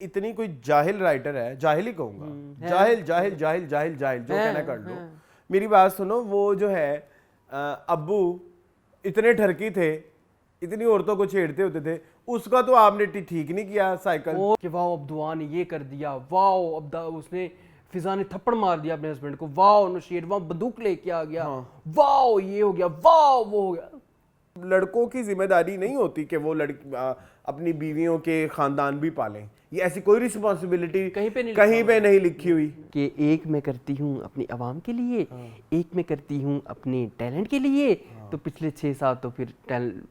इतनी कोई जाहिल राइटर है, जाहिल ही कहूंगा, जाहिल जाहिल जाहिल जाहिल जाहिल जो कहना कर लो। मेरी बात सुनो, वो जो है अब्बू इतने ठरकी थे, इतनी औरतों को छेड़ते होते थे, उसका तो आपने ठीक नहीं किया साइकिल। कि वाह अब्दुआ ने ये कर दिया, वाह अब्दा उसने फिजा ने थप्पड़ मार दिया अपने हस्बैंड को, वाह नौशेर वहां बंदूक लेके आ गया, वाह ये हो गया, वाह वो हो गया। लड़कों की जिम्मेदारी नहीं होती कि वो अपनी बीवियों के खानदान भी पालें। ये ऐसी कोई रिस्पॉन्सिबिलिटी कहीं पे नहीं लिखी हुई कि एक मैं करती हूँ अपनी आवाम के लिए, एक मैं करती हूँ अपने टैलेंट के लिए। तो पिछले 6-7 तो फिर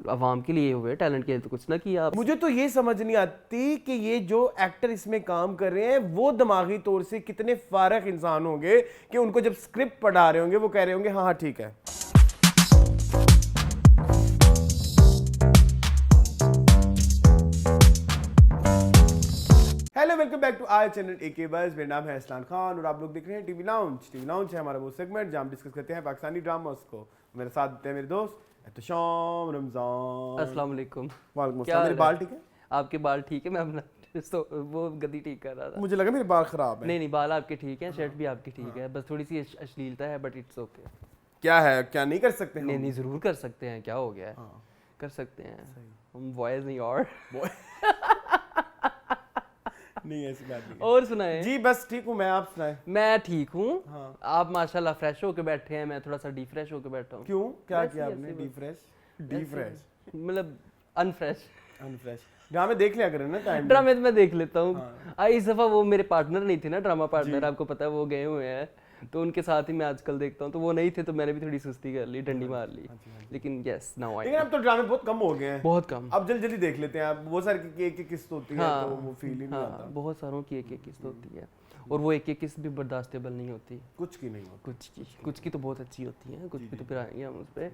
आवाम के लिए हुए, टैलेंट के लिए तो कुछ ना किया। मुझे तो ये समझ नहीं आती कि ये जो एक्टर इसमें काम कर रहे हैं वो दिमागी तौर से कितने फारग इंसान होंगे कि उनको जब स्क्रिप्ट पढ़ा रहे होंगे वो कह रहे होंगे हाँ हाँ ठीक है। Hello welcome back to our channel AK बस। मेरा नाम है असलान खान और आप लोग देख रहे हैं टीवी लाउंज। टीवी लाउंज है हमारा वो सेगमेंट जहाँ हम डिस्कस करते हैं पाकिस्तानी ड्रामास को। मेरे साथ होते हैं मेरे दोस्त एहतशाम रमजान। अस्सलाम वालेकुम। वालेकुम अस्सलाम। मेरे बाल ठीक है? आपके बाल ठीक है? मैं अपना तो वो गद्दी ठीक कर रहा था। मुझे लगा मेरे बाल खराब है। नहीं बाल आपके ठीक हैं, शर्ट भी आपकी ठीक है, बस थोड़ी सी अश्लीलता है, बट इट्स ओके। क्या है, क्या नहीं कर सकते? नहीं जरूर कर सकते हैं, क्या हो गया है? कर सकते हैं हम, बॉयज नहीं और नहीं ऐसी बात नहीं। और सुनाए जी बस ठीक हूँ मैं, आप सुनाए? मैं ठीक हूँ। हाँ। आप माशाल्लाह फ्रेश होके बैठे हैं, मैं थोड़ा सा डिफ्रेश होके बैठा हूँ। क्यों, क्या किया आपने? डिफ्रेश मतलब अनफ्रेश। ड्रामे देख लिया करें ना टाइम। ड्रामे तो मैं देख लेता हूँ। इस दफा वो मेरे पार्टनर नहीं थे ना, ड्रामा पार्टनर, आपको पता है वो गए हुए हैं, तो उनके साथ ही मैं आजकल देखता हूँ। तो वो नहीं थे तो मैंने भी थोड़ी सुस्ती कर ली, डंडी मार ली। लेकिन यस नाउ लेकिन अब तो ड्रामे बहुत कम हो गए हैं, बहुत कम। अब जल्दी जल्दी देख लेते हैं। अब बहुत सारी की एक किस्त होती है तो वो फील ही नहीं आता। बहुत सारों की एक किस्त होती है और वो एक किस्त भी बर्दाश्तेबल नहीं होती। कुछ की नहीं होती। कुछ की तो बहुत अच्छी होती है, कुछ की तो फिर आएंगे हम उस पर।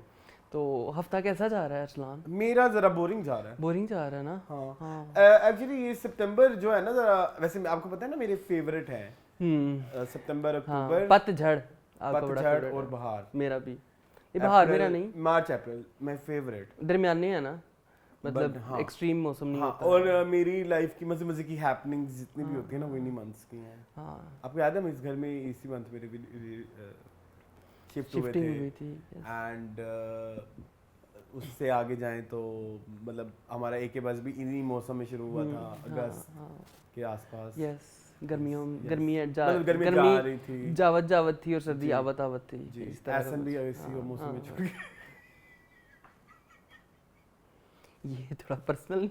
तो हफ्ता कैसा जा रहा है अरसलान? मेरा जरा बोरिंग जा रहा है। बोरिंग जा रहा है ना? हाँ एक्चुअली ये सितंबर जो है ना, जरा वैसे आपको पता है ना मेरे फेवरेट है सितंबर अक्टूबर, पतझड़ और बहार। मेरा भी। ये बहार मेरा नहीं, मार्च अप्रैल माय फेवरेट। दरमियाने है ना, मतलब एक्सट्रीम मौसम नहीं होता। और मेरी लाइफ की मजे मजे की हैपनिंग्स जितनी भी होती है ना वो इन्हीं मंथ्स की हैं। आपको याद है मैं इस घर में इसी मंथ मेरे शिफ्ट हुए थे एंड उससे आगे जाएं तो मतलब हमारा एक बस भी इन्हीं मौसम में शुरू हुआ था, अगस्त के आसपास। यस, गर्मी रही थी, जावत थी और सर्दी आवत थी। ऐसा भी इसी मौसम में छूट गया। ये थोड़ा पर्सनल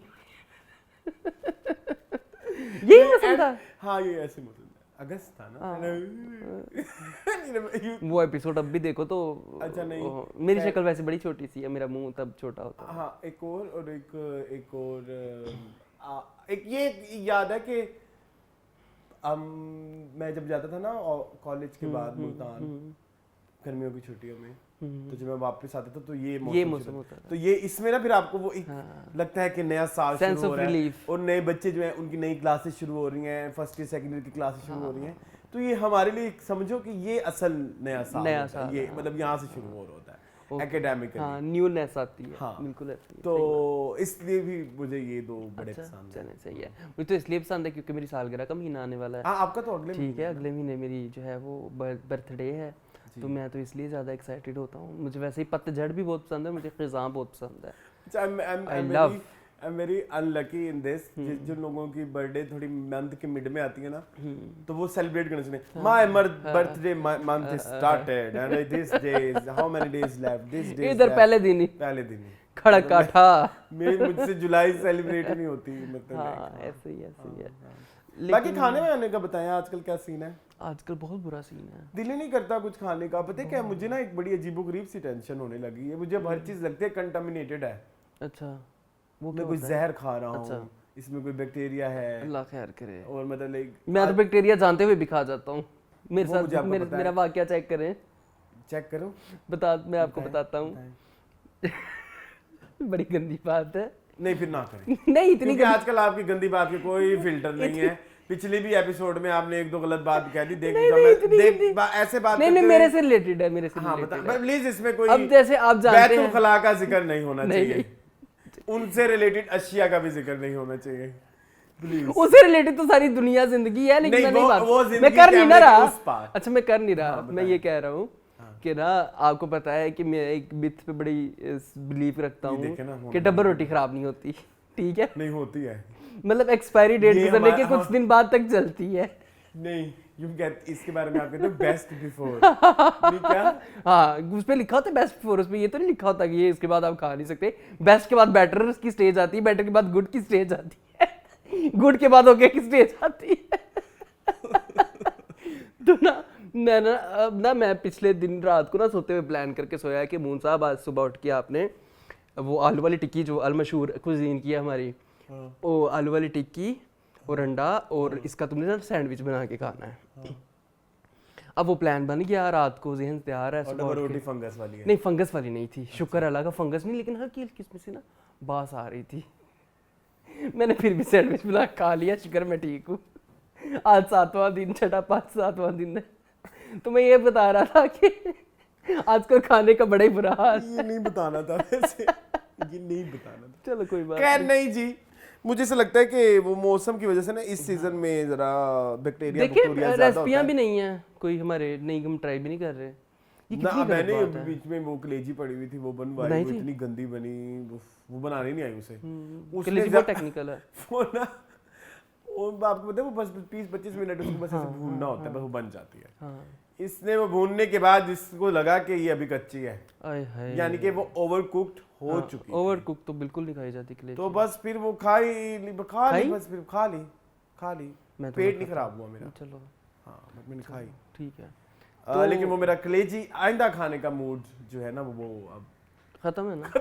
ये मौसम था। हाँ ये ऐसे मौसम अगस्त था ना। वो एपिसोड अब भी देखो तो अच्छा नहीं, मेरी शक्ल वैसे बड़ी छोटी सी है, मेरा मुंह तब छोटा होता है। हाँ एक ये याद है कि मैं जब जाता था ना कॉलेज के बाद मुल्तान गर्मियों की छुट्टियों में, तो जब मैं वापस आता था तो ये मौसम होता था। तो ये इसमें ना फिर आपको वो लगता है कि नया साल शुरू हो रहा है और नए बच्चे जो हैं उनकी नई क्लासेस शुरू हो रही हैं, फर्स्ट ईयर सेकंड ईयर की क्लासेस शुरू हो रही हैं। तो ये हमारे लिए समझो कि ये असल नया साल है, ये मतलब यहाँ से शुरू हो रहा होता है एकेडमिकली। हाँ, न्यूनेस आती है। हाँ, बिल्कुल आती है। तो इसलिए भी मुझे ये दो बड़े पसंद हैं। सही है, मुझे तो इसलिए पसंद है क्योंकि मेरी सालगिरह का महीना आने वाला है। हाँ आपका तो अगले ठीक है, अगले महीने मेरी जो है वो बर्थडे है, तो मैं तो इसलिए ज़्यादा एक्साइटेड होता हूँ। मुझे वैसे ही पतझड़ भी बहुत पसंद है, मुझे ख़िज़ां बहुत पसंद है। I am very unlucky in this, जिन लोगों की बर्थडे थोड़ी मंथ के मिड में आती है ना, तो वो सेलिब्रेट करने सुने my birthday month started and this days how many days left, this day इधर पहले दिन ही खड़ा काठा। मुझसे जुलाई सेलिब्रेट नहीं होती, मतलब हाँ ऐसे ही है। बाकी खाने में आने का बताएं, आजकल क्या सीन है? आजकल बहुत बुरा सीन है, दिल ही नहीं करता कुछ खाने का। पता है क्या, मुझे ना एक बड़ी अजीबोगरीब सी टेंशन होने लगी है। मुझे हर चीज लगती है कंटामिनेटेड है। अच्छा, वो मैं कोई जहर खा रहा हूँ, इसमें कोई बैक्टीरिया है, अल्लाह खैर करे। और मतलब मैं तो बैक्टीरिया जानते हुए भी खा जाता हूँ। मेरे साथ मेरा वाकया चेक करें। चेक करो, मैं आपको बताता हूँ। बड़ी गंदी बात है। नहीं फिर ना करें। नहीं इतनी आजकल आपकी गंदी बात के कोई फिल्टर नहीं है। पिछले भी एपिसोड में आपने एक दो गलत बात कह दी। देख ऐसे बात नहीं मेरे से रिलेटेड है, मेरे से हाँ बता प्लीज, इसमें कोई अब जैसे आप जानते हैं खला का जिक्र नहीं होना चाहिए, उनसे रिलेटेड अशिया का भी जिक्र नहीं होना चाहिए। उससे रिलेटेड तो सारी दुनिया जिंदगी है, लेकिन मैं नहीं बात मैं कर नहीं ना रहा। अच्छा मैं कर नहीं रहा, मैं ये कह रहा हूँ कि ना आपको पता है कि मैं एक मिथ पे बड़ी बिलीव रखता हूँ कि डब्बा रोटी खराब नहीं होती, ठीक है? नहीं होती है, मतलब एक्सपायरी डेट गुजरने के कुछ दिन बाद तक चलती है। नहीं इसके बारे में आप कहते हो बेस्ट बिफोर, नहीं क्या? हाँ उस पे लिखा होता है बेस्ट बिफोर, उसमें ये तो नहीं लिखा होता कि ये इसके बाद आप खा नहीं सकते। बेस्ट के बाद बेटर की स्टेज आती है, बेटर के बाद गुड की स्टेज आती है, गुड के बाद ओके की स्टेज आती है। तो ना मैं पिछले दिन रात को ना सोते हुए प्लान करके सोया कि मून साहब आज सुबह उठ के आपने वो आलू वाली टिक्की जो अलमशहूर कुजीन की है हमारी, वो आलू वाली टिक्की और अंडा और इसका तुमने ना सैंडविच बना के खाना है। अब वो प्लान बन गया, रात को ज़हन तैयार है। और रोटी फंगस वाली है? नहीं फंगस वाली नहीं थी, शुक्र अल्लाह का फंगस नहीं, लेकिन हल्की हल्की इसमें से ना बास आ रही थी। मैंने फिर भी सैंडविच बना खा लिया, शुक्र मैं ठीक हूँ। आज 7वां दिन, छठा 5-7वां दिन है। तो मैं ये बता रहा था कि आजकल खाने का बड़ा ही बुरा हाल। ये नहीं बताना था वैसे, ये नहीं बताना था। चलो कोई बात खैर नहीं जी, मुझे ऐसा लगता है कि वो मौसम की वजह से ना इस सीजन में जरा बैक्टीरिया देखिए रेसिपियां भी नहीं है कोई हमारे, नहीं हम ट्राई भी नहीं कर रहे। ये ना मैंने बीच में वो कलेजी पड़ी हुई थी, वो बनवाई, वो इतनी गंदी बनी, वो बनाने नहीं आई उसे। कलेजी बहुत टेक्निकल है वो ना, वो आपको पता है वो बस 20-25 मिनट उसको बस ऐसे भूनना होता है, बस वो बन जाती है। इसने वो भूनने के बाद इसको लगा कि ये अभी कच्ची है, यानी कि वो ओवर कुक्ड हो चुकी है। ओवर कुक तो बिल्कुल नहीं खाई जाती कलेजी। तो बस फिर वो खा ली बस, फिर खा ली पेट नहीं खराब हुआ मेरा। चलो हाँ मैंने खाई, ठीक है। लेकिन वो मेरा कलेजी आइंदा खाने का मूड जो है ना वो अब खत्म है ना,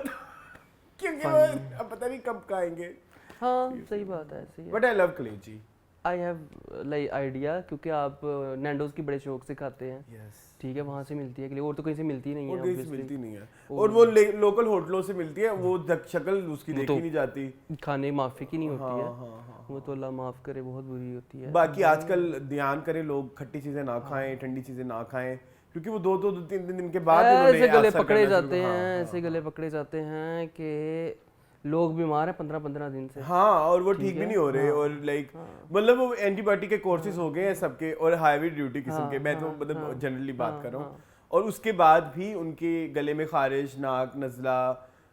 क्योंकि वो अब पता नहीं कब खाएंगे। हाँ सही बात है, सही है। बट आई लव कलेजी, आई हैव लाइक आइडिया, क्योंकि आप नैंडोज की बड़े शौक से खाते हैं। ठीक है, वहाँ से मिलती है, और तो कहीं से मिलती नहीं है, और कहीं से मिलती नहीं है, और वो लोकल होटलों से मिलती है, वो शक्ल उसकी देखी नहीं जाती, खाने माफी की नहीं होती है। वो तो अल्लाह माफ करे, बहुत बुरी होती है। बाकी आजकल ध्यान करें लोग खट्टी चीजें ना खाएं, ठंडी चीजें ना खाएं, क्योंकि वो 2-3 दिन के बाद ऐसे गले पकड़े जाते हैं, ऐसे गले पकड़े जाते हैं कि लोग बीमार हैं 15-15 दिन से। हाँ, और वो ठीक भी नहीं हो रहे, और लाइक मतलब वो एंटीबायोटिक के कोर्सेज हो गए हैं सबके, और हाईवी ड्यूटी किस्म के, मैं तो मतलब जनरली बात कर रहा हूँ, और उसके बाद भी उनके गले में खारिश, नाक, नज़ला,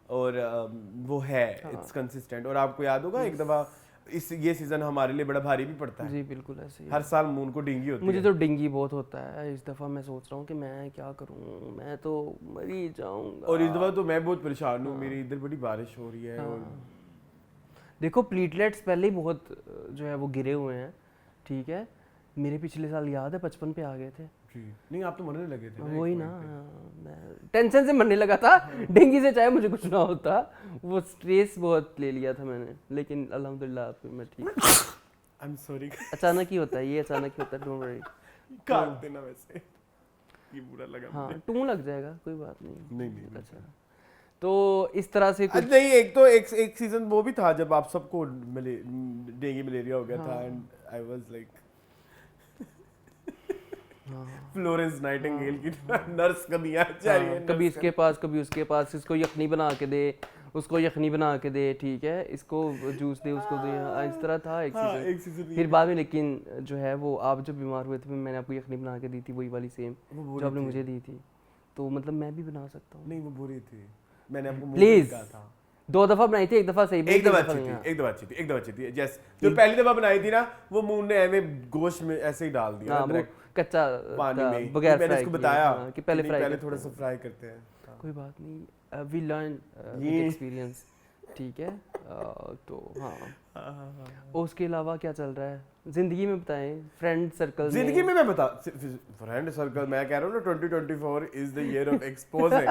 और वो है इट्स कंसिस्टेंट। और आपको याद होगा एक दफ़ा ये सीजन हमारे लिए बड़ा भारी भी पड़ता है। जी बिल्कुल ऐसे ही, हर साल मून को डेंगू होती है। मुझे तो डेंगू बहुत होता है। इस दफ़ा मैं सोच रहा हूँ कि मैं क्या करूँ, मैं तो मर ही जाऊँगा। और इस दफ़ा तो मैं बहुत परेशान हूँ, मेरी इधर बड़ी बारिश हो रही है। और देखो प्लीटलेट्स पहले ही बहुत जो है वो गिरे हुए हैं, ठीक है। मेरे पिछले साल याद है 55 पे आ गए थे। नहीं आप तो मरने लगे थे। वही ना, मैं टेंशन से मरने लगा था। डेंगू से चाहे मुझे कुछ ना होता, वो स्ट्रेस बहुत ले लिया था मैंने, लेकिन अल्हम्दुलिल्लाह मैं ठीक। I am sorry. अचानक ही होता है ये, अचानक ही होता है, डोंट वरी। काट देना वैसे, ये बुरा लगा। हाँ टू लग जाएगा, कोई बात नहीं। नहीं अच्छा, तो इस तरह से कुछ नहीं। एक तो एक सीजन वो भी था जब आप सबको डेंगू मलेरिया हो गया था, and I was like Florence Nightingale की नर्स कभी आ जा रही है, कभी इसके पास कभी उसके पास, इसको यखनी बना के दे, उसको यखनी बना के दे, ठीक है, इसको जूस दे, उसको दे, इस तरह था एक सीजन। फिर बाद में लेकिन जो है वो आप जब बीमार हुए थे मैंने आपको यखनी बना के दी थी, वही वाली सेम जो आपने मुझे दी थी, तो मतलब मैं भी बना सकता हूँ। नहीं वो बुरी थी, मैंने आपको प्लीज 2 दफा बनाई थी, एक दफा सही, एक दफा अच्छी थी। जैसे जो पहली दफा बनाई थी ना, वो मून ने ऐਵੇਂ गोश्त में ऐसे ही डाल दिया, कच्चा पानी में, बगैर मैंने उसको बताया कि पहले थोड़ा सा फ्राई करते हैं। कोई बात नहीं, वी लर्न विद एक्सपीरियंस, ठीक है। तो हाँ, उसके अलावा क्या चल रहा है जिंदगी में बताएं, फ्रेंड सर्कल। जिंदगी में मैं बता फ्रेंड सर्कल, मैं कह रहा हूँ ना 2024 is the year of exposing.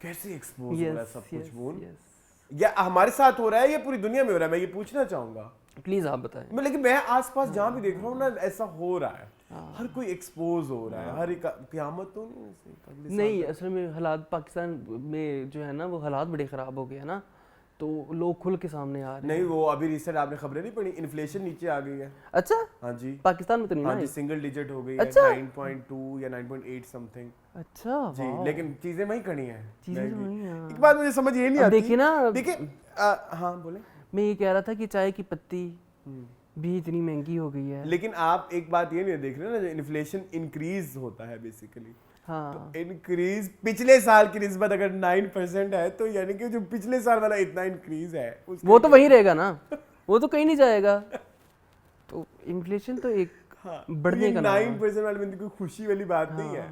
कैसे एक्सपोज हो रहा है सब कुछ मून, या हमारे साथ हो रहा है या पूरी दुनिया में हो रहा है, मैं ये पूछना चाहूंगा, प्लीज आप बताएं। मैं लेकिन मैं आसपास जहाँ भी देख रहा हूँ ना ऐसा हो रहा है, हर कोई एक्सपोज हो रहा है, हर एक क़यामत तो नहीं। असल में हालात पाकिस्तान में जो है ना वो हालात बड़े ख़राब हो गए हैं ना, तो लोग खुल के सामने आ रहे हैं। नहीं वो अभी रिसेंट आपने खबरें नहीं पढ़ी, इन्फ्लेशन नीचे आ गई है। अच्छा हाँ जी, पाकिस्तान में तो नहीं, हाँ जी, सिंगल डिजिट हो गई है, 9.2 या 9.8 समथिंग। अच्छा जी, लेकिन चीजें वही खड़ी हैं, चीजें वही हैं। एक बात मुझे समझ ये नहीं आती, देखिए ना, देखिए हाँ बोले, मैं ये कह रहा था कि चाय की पत्ती भी इतनी महंगी हो गई है। लेकिन आप एक बात ये नहीं देख रहे ना, जो इन्फ्लेशन इंक्रीज होता है बेसिकली, हाँ तो इंक्रीज पिछले साल की निस्बत अगर 9% है, तो यानी कि जो पिछले साल वाला इतना इंक्रीज है वो तो वही रहेगा ना, वो तो कहीं नहीं जाएगा। तो इन्फ्लेशन तो एक बढ़ने का 9% वाले में कोई खुशी वाली बात नहीं है,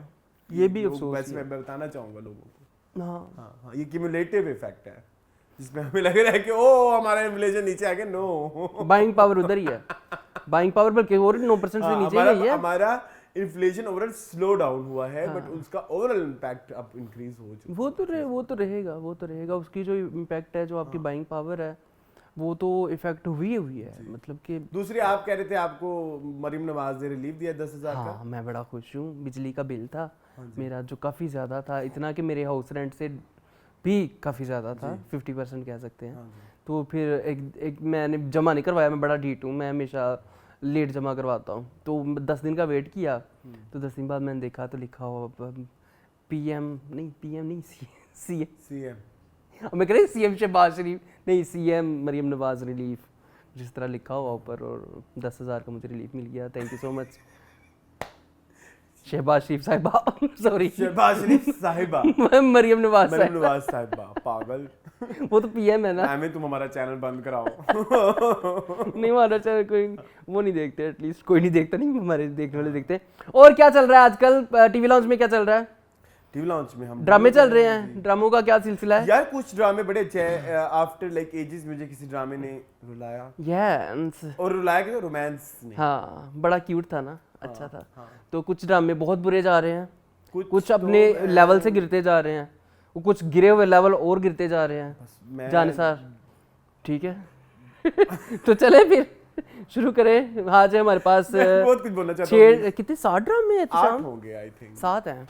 ये भी अफसोस बस मैं बताना चाहूंगा लोगों को। हाँ ये क्यूमुलेटिव इफेक्ट है जिसमें हमें लग रहा है कि ओ हमारा इन्फ्लेशन नीचे आ गया। नो, बाइंग पावर उधर ही है, बाइंग पावर बल्कि और 9% से नीचे ही है। हमारा इन्फ्लेशन ओवरऑल स्लो डाउन हुआ है, बट उसका ओवरऑल इम्पैक्ट अब इंक्रीज हो चुका है। वो तो रहेगा उसकी जो इम्पैक्ट है, जो आपकी बाइंग पावर है, वो तो इफेक्ट हुई है। मतलब कि दूसरी आप कह रहे थे आपको मरीम नवाज ने रिलीफ दिया 10,000 का। हाँ, मैं बड़ा खुश हूँ। बिजली का बिल था मेरा जो काफ़ी ज़्यादा था, इतना कि मेरे हाउस रेंट से भी काफ़ी ज़्यादा था, 50% कह सकते हैं। तो फिर एक मैंने जमा नहीं करवाया, मैं बड़ा ढीठ हूँ, मैं हमेशा लेट जमा करवाता हूँ। तो 10 दिन का वेट किया, तो 10 दिन बाद मैंने देखा तो लिखा हुआ पीएम नहीं सीएम, मैं कह रही सीएम शहबाज शरीफ नहीं, सीएम मरियम नवाज रिलीफ, जिस तरह लिखा हुआ ऊपर, और 10,000 का मुझे रिलीफ मिल गया। Thank you so much Shahbaz Sharif साहिबा, सॉरी शहबाज शरीफ साहिबा, मरियम नवाज साहिबा, पागल। वो तो पीएम है ना। हमें तुम हमारा चैनल बंद कराओ। नहीं, हमारा चैनल कोई वो नहीं देखते, एटलीस्ट कोई नहीं देखता, नहीं हमारे देखने वाले देखते। और क्या चल रहा है आजकल टीवी लॉन्च में? क्या चल रहा है टीवी लॉन्च में? हम ड्रामे चल रहे हैं, ड्रामों का क्या सिलसिला है यार? कुछ ड्रामे बड़े अच्छे हैं। आफ्टर लाइक एजेस मुझे किसी ड्रामे ने रुलाया, और रुलाया कि रोमांस ने। हाँ, बड़ा क्यूट था ना, अच्छा था। तो कुछ ड्रामे बहुत बुरे जा रहे हैं, कुछ अपने लेवल से गिरते जा रहे हैं, वो कुछ गिरे हुए लेवल और गिरते जा रहे हैं जानिसार। ठीक है तो चले फिर शुरू करें। आज है हमारे पास बहुत कुछ बोलना चाहता हूं। कितने 60 ड्रामे हैं? 8 होंगे आई थिंक, 7 हैं।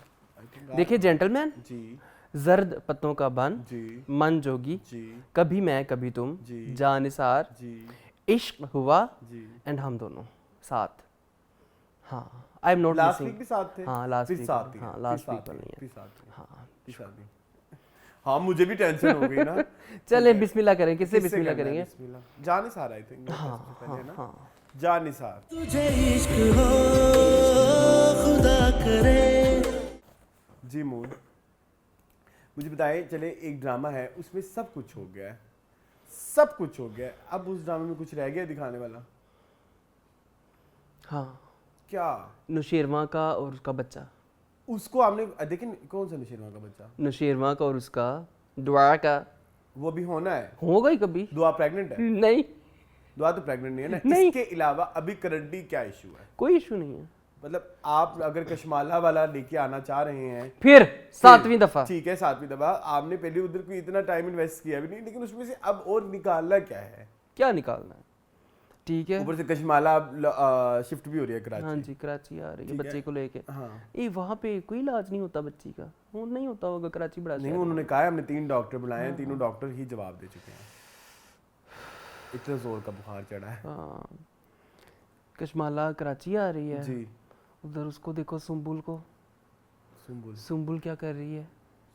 देखिए, जेंटलमैन जी, जर्द पत्तों का बन जी, मन जोगी जी, कभी मैं कभी तुम जी, जानिसार जी, इश्क हुआ जी, एंड हम दोनों 7। हाँ, I am not last missing. Week भी साथ थे। हाँ, लास्ट वीक, साथ ही, हाँ लास्ट वीक पर नहीं है। फिर साथ ही, हाँ फिर साथ ही। हाँ, मुझे भी टेंशन हो गई ना। चलें बिस्मिल्लाह करें। किससे बिस्मिल्लाह करना है करेंगे? बिस्मिल्लाह। Jannisar I think. हाँ हाँ हाँ, जानिसार। तुझे इश्क हो खुदा करे। जी मून, मुझे बताएं, चले एक ड्रामा है, उसमें सब कुछ हो गया है, सब कुछ हो गया है, अब उस ड्रामे में कुछ रह गया दिखाने वाला? हाँ, क्या? नौशेरवां का और उसका बच्चा। उसको आपने लेकिन कौन सा नशीरवा का बच्चा? नौशेरवां का और उसका दुआ का। वो भी होना है? होगा ही कभी। दुआ प्रेग्नेंट है? नहीं, दुआ तो प्रेग्नेंट नहीं है ना। नहीं। इसके अलावा अभी करंटली क्या इशू है? कोई इशू नहीं है। मतलब आप अगर कश्माला वाला लेके आना चाह रहे हैं फिर 7वीं दफा, ठीक है, 7वीं दफा आपने पहले उधर कोई इतना टाइम इन्वेस्ट किया भी नहीं, लेकिन उसमें से अब और निकालना क्या है? क्या निकालना है? ठीक है, ऊपर से कश्माला शिफ्ट भी हो रही है कराची। हाँ जी, कराची आ रही है ठीक है। बच्चे को लेके। हाँ, ये वहाँ पे कोई इलाज नहीं होता बच्ची का, वो नहीं होता होगा, कराची बड़ा नहीं शहर है। उन्होंने कहा है हमने 3 डॉक्टर बुलाए हैं, तीनों डॉक्टर ही जवाब दे चुके हैं। इतना जोर का बुखार चढ़ा है। हाँ, कश्माला कराची आ रही है जी। उधर, उसको देखो सुम्बुल को। सुम्बुल? सुम्बुल क्या कर रही है?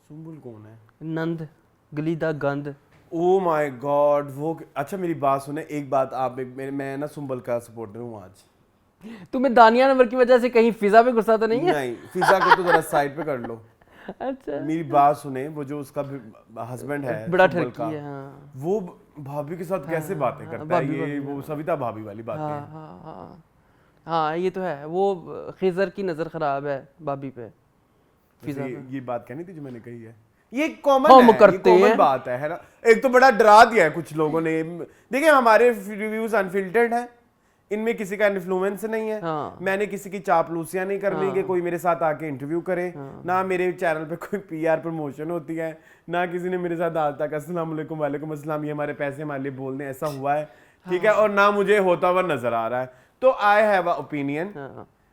सुम्बुल कौन है? नंद गलीदा गंद। ओ माय गॉड, वो अच्छा मेरी बात सुने, एक बात आप मैं ना सुम्बुल का सपोर्टर हूँ आज। तुम्हें दानिया नंबर की वजह से कहीं फिजा पे गुस्सा तो नहीं है? नहीं, फिजा को तो जरा साइड पे कर लो। अच्छा, मेरी बात सुने, वो जो उसका हस्बैंड है बड़ा सुम्बुल ठरकी है। हाँ वो भाभी के साथ कैसे बातें करता है, ये वो सविता भाभी वाली बातें। हाँ हाँ हाँ हाँ, ये तो है। वो खिजर की नजर खराब है भाभी पे। ये बात कहनी थी जो मैंने कही है, ये कॉमन हम है, ये करते कॉमन हैं। बात है ना। एक तो बड़ा डरा दिया है कुछ लोगों ने। देखिए, हमारे रिव्यूज अनफिल्टर्ड हैं, इनमें किसी का इन्फ्लुएंस नहीं है। हाँ। मैंने किसी की चापलूसियां नहीं करनी कि कोई मेरे साथ आके इंटरव्यू करे। ना मेरे चैनल पे कोई पीआर प्रमोशन होती है, ना किसी ने मेरे साथ आज तक अस्सलाम वालेकुम वालेकुम अस्सलाम, ये हमारे पैसे हमारे लिए बोलने ऐसा हुआ है, ठीक है, और ना मुझे होता हुआ नजर आ रहा है। तो आई हैव अ ओपिनियन,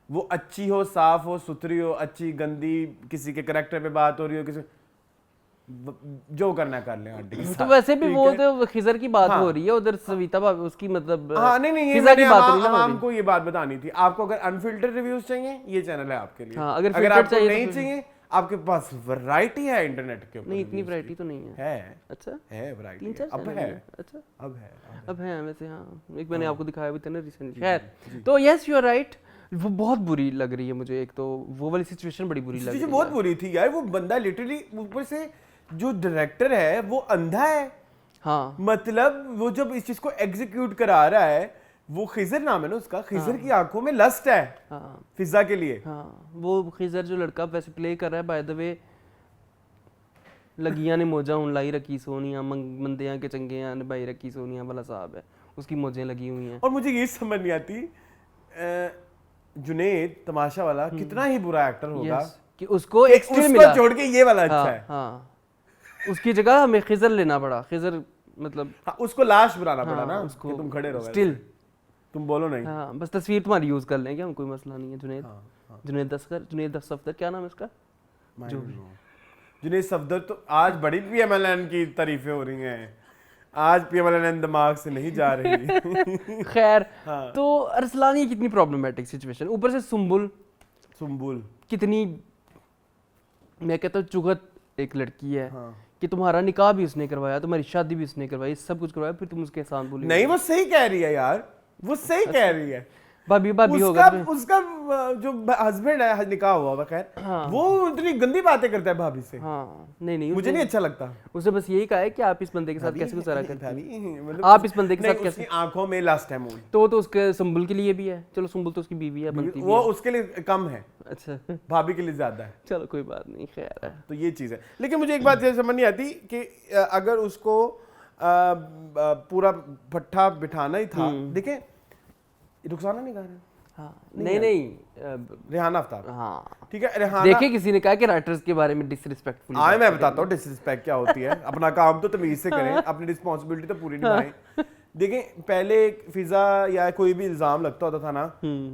वो अच्छी हो, साफ हो, सुथरी हो, अच्छी गंदी, किसी के करेक्टर पे बात हो रही हो, किसी जो करना कर ले आंटी के साथ। तो वैसे भी ठीक वो है? तो खिजर की बात हाँ। हो रही है उधर, सविता भाभी उसकी मतलब हाँ, नहीं ये खिजर की मैंने बात नहीं ना हो आपको ये बात बतानी थी। आपको अगर अनफिल्टर्ड रिव्यूज चाहिए, ये चैनल है आपके लिए। हाँ, अगर अगर filtered आपको चाहिए नहीं तो चाहिए, आपके पास वैरायटी है इंटरनेट के ऊपर। नहीं इतनी वैरायटी तो नहीं है। अच्छा है वैरायटी, 3-4 अब है। अच्छा अब है वैसे, हाँ एक मैंने आपको दिखाया भी था ना रिसेंटली। खैर तो यस यू आर राइट, वो बहुत बुरी लग रही है मुझे। एक तो वो वाली सिचुएशन बड़ी बुरी लग रही है, बहुत बुरी थी यार। वो बंदा लिटरली ऊपर से जो डायरेक्टर है वो अंधा है। हाँ मतलब वो जब इस चीज को एग्जीक्यूट करा रहा है, वो खिजर नाम है ना उसका, खिजर की आंखों में लस्ट है फिजा के लिए। हाँ वो खिजर जो लड़का वैसे प्ले कर रहा है, बाय द वे लगियां ने मौजा हुन लाई रखी सोनिया, मंदियां के चंगियां ने भाई रखी सोनिया वाला साहब है, उसकी मौजें लगी हुई हैं। और मुझे ये समझ नहीं आती जुनैद तमाशा वाला कितना ही बुरा एक्टर होगा कि उसको एक स्टिल मिला, छोड़ के ये वाला अच्छा है। हाँ उसकी जगह हमें खिजर लेना पड़ा, खिजर मतलब उसको लाश बनाना पड़ा ना उसको, कि तुम खड़े रहो स्टिल तुम बोलो नहीं। हाँ बस तस्वीर तुम्हारी यूज कर लेंगे हम, कोई मसला नहीं है। जुनैद सफदर क्या नाम है इसका? जुनैद सफदर तो आज बड़ी पीएमएलएन की तारीफें हो रही हैं, आज पीएमएलएन दिमाग से नहीं जा रही। खैर तो अरसलान ये कितनी प्रॉब्लमेटिक सिचुएशन, ऊपर से सुंबुल कितनी, मैं कहता हूँ चुगत एक लड़की है कि तुम्हारा निकाह भी उसने करवाया, तुम्हारी शादी भी उसने करवाई, सब कुछ करवाया, फिर तुम उसके एहसान भूल। नहीं वो सही कह रही है यार, वो सही कह रही है। भाभी होगा उसका जो हस्बैंड है निकाह हुआ खैर, वो इतनी गंदी बातें करता है भाभी से। नहीं मुझे नहीं अच्छा लगता। उसने बस यही कहा है कि आप इस बंदे के साथ कैसे गुजारा करते हैं, आप इस बंदे के साथ कैसे, आंखों में लास्ट है मूल तो उसके संबुल के लिए भी है, चलो संबुल तो उसकी बीवी है, बनती वो उसके लिए कम है, अच्छा भाभी के लिए ज्यादा है। चलो कोई बात नहीं, खैर है तो ये चीज है। लेकिन मुझे एक बात ये समझ नहीं आती कि अगर उसको पूरा भट्ठा बिठाना ही था, देखें रुखसाना नहीं गा रहे, नहीं रेहाना अफ्ताब, हाँ ठीक है रेहाना। देखिए किसी ने कहा कि राइटर्स के बारे में डिसरिस्पेक्टफुल, मैं बताता हूँ डिसरिस्पेक्ट क्या होती है। अपना काम तो तमीज से करें, अपनी रिस्पॉन्सिबिलिटी तो पूरी निभाएं। देखें पहले फिजा या कोई भी इल्जाम लगता होता था ना,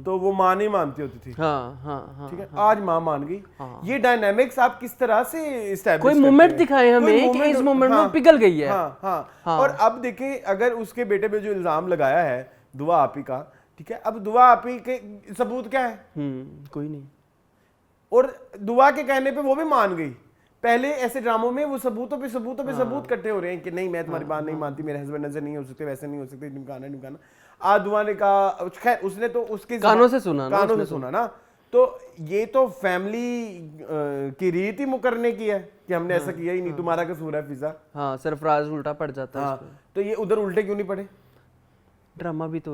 तो वो मां नहीं मानती होती थी, ठीक है, आज मां मान गई। ये डायनामिक्स आप किस तरह से एस्टैब्लिश, कोई मोमेंट दिखाए हमें कि इस मोमेंट में पिघल गई है। और अब देखें अगर उसके बेटे पे जो इल्जाम लगाया है दुआ आपी का, ठीक है, अब दुआ आपी के सबूत क्या है? कोई नहीं। और दुआ के कहने पे वो भी मान गई। पहले ऐसे ड्रामों में वो सबूतों पे सबूत इकट्ठे हो रहे हैं कि नहीं मैं तुम्हारी बात नहीं मानती, मेरे हस्बैंड नजर नहीं हो सकते, वैसे नहीं हो सकते, निमकाना। आज दुआ ने कहा, खैर उसने तो उसके कानों से सुना ना, तो ये तो फैमिली की रीत ही मुकरने की है कि हमने ऐसा किया ही नहीं, तुम्हारा कसूर है फिजा। सरफराज उल्टा पड़ जाता है, तो ये उधर उल्टे क्यों नहीं पड़े? ड्रामा भी तो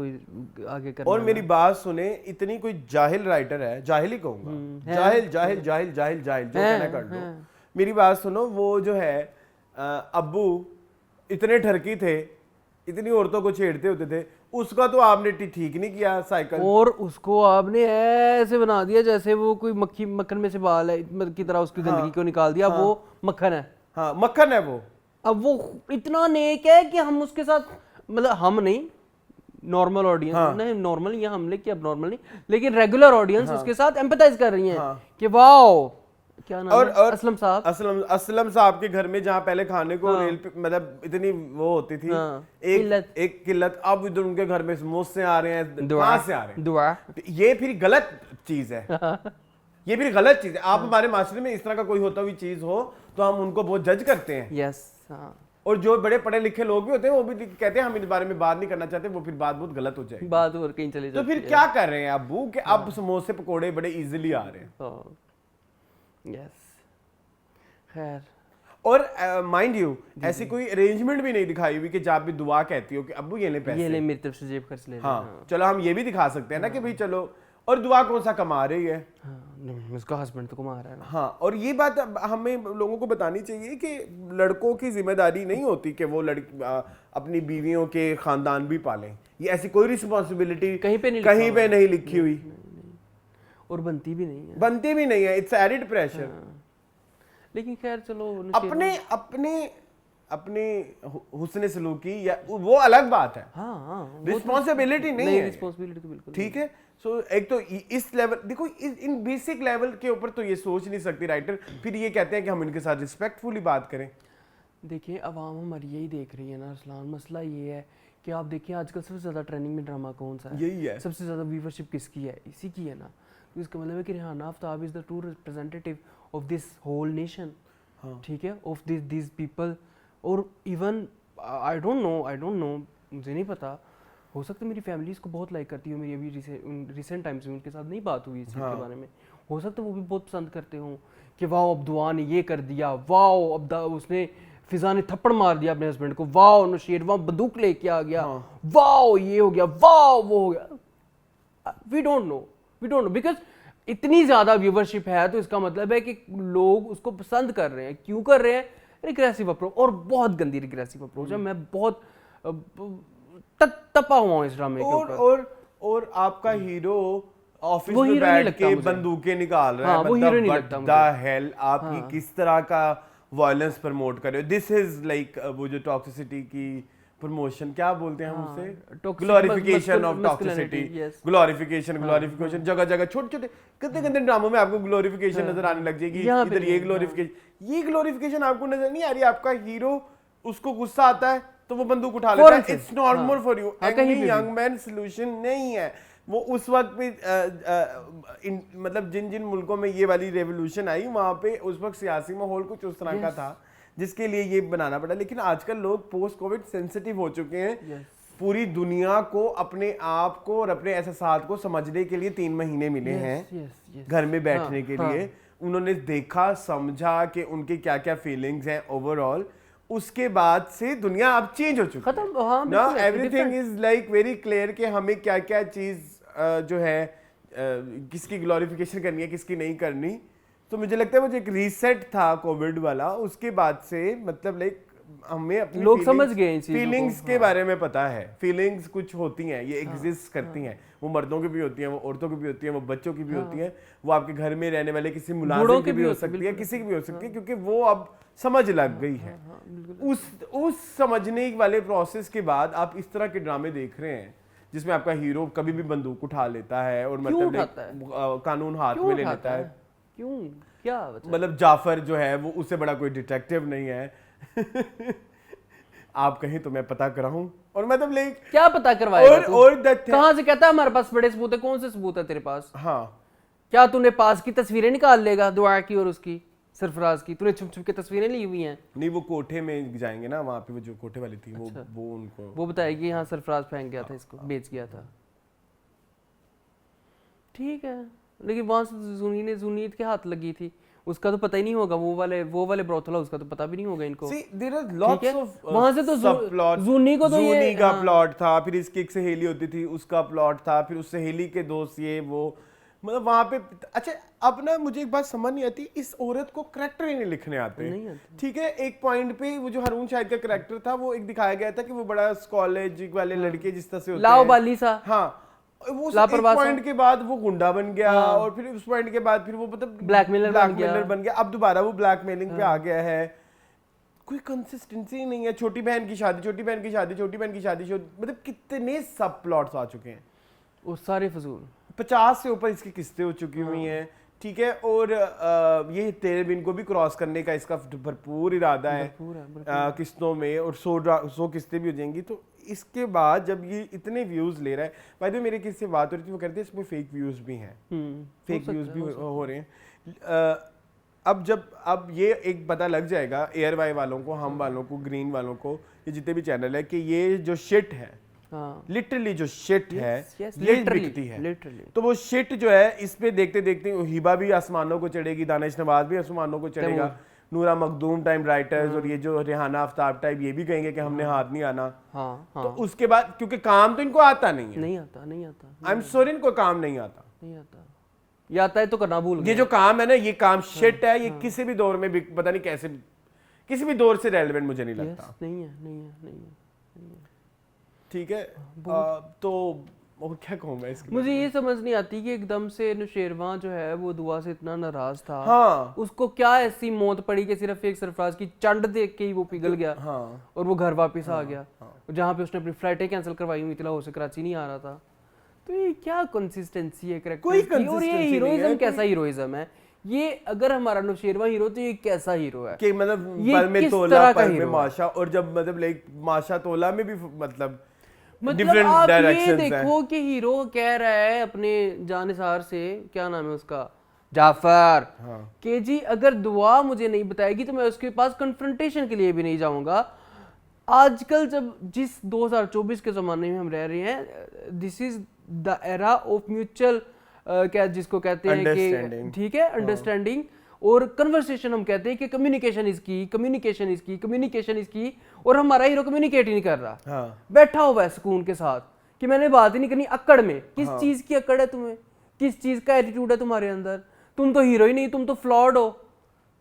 आगे करना। और मेरी बात सुने, इतनी कोई जाहिल राइटर है, जाहिल ही कहूंगा, जाहिल जो कहना कर लो। मेरी बात सुनो, वो जो है अब्बू इतने ठरकी थे, इतनी औरतों को छेड़ते होते थे, उसका तो आपने ठीक नहीं किया साइकिल, और उसको आपने ऐसे बना दिया जैसे वो कोई मक्खन में से बाल है की तरह, उसकी गंदगी को निकाल दिया। वो मक्खन है, मक्खन है वो। अब वो इतना नेक है कि हम उसके साथ, मतलब हम नहीं, नॉर्मल ऑडियंस नहीं, नॉर्मल या हमने कि अब नॉर्मल नहीं, लेकिन रेगुलर ऑडियंस उसके साथ एम्पैथाइज कर रही है कि वाओ क्या नाम है, असलम साहब के घर में जहाँ पहले खाने को रेल पे मतलब इतनी वो होती थी, एक किल्लत, अब इधर उनके घर में समोसे आ रहे हैं, कहाँ से आ रहे हैं? दुआ। ये फिर गलत चीज है, ये फिर गलत चीज है। आप हमारे माशरे में इस तरह का कोई होता हुई चीज हो तो हम उनको बहुत जज करते हैं। यस। और जो बड़े पढ़े लिखे लोग भी होते हैं वो भी कहते हैं हम इस बारे में बात नहीं करना चाहते, वो फिर बात बहुत गलत हो जाएगी, बात और कहीं चली जाती है। तो फिर क्या कर रहे हैं अब्बू कि अब समोसे पकोड़े बड़े इजीली आ रहे हैं। यस, खैर। और माइंड यू ऐसी कोई अरेंजमेंट भी नहीं दिखाई हुई कि जब भी दुआ कहती हो कि अब्बू ये ले पैसे, ये ले मेरी तरफ से जेब खर्च ले। हाँ चलो हम ये भी दिखा सकते हैं ना कि भाई चलो, और दुआ कौन सा कमा रही है? उसका हस्बैंड तो कमा रहा है ना। हाँ, और ये बात हमें लोगों को बतानी चाहिए कि लड़कों की जिम्मेदारी नहीं होती कि वो अपनी बीवियों के खानदान भी पालें। ये ऐसी कोई रिस्पॉन्सिबिलिटी कहीं पे नहीं लिखी हुई, और बनती भी नहीं है। It's added pressure. लेकिन खैर चलो, अपने हुस्न सलूकी या वो अलग बात है, रिस्पॉन्सिबिलिटी नहीं है, रिस्पॉन्सिबिलिटी तो बिल्कुल ठीक है। सो एक तो इस लेवल देखो, इन बेसिक लेवल के ऊपर तो ये सोच नहीं सकती राइटर, फिर ये कहते हैं कि हम इनके साथ रिस्पेक्टफुली बात करें। देखिए अवाम हमारी यही देख रही है ना अरसलान, मसला ये है कि आप देखिए आजकल सबसे ज़्यादा ट्रेंडिंग में ड्रामा कौन सा है, यही है। सबसे ज़्यादा व्यूवरशिप किसकी है? इसी की है ना। तो इसका मतलब है कि Rihana Aftab is the true representative of this whole nation, ठीक है, ऑफ दिस पीपल। और इवन आई डोंट नो, मुझे नहीं पता, हो सकता है मेरी फैमिली इसको बहुत लाइक करती हो, मेरी अभी रिसेंट टाइम्स में उनके साथ नहीं बात हुई इस चीज़ के बारे में, हो सकता है वो भी बहुत पसंद करते हों कि वाह अब दुआ ने ये कर दिया, वाह अब उसने फिजा ने थप्पड़ मार दिया अपने हस्बैंड को, वाह नौशेर वहाँ बंदूक लेके आ गया, वाह ये हो गया, वाह वो हो गया। वी डोंट नो बिकॉज इतनी ज़्यादा व्यूवरशिप है तो इसका मतलब है कि लोग उसको पसंद कर रहे हैं। क्यों कर रहे हैं? रिग्रेसिव अप्रोच, और बहुत गंदी रिग्रेसिव अप्रोच है। मैं बहुत तपा हुआ हूँ इस ड्रामे के ऊपर। और आपका हीरो ऑफिस में बैठ के बंदूकें निकाल रहा है, वो हीरो नहीं लगता मुझे। द हेल आपकी किस तरह का वायलेंस प्रमोट कर रहे हो? दिस इज लाइक वो जो टॉक्सिसिटी की प्रमोशन क्या बोलते हैं हम उसे, ग्लोरिफिकेशन ऑफ टॉक्सिसिटी, ग्लोरिफिकेशन जगह जगह छोटे छोटे कितने कितने ड्रामों में आपको ग्लोरिफिकेशन नजर आने लग जाएगी। इधर ये ग्लोरिफिकेशन आपको नजर नहीं आ रही। आपका हीरो, उसको गुस्सा आता है तो वो बंदूक उठा लेता है, it's normal for you. Angry young man solution नहीं है वो। उस वक्त भी मतलब जिन जिन मुल्कों में ये वाली रेवोल्यूशन आई वहां पे उस वक्त सियासी माहौल कुछ उस तरह का था जिसके लिए ये बनाना पड़ा। लेकिन आजकल लोग पोस्ट कोविड सेंसिटिव हो चुके हैं। पूरी दुनिया को अपने आप को और अपने एहसास को समझने के लिए 3 महीने मिले हैं घर में बैठने के लिए। उन्होंने देखा समझा कि उनके क्या क्या फीलिंग्स हैं ओवरऑल। उसके बाद से दुनिया अब चेंज हो चुकी है ना। Everything is like very clear कि हमें क्या क्या चीज जो है किसकी ग्लोरिफिकेशन करनी है किसकी नहीं करनी। तो मुझे लगता है वो जो एक रीसेट था कोविड वाला, उसके बाद से मतलब लाइक हमें अपनी लोग समझ गए फीलिंग्स के बारे में पता है। फीलिंग्स कुछ होती हैं, ये एग्जिस्ट करती हैं। वो मर्दों की भी होती हैं, वो औरतों की भी होती हैं, वो बच्चों की भी होती हैं, वो आपके घर में रहने वाले किसी मुलाजिम की भी हो सकती है, किसी की भी हो सकती है, क्योंकि वो अब समझ लग गई है। उस समझने वाले प्रोसेस के बाद आप इस तरह के ड्रामे देख रहे हैं जिसमें आपका हीरो कभी भी बंदूक उठा लेता है और मतलब कानून हाथ में ले लेता है। क्यों? क्या मतलब जाफर जो है वो उससे बड़ा कोई डिटेक्टिव नहीं है। आप कहीं तो मैं पता कराऊं और मतलब लाइक क्या पता करवाएगा और कहां से कहता है हमारे पास बड़े सबूत है? कौन से सबूत है तेरे पास? हाँ, क्या तूने पास की तस्वीरें निकाल लेगा दुआ की और उसकी सरफराज की? तूने छुप छुप के तस्वीरें ली हुई हैं? नहीं, वो कोठे में जाएंगे ना, वहां पे वो जो कोठे वाली थी अच्छा। वो उनको वो बताएगी हाँ सरफराज फेंक गया था इसको, बेच गया था। ठीक है, लेकिन वहां से जुनीद के हाथ लगी थी, उसका तो पता ही नहीं होगा। वो वाले ब्रोथल उसका तो पता भी नहीं होगा इनको। See, there are lots of वहां से तो जूनी को तो जूनी का प्लॉट था, फिर इसकी एक सहेली होती थी उसका प्लॉट था, फिर उस सहेली के दोस्त ये वो, मतलब वहां पे। अच्छा, अब ना मुझे एक बात समझ नहीं आती, इस औरत को करैक्टर ही नहीं लिखने आते। ठीक है, एक पॉइंट पे वो जो हारून शाहिद का करैक्टर था वो एक दिखाया गया था कि वो बड़ा कॉलेज वाले लड़के जिस तरह से होते हैं, लाओबाली सा, हाँ, वो एक पॉइंट के बाद वो गुंडा बन गया, और फिर उस पॉइंट के बाद फिर वो मतलब ब्लैकमेलर बन गया। अब दोबारा वो ब्लैकमेलिंग पे आ गया है। कोई कंसिस्टेंसी नहीं है। छोटी बहन की शादी, मतलब कितने सब प्लॉट्स आ चुके हैं, वो सारे फजूल। 50 से ऊपर इसकी किस्तें हो चुकी हुई हैं। ठीक है, और ये 13 दिन को भी क्रॉस करने का इसका भरपूर इरादा है किस्तों में, और 100 किस्तें भी हो जाएंगी। तो इसके बाद जब ये इतने व्यूज ले रहा है, भाई तो मेरे किससे बात हो रही थी, वो कहते हैं इसमें फेक व्यूज भी हैं, फेक व्यूज भी हो रहे हैं। अब ये एक पता लग जाएगा एयर वाई वालों को, हम वालों को, ग्रीन वालों को, ये जितने भी चैनल है, कि ये जो शिट है, लिटरली जो शिट है ये बिकती है। तो वो शिट जो है इस पे देखते देखते हिबा भी आसमानों को चढ़ेगी, दानिश नवाज भी आसमानों को चढ़ेगा, नूरा मखदूम टाइम राइटर्स और ये जो रिहाना आफ्ताब टाइप ये भी कहेंगे कि हमने हाथ नहीं आना। तो उसके बाद क्योंकि काम तो इनको आता नहीं है, नहीं आता आई एम सॉरी, इनको काम नहीं आता, ये आता है तो करना भूल गए। ये जो काम है ना, ये काम शिट है। ये किसी भी दौर में पता नहीं कैसे, किसी भी दौर से रेलेवेंट मुझे नहीं लगता। नहीं है। ठीक है, तो और क्या कहूँ मैं इसके मुझे ये समझ नहीं आती कि एकदम से नौशेरवां जो है वो दुआ से इतना नाराज था। हाँ, उसको क्या ऐसी मौत पड़ी कि सिर्फ एक सरफराज की चंड देख के ही वो पिघल गया। हाँ, और वो घर वापस आ गया, जहाँ पे उसने अपनी फ्लाइटें कैंसिल करवाई हुई थी, लाहौर से कराची नहीं आ रहा था। तो ये क्या कंसिस्टेंसी है कैरेक्टर की, और ये हीरोइज्म कैसा हीरोइज्म है ये? अगर हमारा नौशेरवां हीरो तो ये कैसा हीरो है कि मतलब पल में तोला, पल में माशा, और जब मतलब लाइक माशा तोला में भी मतलब मतलब डिफरेंट आप ये डायरेक्शंस हैं। देखो कि हीरो कह रहा है अपने जानिसार से, क्या नाम है उसका, जाफर, हाँ। कि जी अगर दुआ मुझे नहीं बताएगी तो मैं उसके पास कन्फ्रंटेशन के लिए भी नहीं जाऊंगा। आजकल जब जिस 2024 के ज़माने में हम रह रहे हैं, this is the era of mutual, क्या जिसको कहते हैं कि Understanding। ठीक है, अंडरस्टैंडिंग और कन्वर्सेशन। हम कहते हैं कि कम्युनिकेशन इज की, कम्युनिकेशन इज की, कम्युनिकेशन इज की, और हमारा हीरो कम्युनिकेट ही नहीं कर रहा, हाँ। बैठा हुआ है सुकून के साथ कि मैंने बात ही नहीं करनी। अक्कड़ में किस चीज की अक्कड़ है तुम्हें, किस चीज का एटीट्यूड है तुम्हारे अंदर? तुम तो हीरो ही नहीं, तुम तो फ्लॉड हो,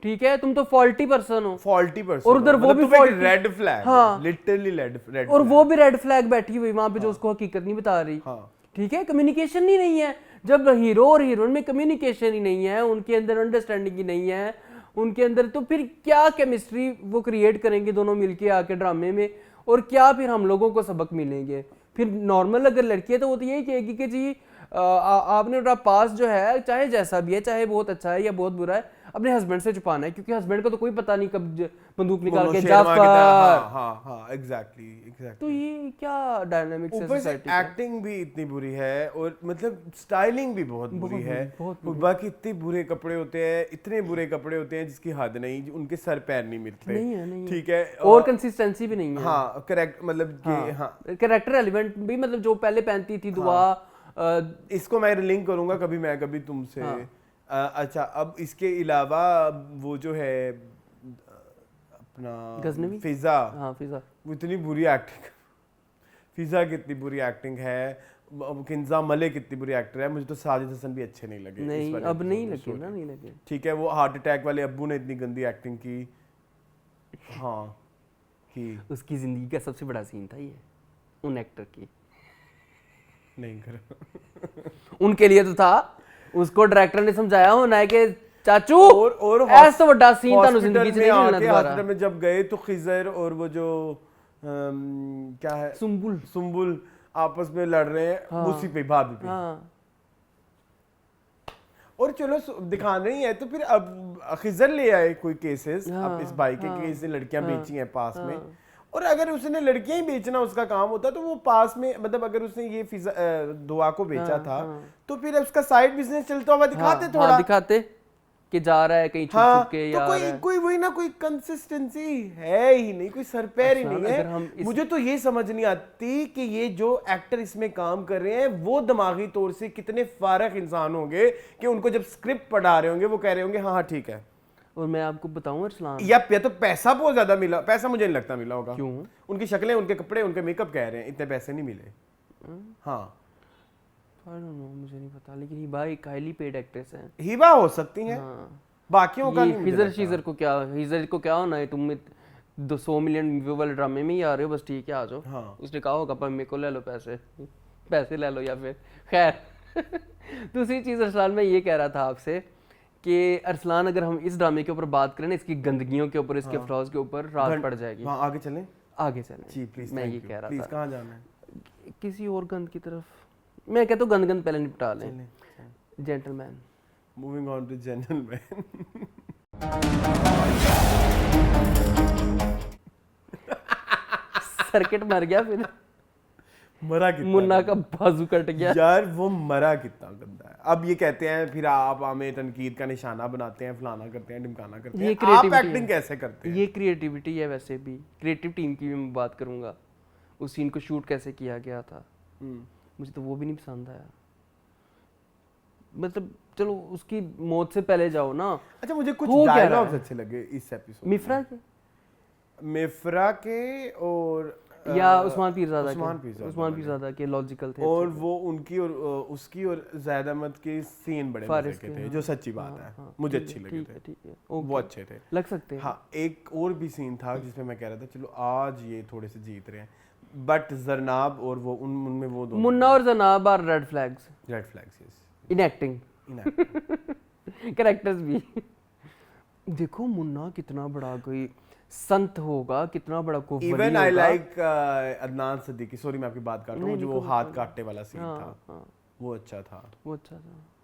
ठीक है, तुम तो फॉल्टी पर्सन हो। फॉल्टी पर्सन, और उधर वो भी faulty- रेड फ्लैग, हाँ। लिटरली रेड और वो भी रेड फ्लैग बैठी हुई वहां पे जो उसको हकीकत नहीं बता रही। हाँ। ठीक है, कम्युनिकेशन ही नहीं है। जब हीरो और हीरोइन में कम्युनिकेशन ही नहीं है, उनके अंदर अंडरस्टैंडिंग ही नहीं है उनके अंदर, तो फिर क्या केमिस्ट्री वो क्रिएट करेंगे दोनों मिलके आके ड्रामे में, और क्या फिर हम लोगों को सबक मिलेंगे? फिर नॉर्मल अगर लड़की है तो वो तो यही कहेगी कि जी आपने अपना पास जो है, चाहे जैसा भी है, चाहे बहुत अच्छा है या बहुत बुरा है, अपने हस्बैंड से छुपाना है, क्योंकि हस्बैंड को तो कोई पता नहीं कब बंदूक निकाल के जाफर। हाँ, एग्जैक्टली। तो ये क्या डायनामिक्स है ऊपर से सोसाइटी का? एक्टिंग भी इतनी बुरी है और मतलब स्टाइलिंग भी बहुत बुरी है। बाकी इतने बुरे कपड़े होते हैं, इतने बुरे कपड़े होते हैं जिसकी हद नहीं, उनके सर पैर नहीं मिलते। नहीं है। ठीक है, और कंसिस्टेंसी भी नहीं है। हाँ, करेक्ट, मतलब कि हाँ, कैरेक्टर एलिमेंट भी, मतलब जो पहले पहनती थी दुआ, इसको मैं लिंक करूंगा कभी मैं कभी तुमसे। अच्छा, अब इसके अलावा वो जो है अपना गजनवी, फिजा, हाँ फिजा, वो इतनी बुरी एक्टिंग, फिजा की इतनी बुरी एक्टिंग है। किंजा मलिक इतनी बुरी एक्टर है, मुझे तो साजिद हसन भी अच्छे नहीं लगे। नहीं अब नहीं लगे ना, नहीं लगे। ठीक है, वो हार्ट अटैक वाले अब्बू ने इतनी गंदी एक्टिंग की। हाँ, की उसकी जिंदगी का सबसे बड़ा सीन था ये, उन एक्टर की। नहीं कर उनके लिए तो था, उसको डायरेक्टर ने समझाया होना है कि चाचू और ऐसा तो बड़ा सीन था जिंदगी से नहीं मिलना दोबारा। हॉस्पिटल में जब गए तो खिजर और वो जो क्या है, सुम्बुल आपस में लड़ रहे हैं, उसी पे भाभी पे। हाँ। और चलो दिखा नहीं है तो फिर अब खिजर ले आए कोई केसेस, अब इस भाई के केस से लड़कियां बेची हैं पास में। और अगर उसने लड़कियां ही बेचना उसका काम होता तो वो पास में, मतलब अगर उसने ये दुआ को बेचा था तो फिर उसका साइड बिजनेस चलता हुआ दिखाते, थोड़ा दिखाते कि जा रहा है कहीं छुप के, तो कोई वही ना, कोई कंसिस्टेंसी है ही नहीं, कोई सर पैर ही नहीं है। मुझे तो ये समझ नहीं आती कि ये जो एक्टर इसमें काम कर रहे हैं वो दिमागी तौर से कितने फारग इंसान होंगे कि उनको जब स्क्रिप्ट पढ़ा रहे होंगे वो कह रहे होंगे हाँ ठीक है। और मैं आपको बताऊं अरसलान, या तो पैसा बहुत ज्यादा मिला, पैसा मुझे नहीं लगता मिला होगा। क्यों? उनकी शक्लें, उनके कपड़े, उनके मेकअप कह रहे हैं, इतने पैसे नहीं मिले। हाँ, I don't know, मुझे नहीं पता, लेकिन हिबा एक हाईली पेड एक्ट्रेस है। हिबा हो सकती हैं, बाकियों का नहीं। हिजर को क्या होना है, तुम 200 मिलियन व्यू वाले ड्रामे में ही आ रहे हो, बस ठीक है आ जाओ। हाँ। उसने कहा होगा पर मेरे को ले लो पैसे ले लो, या फिर खैर। दूसरी चीज़ अरसलान, मैं ये कह रहा था आपसे कि अरसलान अगर हम इस ड्रामे के ऊपर बात करें ना, इसकी गंदगियों के ऊपर, इसके फ्लॉज के ऊपर, रात पड़ जाएगी। हाँ, आगे चलें जी प्लीज। मैं ये कह रहा था, कहाँ जाना है? किसी और गंद की तरफ। मैं कहता हूँ गंद पहले निपटा लें। Gentleman, moving on to gentleman. Circuit मर गया, फिर मरा कितना, मुन्ना का बाजू कट गया यार, वो मरा कितना गंदा है। अब ये कहते हैं फिर आप हमें तनकीद का निशाना बनाते हैं, फलाना करते हैं, ढिमकाना करते हैं। आप एक्टिंग कैसे करते हैं? ये क्रिएटिविटी है। वैसे भी क्रिएटिव टीम की भी मैं बात करूंगा, उस सीन को शूट कैसे किया गया था, मुझे तो वो भी नहीं पसंद आया। मतलब चलो उसकी मौत से पहले जाओ ना। अच्छा, मुझे कुछ डायलॉग्स अच्छे लगे इस एपिसोड, मिफ्रा के और या उस्मान पीरज़ादा के लॉजिकल थे, और वो उनकी और उसकी और ज़ैद अहमद के सीन बड़े मजे के थे, जो सच्ची बात है, मुझे अच्छी लगे थे। ठीक है, वो अच्छे थे, लग सकते हैं। हाँ, एक और भी सीन था जिसमें मैं कह रहा था चलो आज ये थोड़े से जीत रहे हैं, बट जरनाब और वो उनमें वो दो, मुन्ना और Zarnab are red flags yes, in acting characters भी। देखो मुन्ना कितना बड़ा कोई संत होगा, कितना बड़ा कोई वली होगा। Even I like Adnan Siddiqui, sorry मैं आपकी बात कर रहा हूँ, जो वो हाथ काटने वाला सीन था, वो अच्छा था,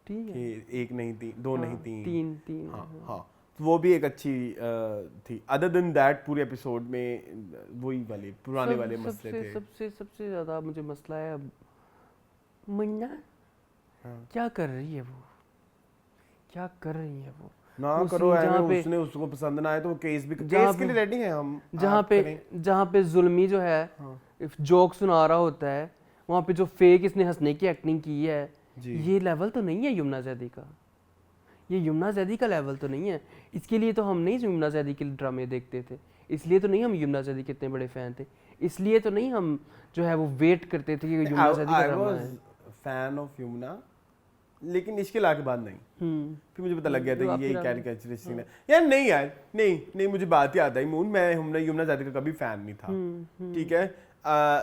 ठीक है। एक नहीं तीन, दो नहीं तीन, तीन। हाँ, वो भी एक अच्छी थी। अदर देन दैट पूरे एपिसोड में वही वाले पुराने वाले मसले थे। सबसे ज्यादा मुझे मसला है अब मुन्ना क्या कर रही है वो, क्या कर रही है वो ना करो है, उसने उसको पसंद ना आए तो वो केस भी केस के लिए रेडी हैं हम। जहाँ पे जुल्मी जो है जोक सुना रहा होता है, वहाँ पे जो फेक इसने हंसने की एक्टिंग की है, ये लेवल तो नहीं है यमुना जैदी का, ये यमुना जैदी का लेवल तो नहीं है। इसके लिए तो हम नहीं यमुना जैदी के ड्रामे देखते थे, इसलिए तो नहीं हम यमुना जैदी के इतने बड़े फैन थे, इसलिए तो नहीं हम जो है वो वेट करते थे कि यमुना जैदी का ड्रामा है। फैन ऑफ यमुना, लेकिन इसके ला के बाद नहीं। फिर मुझे पता लग गया था कि यही कैरिकेचरिस्टिक है यार। नहीं यार, नहीं मुझे बात याद आई मून, मैं यमुना जैदी का कभी फैन नहीं था, ठीक है।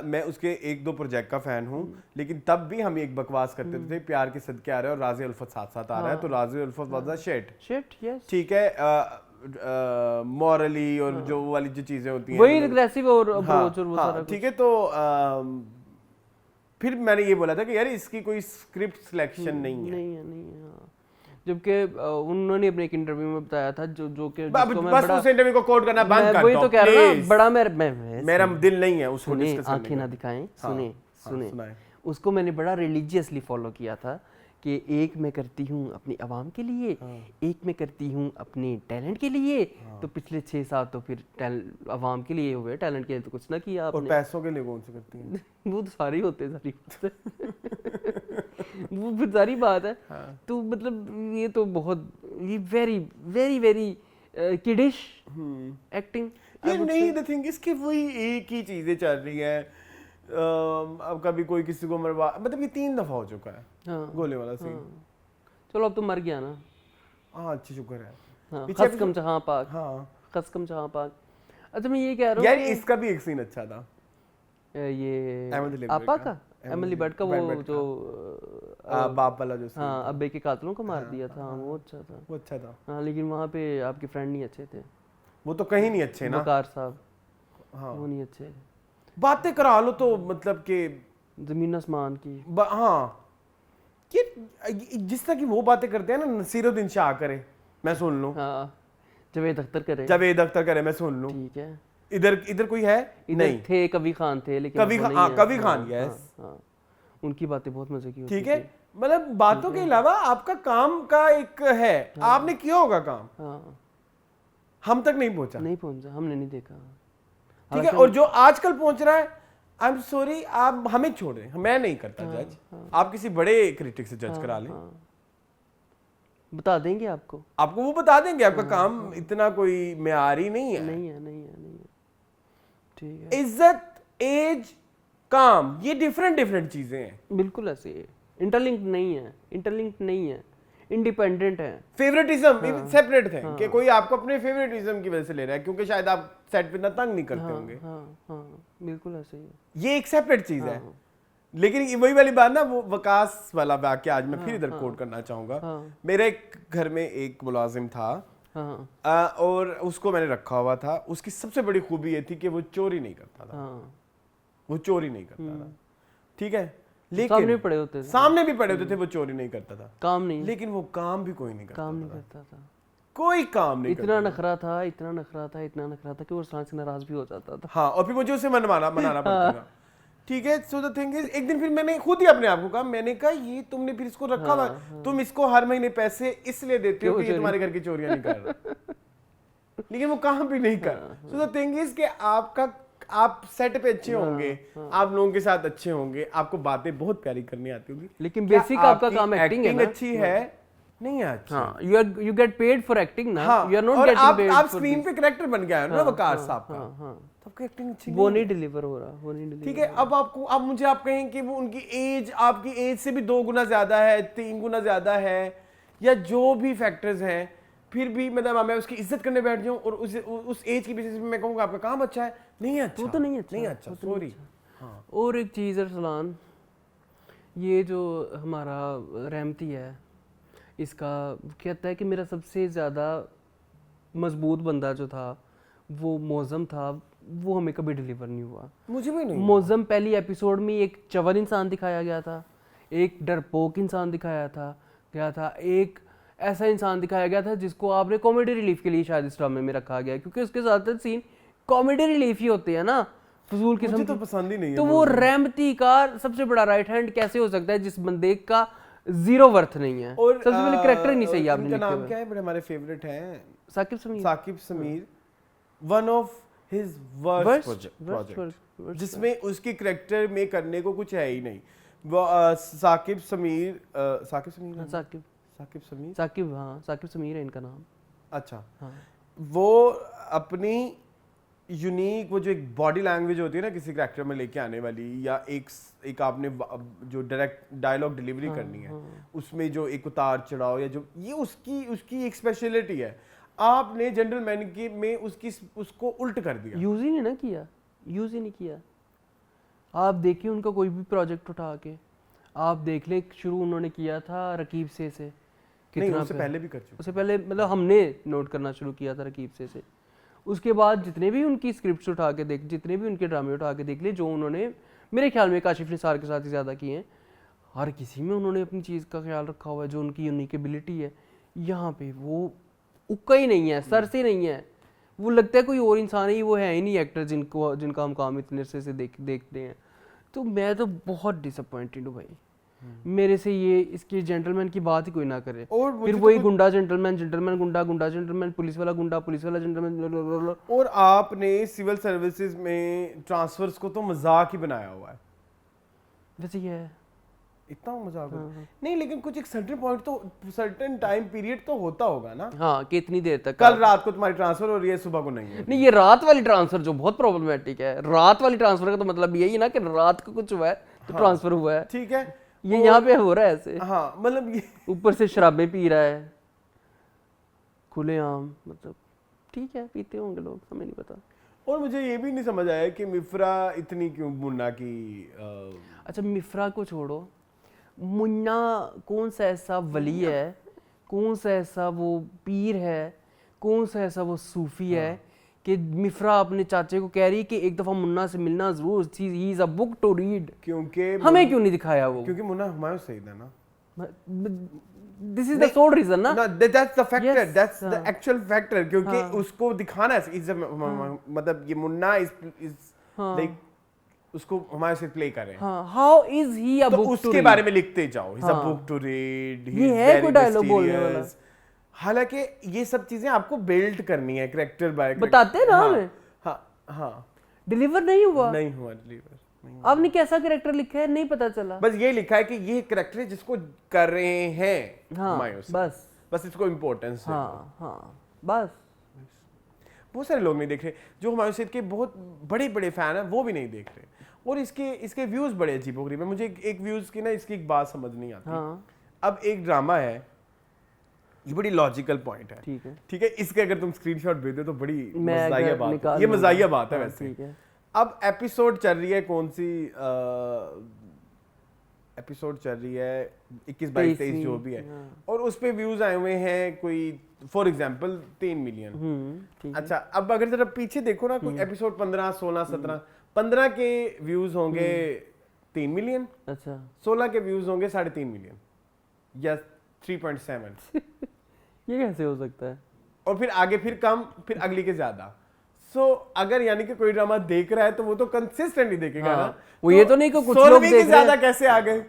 मैं उसके 1-2 प्रोजेक्ट का फैन हूँ, लेकिन तब भी हम एक बकवास करते थे प्यार के सदके आ रहे हैं और राज़ी उल्फत साथ साथ आ रहा है, तो राज़ी उल्फत वाज अ शिट, ठीक है। मॉरली और जो वाली जो चीजें होती हैं वही रिग्रेसिव और अप्रोच और वो सारा ठीक है। तो फिर मैंने ये बोला था कि यार इसकी कोई स्क्रिप्ट सिलेक्शन नहीं है। जबकि उन्होंने अपने एक इंटरव्यू में बताया था जो कि बस उस इंटरव्यू को कोट करना बंद कर दो, वही तो कह रहा हूं, बड़ा मेरा दिल नहीं है उसको डिस्कस करने का। आंखें ना दिखाएं, सुने उसको मैंने बड़ा रिलीजियसली फॉलो किया था कि एक मैं करती हूँ अपनी आवाम के लिए, एक मैं करती हूँ अपने टैलेंट के लिए। तो पिछले 6-7 तो फिर आवाम के लिए हुए, टैलेंट के लिए तो कुछ ना किया आपने। और पैसों के लिए कौन से करती हैं? वो तो सारी होते हैं, सारी वो फिर सारी बात है। तो मतलब ये तो बहुत ये very very very kiddish acting. ये नहीं, द थिंग इसके वही एक ही चीजें चल रही हैं। अब कभी कोई किसी को मरवा, मतलब ये 3 दफा हो चुका है गोले वाला सीन। चलो अब तो मर गया ना। हाँ अच्छी शुक्र है। खसकम जहां पाक, खसकम जहां पाक। अच्छा मैं ये कह रहा हूँ यार इसका भी एक सीन अच्छा था, ये आपा का, एमिली बट का, वो जो बाप वाला जो हाँ अब्बे के कातलों को मार दिया था, वो अच्छा था। हाँ लेकिन वहाँ पे आपके फ्रेंड नहीं अच्छे थे, वो तो कहीं नहीं अच्छे ना, बकार साहब। हाँ वो नहीं अच्छे। बातें करा लो तो मतलब कि जमीन आसमान की। हाँ ये जिस तरह की वो बातें करते हैं ना, नसीरुद्दीन शाह करे मैं सुन लूं, हाँ जावेद अख्तर करे मैं सुन लूं, ठीक है। इधर कोई है नहीं थे, कभी खान थे, लेकिन कभी खान यस, उनकी बातें बहुत मजे की, ठीक है। मतलब बातों के अलावा आपका काम का एक है, आपने किया होगा काम, हम तक नहीं पहुंचा, हमने नहीं देखा, ठीक है। और जो आजकल पहुंच रहा है, आई एम सॉरी, आप हमें छोड़े, मैं नहीं करता जज, आप किसी बड़े क्रिटिक से जज करा लें, बता देंगे आपको वो बता देंगे आपका काम इतना कोई मेयारी नहीं है, ठीक है। इज्जत, एज, काम, ये डिफरेंट चीजें हैं, बिल्कुल ऐसे है, इंटरलिंक्ड नहीं है, इंडिपेंडेंट है। फेवरेटिज्म सेपरेट थे कि कोई आपको अपने फेवरेटिज्म की वजह से ले रहा है क्योंकि शायद आप सेट पे इतना तंग नहीं करते होंगे, बिल्कुल ऐसे ही है, ये एक सेपरेट चीज है। लेकिन वही वाली बात ना, वो वकास वाला वाक्य आज मैं फिर इधर कोट करना चाहूंगा। मेरे एक घर में एक मुलाजिम था, और उसको मैंने रखा हुआ था, उसकी सबसे बड़ी खूबी ये थी कि वो चोरी नहीं करता था, ठीक है। लेकिन सामने भी पड़े होते थे, वो चोरी नहीं करता था, काम नहीं, लेकिन वो काम भी कोई नहीं करता था, कोई काम नहीं, इतना नखरा था कि वो इंसान से नाराज भी हो जाता था। हाँ, और फिर मुझे उसे मनाना पड़ता था, ठीक है। सो द थिंग इज, एक दिन फिर मैंने खुद ही अपने आप को कहा, मैंने कहा ये तुमने फिर इसको रखा हुआ, तुम इसको हर महीने पैसे इसलिए देते हो कि ये तुम्हारे घर की चोरियां नहीं कर रहा, लेकिन वो काम भी नहीं कर रहा। सो द थिंग इज कि आप सेट पे अच्छे होंगे, आप लोगों के साथ अच्छे होंगे, आपको बातें बहुत प्यारी करनी आती होगी, लेकिन बेसिक आपका काम एक्टिंग है ना, अच्छी है नहीं है अच्छा, you get paid for acting ना, you are not getting paid आप स्क्रीन पे कैरेक्टर बन गया है ना वकार साहब का, आपकी एक्टिंग अच्छी वो नहीं डिलीवर हो रहा, ठीक है। अब मुझे आप कहें कि वो उनकी एज आपकी एज से भी 2 गुना ज्यादा है, 3 गुना ज्यादा है, या जो भी फैक्टर्स हैं, फिर भी मतलब मैं उसकी इज्जत करने बैठ जाऊं और उस एज की बेसिस पे मैं कहूंगा आपका काम अच्छा है, नहीं अच्छा, वो तो नहीं अच्छा, सॉरी। और एक चीज़ अरसलान, ये जो हमारा रहमती है, इसका कहता है कि मेरा सबसे ज़्यादा मजबूत बंदा जो था वो मौज़म था, वो हमें कभी डिलीवर नहीं हुआ। मुझे भी नहीं। मौज़म पहली एपिसोड में एक चवल इंसान दिखाया गया था, एक डरपोक इंसान दिखाया था, एक ऐसा इंसान दिखाया गया था जिसको आपने कॉमेडी रिलीफ के लिए शायद इस ड्रामे में रखा गया है, क्योंकि उसके ज़्यादातर सीन कॉमेडी रिलीफ ही होते हैं ना, फजूल किस्म मुझे तो पसंद ही नहीं है। तो वो रहमती का सबसे बड़ा राइट हैंड कैसे हो सकता है जिस बंदे का जीरो वर्थ नहीं है? और सबसे पहले कैरेक्टर ही नहीं सही आपने उनका लिखे नाम हुए। क्या है? बड़े हमारे फेवरेट हैं Saqib Sameer, one of his worst project जिसमें उसकी कैरेक्टर में करने को कुछ है ही नहीं। वो साकिब समीर साकिब समीर है इनका नाम। अच्छा हाँ। वो अपनी यूनिक वो जो एक बॉडी लैंग्वेज होती है ना किसी कैरेक्टर में लेके आने वाली, या एक आपने जो डायरेक्ट डायलॉग डिलीवरी करनी है उसमें जो एक उतार चढ़ाव या जो ये उसकी एक स्पेशलिटी है, आपने जेंटलमैन की में उसको उल्ट कर दिया। यूज ही नहीं किया। आप देखिए उनका कोई भी प्रोजेक्ट उठा के आप देख ले, शुरू उन्होंने किया था रकीब से नहीं, उससे पहले भी कर चुके। उससे पहले मतलब हमने नोट करना शुरू किया था रकीब से। उसके बाद जितने भी उनकी स्क्रिप्ट्स उठा के देख, जितने भी उनके ड्रामे उठा के देख ले, जो उन्होंने मेरे ख्याल में काशिफ निसार के साथ ही ज़्यादा किए हैं, हर किसी में उन्होंने अपनी चीज़ का ख्याल रखा हुआ है, जो उनकी यूनिक एबिलिटी है। यहाँ पे वो उक्का ही नहीं है, सर से नहीं है, वो लगता है कोई और इंसान ही, वो है ही नहीं एक्टर जिनका हम काम इतने से देखते हैं। तो मैं तो बहुत डिसअपॉइंटेड हूँ भाई, मेरे से ये इसके जेंटलमैन की बात ही कोई ना करे। और फिर वही गुंडा जेंटलमैन गुंडा जेंटलमैन, पुलिस वाला जेंटलमैन। और आपने सिविल सर्विसेज में ट्रांसफर्स को तो मजाक ही बनाया हुआ है। वैसे ये है इतना मजाक नहीं, लेकिन कुछ एक सर्टेन टाइम पीरियड तो होता होगा ना। हाँ, कि इतनी देर तक। कल रात को तुम्हारी ट्रांसफर हो रही है, सुबह को नहीं है। नहीं, ये रात वाली ट्रांसफर जो बहुत प्रॉब्लमेटिक है। रात वाली ट्रांसफर का तो मतलब यही ना कि रात को कुछ हुआ है तो ट्रांसफर हुआ है। ठीक है, ये यहाँ पे हो रहा है ऐसे। हाँ, मतलब ये ऊपर से शराबें पी रहा है खुलेआम, मतलब ठीक है, पीते होंगे लोग, हमें नहीं पता। और मुझे ये भी नहीं समझ आया कि मिफ्रा इतनी क्यों मुन्ना की अच्छा, मिफ्रा को छोड़ो, मुन्ना कौन सा ऐसा वली है, कौन सा ऐसा वो पीर है, कौन सा ऐसा वो सूफी है कि मिफ्रा अपने चाचे को कह रही कि एक दफा मुन्ना से मिलना जरूर, he is a book to read. क्योंकि हमें क्यों नहीं दिखाया वो? क्योंकि मुन्ना हुमायूं सईद है ना। This is the sole reason ना। That's the factor, that's the actual factor. क्योंकि उसको दिखाना है, मतलब ये मुन्ना इज लाइक उसको हमारे से प्ले कर रहे हैं। हाँ, how is he a book to read, उसके बारे में लिखते जाओ, he is a book to read, ही ये है कोई डायलॉग बोलने वाला। हालांकि ये सब चीजें आपको बिल्ड करनी है कैरेक्टर बाय बताते ना हमें। हाँ, डिलीवर नहीं हुआ डिलीवर। आपने कैसा कैरेक्टर लिखा है नहीं पता चला, बस ये लिखा है कि ये कैरेक्टर है जिसको कर रहे हैं। हाँ, बस इसको इम्पोर्टेंस है। हाँ, बस। बहुत सारे लोग नहीं देख रहे, जो हुमायूं सईद के बहुत बड़े बड़े फैन हैं वो भी नहीं देख रहे, और इसके व्यूज बड़े अजीबोगरीब है। मुझे एक व्यूज की ना इसकी एक बात समझ नहीं आती। हाँ। अब एक ड्रामा है, ये बड़ी लॉजिकल पॉइंट है, ठीक है, इसके अगर तुम स्क्रीनशॉट भेज दो तो बड़ी मजाहिया बात है, ये मजाहिया बात है वैसे। अब एपिसोड चल रही है, कौन सी एपिसोड चल रही है 21, 22, 23 जो भी है, और उस पे व्यूज आए हुए हैं कोई फॉर एग्जांपल 3 मिलियन। अच्छा, अब अगर जरा पीछे देखो ना, कोई एपिसोड 15, 16, 17, 15 के व्यूज होंगे 3 मिलियन। अच्छा, 16 के व्यूज होंगे 3.5 मिलियन या 3.7। ये कैसे हो सकता है? और फिर आगे फिर कम, फिर अगली के ज्यादा। अगर यानी कि कोई ड्रामा देख रहा है तो वो तो कंसिस्टेंटली देखेगा ना। वो ये तो नहीं कि कुछ लोग देख रहे हैं ज्यादा कैसे आ गए।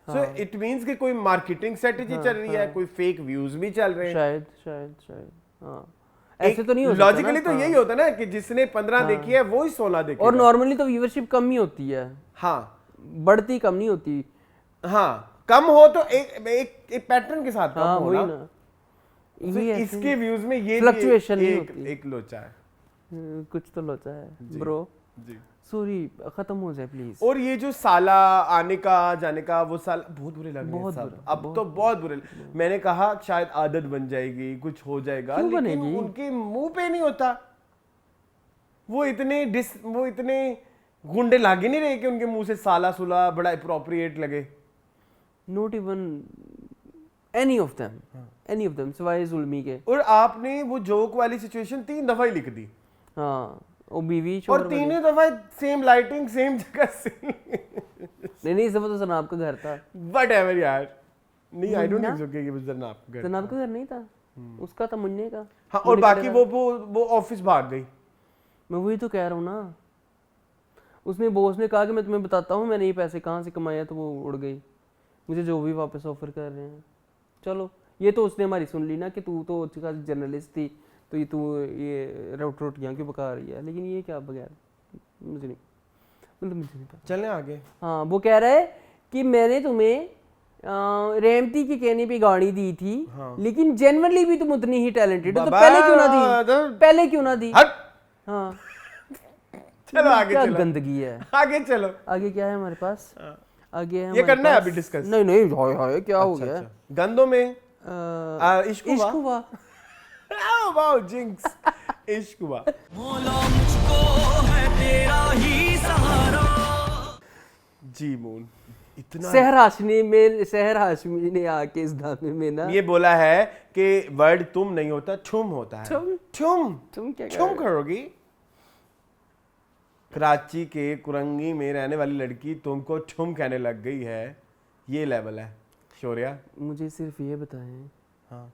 सो इट मींस कि कोई मार्केटिंग स्ट्रेटजी चल रही है, कोई फेक व्यूज भी चल रहे हैं शायद। हाँ, ऐसे तो नहीं हो सकता। लॉजिकली तो यही होता है ना कि जिसने 15 देखी है वो ही 16 देखेगा। और नॉर्मली तो व्यूअरशिप कम ही होती है। हाँ, बढ़ती कम नहीं होती। हाँ, कम हो तो एक पैटर्न के साथ कम हो ना। इसके व्यूज में ये फ्लक्चुएशन नहीं होती। एक लोचा है, कुछ तो लोचा है ब्रो जी। सॉरी, खत्म हो जाए प्लीज। और ये जो साला आने का जाने का, वो साल बहुत बुरे लग रहे हैं सब। अब तो बहुत बुरे। मैंने कहा शायद आदत बन जाएगी, कुछ हो जाएगा, लेकिन उनके मुंह पे नहीं होता। वो इतने गुंडे लागे नहीं रहे कि उनके मुंह से साला सुला बड़ा अप्रोप्रिएट लगे। Not even any of them सिवाय जुल्मी के। और आपने वो जोक वाली सिचुएशन 3 दफा ही लिख दी। हाँ, वो बीवी और 3 दफा सेम लाइटिंग, सेम जगह से। नहीं, इस दफा तो सनाब का घर था। व्हाटएवर यार, नहीं आई डोंट थिंक सो कि ये जरनाब का घर जनाब का घर नहीं था, उसका था मुन्ने का। हाँ, और बाकी वो ऑफिस भाग गई। मैं वही तो कह रहा हूँ ना, उसने बॉस ने कहा कि मैं तुम्हें बताता हूँ मैंने ये पैसे कहाँ से कमाया, तो वो उड़ गई। मुझे जो भी वापस ऑफर कर रहे हैं, चलो ये तो उसने हमारी सुन ली ना कि तू तो अच्छी खासी जर्नलिस्ट थी, तो ये तू ये रोटियाँ क्यों पका रही है, लेकिन ये क्या बगैर मुझे नहीं पता। चलें आगे। हाँ, वो कह रहा है कि मैंने तुम्हें रेमती के कहने पे गाड़ी दी थी, लेकिन जेन्युइनली भी तुम उतनी ही टैलेंटेड हो, तो पहले क्यों ना दी, पहले क्यों ना दी। हट। हाँ चलो आगे क्या चलो, गंदगी है। आगे चलो। आगे क्या है हमारे पास, आगे है ये हमारे करना है पास- अभी डिस्कस। नहीं नहीं, हाय हाय क्या हो गया। गंदों में इश्क हुआ। इश्क हुआ। वाओ जिंक्स, इश्क हुआ। मौला मुझको है तेरा ही सहारा। जी मून इतना सहर हाशमी ने आके इस गाने में ना ये बोला है कि वर्ड तुम नहीं होता, छुम होता है। तुम क्या छुम करोगी। कराची के कुरंगी में रहने वाली लड़की तुमको छुम कहने लग गई है, ये लेवल है शौर्या। मुझे सिर्फ ये बताएं हाँ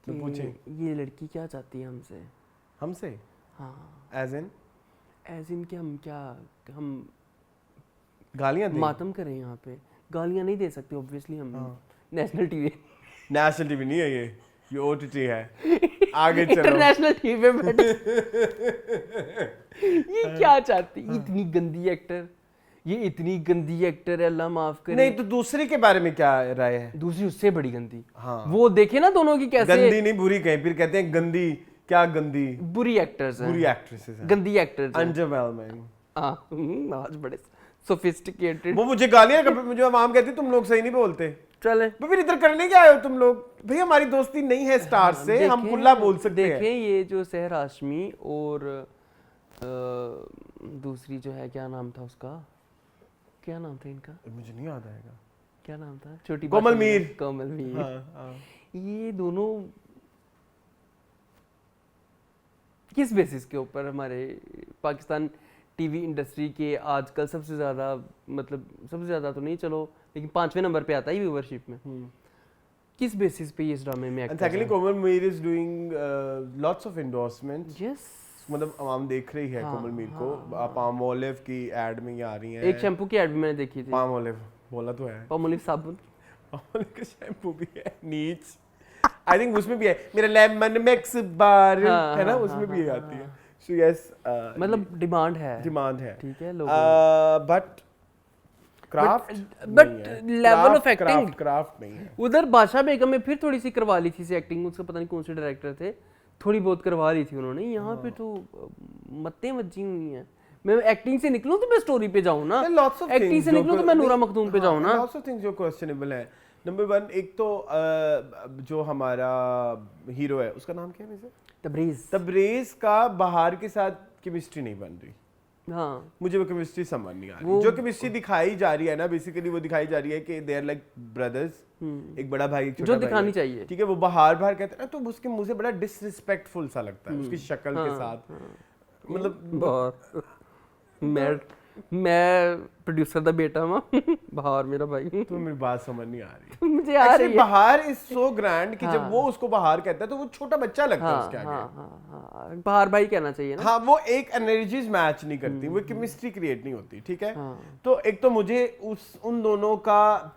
कि तो पूछे ये लड़की क्या चाहती है हमसे। हमसे हाँ, एज इन कि हम क्या, हम गालियां दें। मातम करें यहाँ पे। गालियाँ नहीं दे सकते ऑब्वियसली, हम नेशनल टीवी नेशनल टीवी नहीं है ये ओटीटी है। आगे चलो। इंटरनेशनल टीवी पे बैठे ये क्या चाहती, इतनी गंदी एक्टर, ये इतनी गंदी एक्टर है, अल्लाह माफ करे। नहीं तो दूसरी के बारे में क्या राय है? दूसरी उससे बड़ी गंदी। हाँ। वो देखे ना दोनों की कैसे गंदी नहीं बुरी कहीं, फिर कहते हैं गंदी, क्या गंदी? बुरी एक्टर्स हैं, बुरी एक्ट्रेसेस हैं, गंदी एक्टर्स हैं। अंडरवेलमिंग। आज बड़े सोफिस्टिकेटेड। वो मुझे गालियां कभी मुझे आवाम कहती तुम लोग सही नहीं बोलते। चले तो फिर इधर करने क्या आए हो तुम लोग? भाई हमारी दोस्ती नहीं है स्टार से, हम खुला बोल सकते हैं। देखें ये जो सहर हाशमी और दूसरी जो है, क्या नाम था उसका, क्या नाम था इनका, मुझे नहीं याद आएगा। क्या नाम था, छोटी कोमल मीर। कोमल मीर। हाँ। ये दोनों किस बेसिस के ऊपर हमारे पाकिस्तान टीवी इंडस्ट्री के आजकल सबसे ज़्यादा, मतलब सबसे ज़्यादा तो नहीं चलो, लेकिन 5वें नंबर पे आता है व्यूअरशिप में, किस बेसिस पे ये इस ड्रामे में actors actually Komal Mir is doing lots of endorsements. Yes, मतलब आवाम देख रही है कोमल मीर को। पाम ओलिव की एड में ये आ रही है। एक शैम्पू की एड भी मैंने देखी थी। पाम ओलिव बोला तो है। पाम ओलिव साबुन, पाम ओलिव का शैम्पू भी है, नीच आई थिंक उसमें भी है, मेरा लेमन मिक्स बार है ना, उसमें भी आती है। सो यस, मतलब डिमांड है, ठीक है लोग, but but level of acting craft नहीं है। उधर बादशाह बेगम में फिर थोड़ी सी करवा ली थी एक्टिंग, उसका पता नहीं कौन से डायरेक्टर थे, थोड़ी बहुत करवा ली थी उन्होंने। यहाँ पे तो मत्ते मज्जी हुई हैं। मैं एक्टिंग से निकलूं तो मैं स्टोरी पे जाऊं ना, एक्टिंग से निकलूं तो मैं नूरा मखदूम पे जाऊं ना। लॉट्स ऑफ थिंग्स जो क्वेश्चनेबल है। नंबर 1, एक तो जो हमारा हीरो है उसका नाम क्या है वैसे? तबरेज का बहार के साथ केमिस्ट्री नहीं बन रही। हाँ, मुझे वो केमिस्ट्री समझ नहीं आ रही। जो केमिस्ट्री दिखाई जा रही है ना, बेसिकली वो दिखाई जा रही है कि दे आर लाइक ब्रदर्स, एक बड़ा भाई एक छोटा जो भाई दिखानी चाहिए। ठीक है, वो बाहर कहते हैं ना, तो उसके मुंह से बड़ा डिसरिस्पेक्टफुल सा लगता है उसकी शक्ल के साथ। मतलब मैं प्रोड्यूसर दा बेटा हां, बहार मेरा भाई। तो मेरी बात समझ नहीं आ रही। मुझे आ रही है। बहार इज सो ग्रैंड कि जब वो उसको बहार कहता है तो वो छोटा बच्चा लगता है उसके आगे। बहार भाई कहना चाहिए ना। हाँ, वो एक एनर्जीज मैच नहीं करती, वो केमिस्ट्री क्रिएट नहीं होती। ठीक है, तो एक तो मुझे उन दोनों का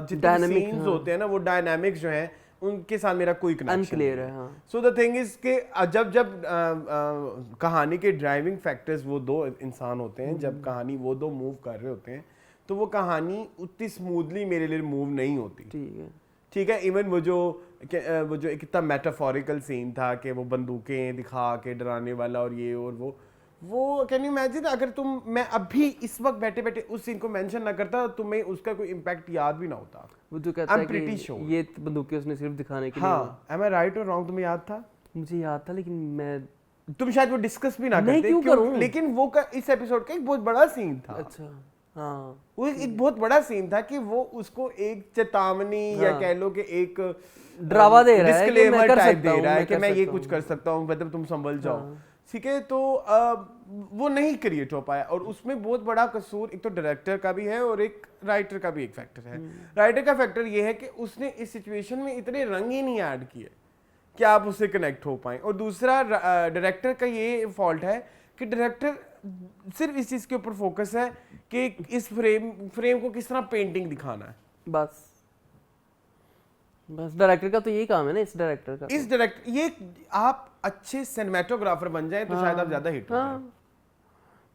जितने सीन्स होते हैं ना, वो डायनामिक्स जो हैं उनके साथ मेरा कोई कनेक्शन अनक्लियर है। हाँ, सो द थिंग इज कि जब कहानी के ड्राइविंग फैक्टर्स वो दो इंसान होते हैं, जब कहानी वो दो मूव कर रहे होते हैं, तो वो कहानी उतनी स्मूथली मेरे लिए मूव नहीं होती। ठीक है। इवन वो जो एक इतना मेटाफोरिकल सीन था कि वो बंदूकें दिखा के डराने वाला और ये और वो कैन यू इमेजिन, अगर मैं अभी इस वक्त बैठे बैठे उस सीन को मेंशन ना करता, तुम्हें उसका कोई इम्पैक्ट याद भी ना होता। वो जो कहता है कि ये बंदूकें उसने सिर्फ दिखाने के लिए। हाँ, am I right or wrong? तुम्हें याद था? मुझे याद था, लेकिन तुम शायद वो डिस्कस भी ना करते क्यों? लेकिन वो इस एपिसोड का एक बहुत बड़ा सीन था। अच्छा, हाँ, वो एक बहुत बड़ा सीन था कि वो उसको एक चेतावनी या कह लो कि एक डरावा दे रहा है, डिस्क्लेमर टाइप दे रहा है कि मैं ये कुछ कर सकता हूँ, मतलब तुम संभल जाओ। ठीक है, तो वो नहीं क्रिएट हो पाया। और उसमें बहुत बड़ा कसूर एक तो डायरेक्टर का भी है और एक राइटर का भी एक फैक्टर है। राइटर का फैक्टर ये है कि उसने इस सिचुएशन में इतने रंग ही नहीं ऐड किए कि आप उससे कनेक्ट हो पाए। और दूसरा डायरेक्टर का ये फॉल्ट है कि डायरेक्टर सिर्फ इस चीज़ के ऊपर फोकस है कि इस फ्रेम को किस तरह पेंटिंग दिखाना है। बस डायरेक्टर का तो यही काम है ना, इस डायरेक्टर ये आप अच्छे सिनेमेटोग्राफर बन जाए तो शायद आप ज्यादा हिट हो जाए।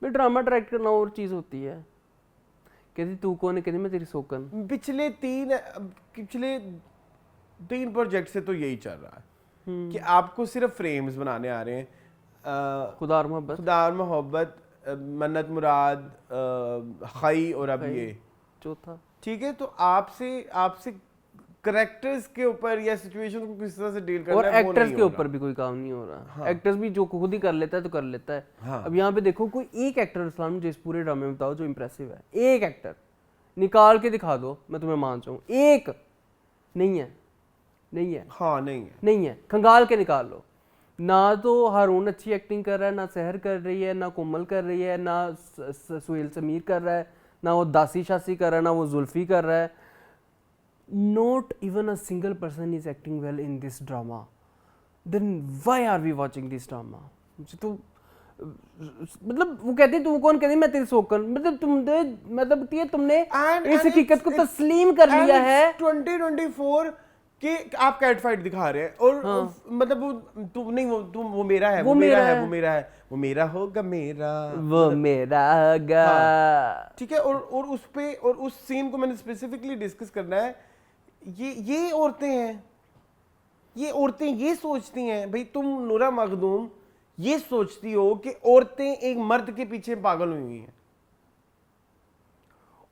मैं ड्रामा डायरेक्ट करना और चीज होती है। कहती तू कौन है, कहती मैं तेरी सोकन। पिछले तीन प्रोजेक्ट से तो यही चल रहा है कि आपको सिर्फ फ्रेम्स बनाने आ रहे हैं। खुदा और मोहब्बत, मन्नत मुराद, खई और अब ये चौथा। ठीक है, तो आपसे करेक्टर्स के ऊपर या सिचुएशन को किस तरह से डील करना और है, एक्टर्स के ऊपर भी कोई काम नहीं हो रहा। हाँ। एक्टर्स भी जो खुद ही कर लेता है तो कर लेता है। हाँ। अब यहाँ पे देखो कोई एक एक्टर इस्लाम मुझे इस पूरे ड्रामे में बताओ जो इंप्रेसिव है। एक एक्टर निकाल के दिखा दो, मैं तुम्हें मान जाऊँ। एक नहीं है। हाँ, नहीं है, खंगाल के निकाल लो। ना तो हारून अच्छी एक्टिंग कर रहा है, ना सहर कर रही है, ना कोमल कर रही है, ना सुहेल समीर कर रहा है, ना वो दासी शासी कर रहा है, ना वो जुल्फी कर रहा है। Not even a single person is acting well in this drama. Then why are we watching this drama? तो मतलब वो कहते तू कौन, कहती मैं तेरी सोकन। मतलब तुमने इस हकीकत को तस्लीम कर लिया है। 2024 कि आप कैट फाइट दिखा रहे हैं और मतलब वो मेरा है, वो मेरा होगा, वो मेरा होगा। ठीक है, और उस पे और उस सीन को मैंने स्पेसिफिकली डिस्कस करना है। ये औरतें हैं, ये सोचती हैं भाई, तुम नूरा मखदूम ये सोचती हो कि औरतें एक मर्द के पीछे पागल हुई हैं,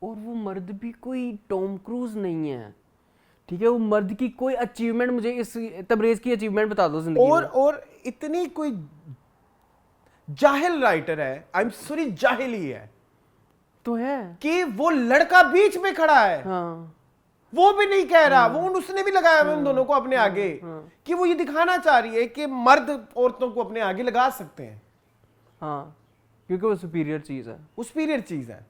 और वो मर्द भी कोई टॉम क्रूज नहीं है। ठीक है, वो मर्द की कोई अचीवमेंट, मुझे इस तबरेज की अचीवमेंट बता दो जिंदगी में। और इतनी कोई जाहिल राइटर है, आई एम सॉरी, जाहिल ही है तो है कि वो लड़का बीच में खड़ा है। हाँ। वो भी नहीं कह रहा, वो उसने भी लगाया उन दोनों को अपने आगे कि वो ये दिखाना चाह रही है कि मर्द औरतों को अपने आगे लगा सकते हैं। हाँ, क्योंकि वो सुपीरियर चीज है,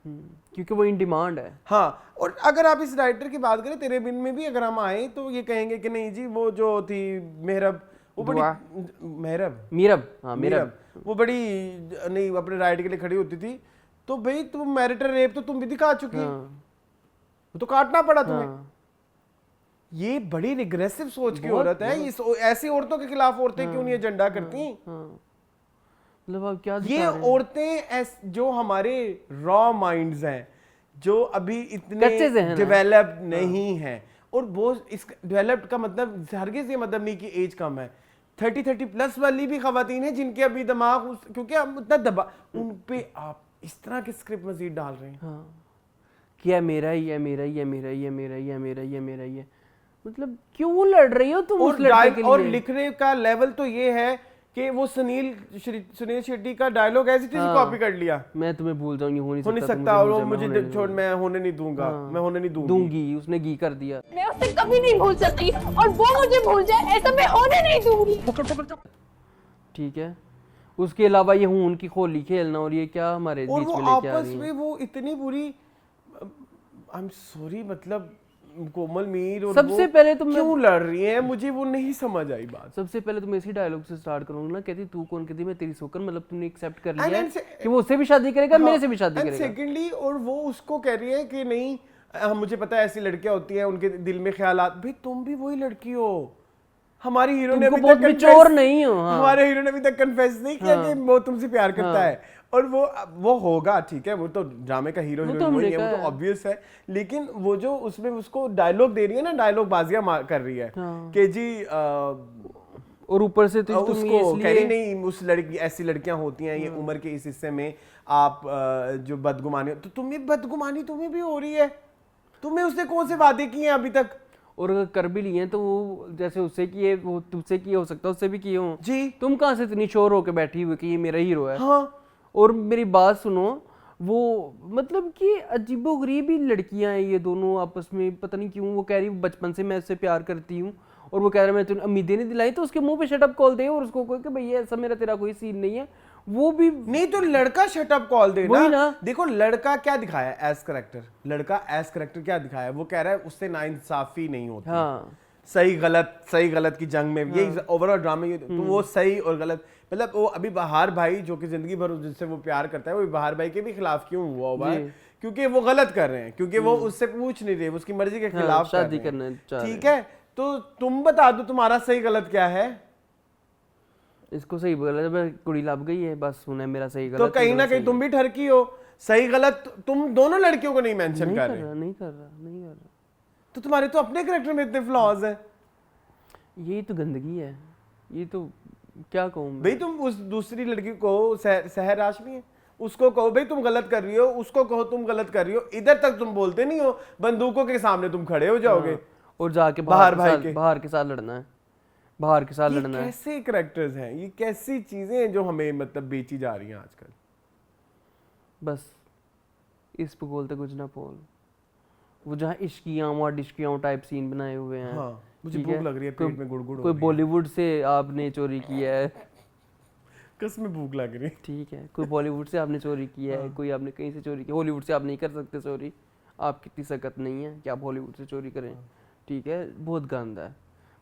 क्योंकि वो इन डिमांड है। हाँ, और अगर आप इस राइटर की बात करें, तेरे बिन में भी अगर हम आए तो ये कहेंगे कि नहीं जी, वो जो थी मेहरब, वो बड़ी मीरब वो बड़ी नहीं अपने राइट के लिए खड़ी होती थी। तो भाई तुम मैरिटल रेप तो तुम भी दिखा चुकी, तो काटना पड़ा तुम्हें। ये बड़ी रिग्रेसिव सोच की औरत है। ऐसी औरतों के खिलाफ औरतें क्यों नहीं एजेंडा करती? मतलब अब क्या ये औरतें जो हमारे रॉ माइंड्स हैं, जो अभी इतने डेवलप्ड नहीं हैं, और वो इस डेवलप्ड का मतलब हरगिज़ ये मतलब नहीं कि एज कम है। 30 प्लस वाली भी खवातीन है जिनके अभी दिमाग क्योंकि अब उतना दबा उन पे आप इस तरह के स्क्रिप्ट मजीद डाल रहे हैं। हाँ, क्या मेरा ही है, मेरा ही है, मेरा ही है, मेरा ही है, मेरा ही है, मेरा ही है। मतलब क्यों लड़ रही हो तुम उस लड़के के लिए? और लिखने का लेवल तो ये है कि वो सुनील शेट्टी का डायलॉग ऐसी चीज कॉपी कर लिया। मैं तुम्हें भूल जाऊंगी, हो नहीं सकता, और मुझे छोड़, मैं होने नहीं दूंगा, मैं होने नहीं दूंगी। उसने घी कर दिया। मैं उसे कभी नहीं भूल सकती और वो मुझे भूल जाए, ऐसा मैं होने नहीं दूंगी। ठीक है, उसके अलावा ये हूं उनकी खोली खेलना और ये क्या हमारे बीच में लेके आ रही है। आपस में वो इतनी बुरी, आई एम सॉरी, मतलब कोमल मीर और सबसे पहले तो क्यों लड़ रही हैं, मुझे वो नहीं समझ आई बात। सबसे पहले तो मैं इसी डायलॉग से स्टार्ट करूंगा ना, कहती तू कौन, कहती मैं तेरी सोकर। मतलब तुमने एक्सेप्ट कर लिया है कि वो उससे भी शादी करेगा, मेरे से भी शादी करेगा। सेकेंडली, और वो उसको कह रही है कि नहीं, मुझे पता है ऐसी लड़कियां होती हैं, उनके दिल में ख्यालात। भाई तुम भी वही लड़की हो, हमारी हीरो ने अभी तक मैच्योर नहीं हो। हमारे हीरो ने अभी तक कन्फेस नहीं किया कि वो तुमसे प्यार करता है। और वो होगा, ठीक है, वो तो ड्रामे का हीरो हीरोइन वही है, वो तो ऑब्वियस है। लेकिन वो जो उसमें उसको डायलॉग दे रही है ना, डायलॉग बाजियां कर रही है कि जी, और ऊपर से तो उसको कह रही नहीं, उस लड़की, ऐसी लड़कियां होती हैं ये उम्र के इस हिस्से में, आप जो बदगुमानी, तो तुम्हें बदगुमानी तुम्हें भी हो रही है। तुम्हें उसने कौन से वादे किए हैं अभी तक? और अगर कर भी लिए तो वो जैसे उससे किए, वो तुझसे किए, हो सकता है उससे भी किए हो जी। तुम कहाँ से इतनी श्योर होकर बैठी हुई कि ये मेरा हीरो है? हाँ। और मेरी बात सुनो, वो मतलब कि अजीबोगरीब ही लड़कियां हैं ये दोनों आपस में, पता नहीं क्यों। वो कह रही बचपन से मैं उससे प्यार करती हूँ, और वो कह रहा है मैं तुमने उम्मीदें नहीं दिलाई, तो उसके मुंह पे शट अप कॉल दे और उसको कोई कि भैया ऐसा मेरा तेरा कोई सीन नहीं है, वो भी नहीं तो लड़का शट अप कॉल दे वही ना। ना। देखो लड़का क्या दिखाया एज करेक्टर, लड़का एज करेक्टर क्या दिखाया, वो कह रहा है उससे नाइंसाफी नहीं होती। हाँ सही गलत की जंग में यही ओवरऑल ड्रामे तो वो सही और गलत, मतलब वो अभी बहार भाई जो कि जिंदगी भर जिससे वो प्यार करता है वो बहार भाई के भी खिलाफ क्यों हुआ होगा, क्योंकि वो गलत कर रहे हैं, क्योंकि वो उससे पूछ नहीं रहे, उसकी मर्जी के खिलाफ शादी कर रहे करना हैं। चाह रहे ठीक है, तो तुम बता दो तुम्हारा सही गलत क्या है। इसको सही बोला जब कुड़ी लग गई है, बस सुने मेरा सही गलत। तो कहीं ना कहीं तुम भी ठरकी हो, सही गलत तुम दोनों लड़कियों को नहीं मेंशन कर रहे। नहीं कर रहा। तो तुम्हारे तो अपने कैरेक्टर में इतने फ्लॉज हैं। ये तो गंदगी है, ये तो क्या कहूँ मैं। भाई तुम उस दूसरी लड़की को सहर हाशमी है, उसको कहो भाई तुम गलत कर रही हो, उसको कहो तुम गलत कर रही हो, इधर तक तुम बोलते नहीं हो, बंदूकों के सामने तुम खड़े हो जाओगे। हाँ, और जाके बाहर के साथ लड़ना है, बाहर के साथ लड़ना है। कैसे कैरेक्टर्स हैं, ये कैसी चीजें हैं जो हमें मतलब बेची जा रही हैं आजकल। बस इस पे बोलते कुछ ना बोल, वो जहाँ इश्कियाँ डिश्कियाँ टाइप सीन बनाए हुए हैं। हाँ, मुझे भूख लग रही है, पेट में गुड़गुड़ हो कोई रही है। बॉलीवुड से आपने चोरी की है, कसम भूख लग रही है। ठीक है, कोई बॉलीवुड से आपने चोरी की है, कोई आपने कहीं से चोरी की, हॉलीवुड से आप नहीं कर सकते चोरी, आप कितनी सख्त नहीं है कि आप हॉलीवुड से चोरी करें, ठीक है, बहुत गंदा है।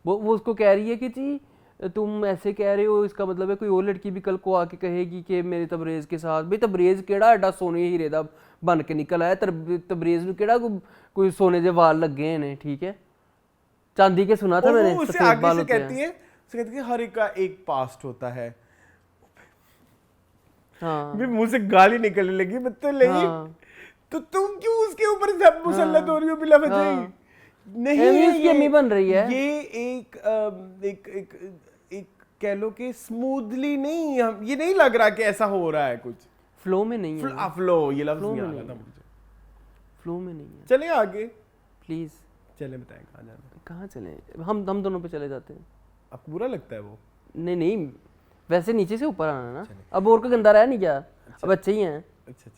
वो उसको कह रही है कि जी तुम ऐसे कह रहे हो, इसका मतलब है कोई और लड़की भी कल को आके कहेगी कि मेरे तबरेज के साथ, भाई तबरेज केड़ा एडा सोने हीरे दा बन के निकल आया, तबरेज नूं केड़ा कोई सोने दे वाल लगे ने, ठीक है, चांदी के सुना था मैंने, वो उससे सफेद आगे बाल से होते हैं। कहती है हर एक का एक पास्ट होता है। हाँ भी मुंह से गाली निकलने लगी मतलब हाँ। तो तुम क्यों उसके ऊपर जब मुसल्लत हो रही हो बिला वजह ही? नहीं एमी उसकी अम्मी बन रही है। ये एक कह लो कि स्मूथली नहीं, ये नहीं लग रहा कि ऐसा हो रहा है कुछ, फ्लो में नहीं है, फ्लो ये लफ्ज Flow नहीं आ में रहा नहीं था है। मुझे। फ्लो में नहीं है। चले आगे, प्लीज चले बताएं कहाँ जाना है। कहाँ चले, हम दोनों पे चले जाते हैं। आपको बुरा लगता है वो? नहीं वैसे नीचे से ऊपर आना ना, अब और का गंदा रहा नहीं क्या, अब अच्छे ही हैं। अच्छा